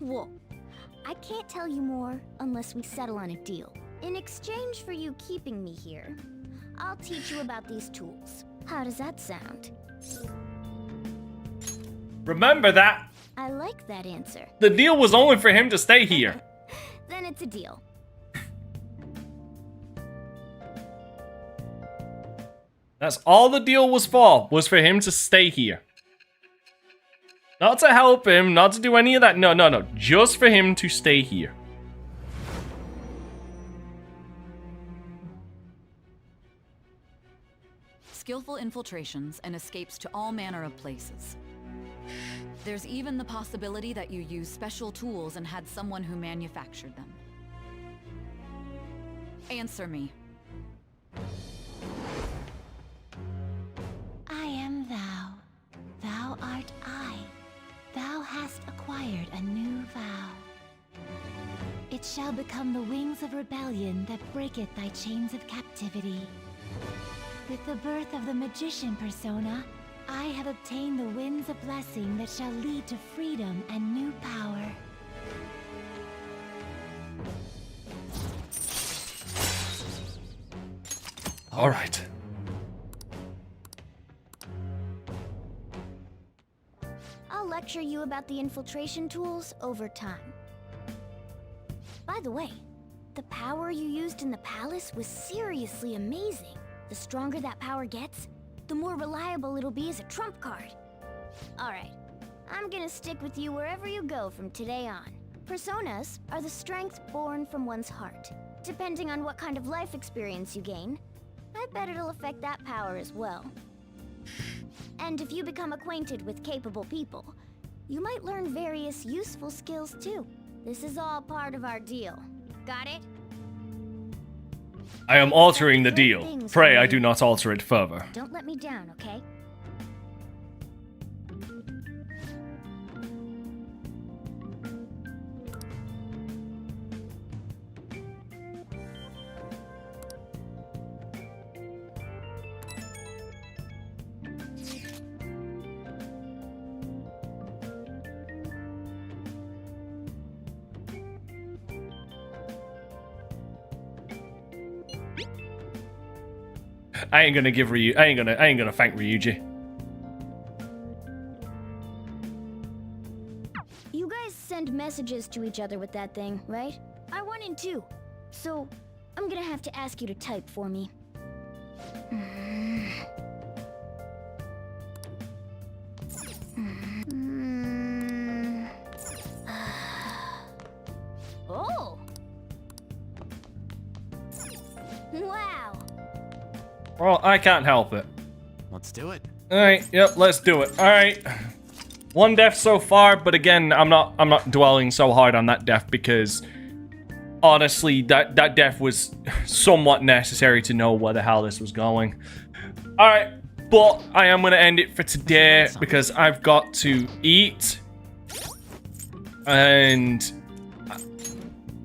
Whoa. I can't tell you more unless we settle on a deal. In exchange for you keeping me here, I'll teach you about these tools. How does that sound? Remember that. I like that answer. The deal was only for him to stay here. Then it's a deal. That's all the deal was for him to stay here. Not to help him, not to do any of that. No, no, no. Just for him to stay here. Skillful infiltrations and escapes to all manner of places. There's even the possibility that you used special tools and had someone who manufactured them. Answer me. I am thou. Thou art I. Thou hast acquired a new vow. It shall become the wings of rebellion that breaketh thy chains of captivity. With the birth of the magician persona, I have obtained the winds of blessing that shall lead to freedom and new power. All right. I'll lecture you about the infiltration tools over time. By the way, the power you used in the palace was seriously amazing. The stronger that power gets, the more reliable it'll be as a trump card. Alright, I'm gonna stick with you wherever you go from today on. Personas are the strength born from one's heart. Depending on what kind of life experience you gain, I bet it'll affect that power as well. And if you become acquainted with capable people, you might learn various useful skills too. This is all part of our deal. Got it? I am altering the deal. Pray I do not alter it further. Don't let me down, okay? I ain't gonna give Ryu. I ain't gonna thank Ryuji. You guys send messages to each other with that thing, right? I want in too. So, I'm gonna have to ask you to type for me. Oh! Wow! Well, I can't help it. Let's do it. Alright, yep, let's do it. Alright. One death so far, but again, I'm not dwelling so hard on that death because honestly, that death was somewhat necessary to know where the hell this was going. Alright, but I am gonna end it for today because I've got to eat. And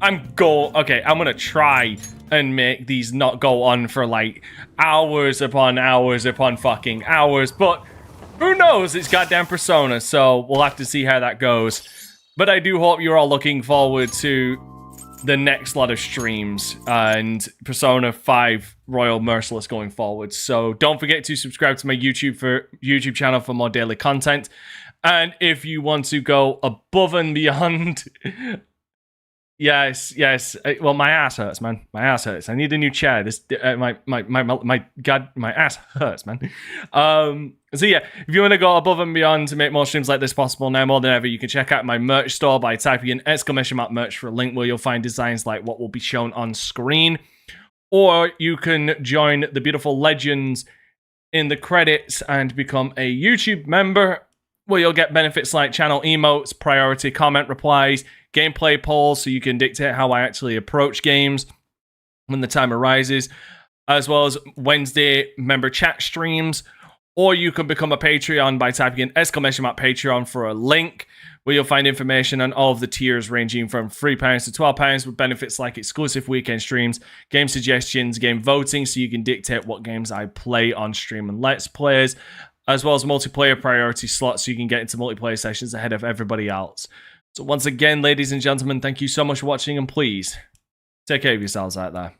I'm gonna try and make these not go on for like hours upon fucking hours, but who knows? It's goddamn Persona, so we'll have to see how that goes. But I do hope you're all looking forward to the next lot of streams and Persona 5 Royal Merciless going forward. So don't forget to subscribe to my YouTube channel for more daily content. And if you want to go above and beyond, yes. Well, my ass hurts, man. My ass hurts. I need a new chair. This, my ass hurts, man. So yeah, if you want to go above and beyond to make more streams like this possible, now more than ever, you can check out my merch store by typing in !merch for a link where you'll find designs like what will be shown on screen. Or you can join the beautiful legends in the credits and become a YouTube member, where you'll get benefits like channel emotes, priority comment replies, gameplay polls, so you can dictate how I actually approach games when the time arises, as well as Wednesday member chat streams. Or you can become a Patreon by typing in !Patreon for a link, where you'll find information on all of the tiers ranging from £3 to £12 with benefits like exclusive weekend streams, game suggestions, game voting, so you can dictate what games I play on stream and Let's Plays, as well as multiplayer priority slots so you can get into multiplayer sessions ahead of everybody else. So once again, ladies and gentlemen, thank you so much for watching, and please take care of yourselves out there.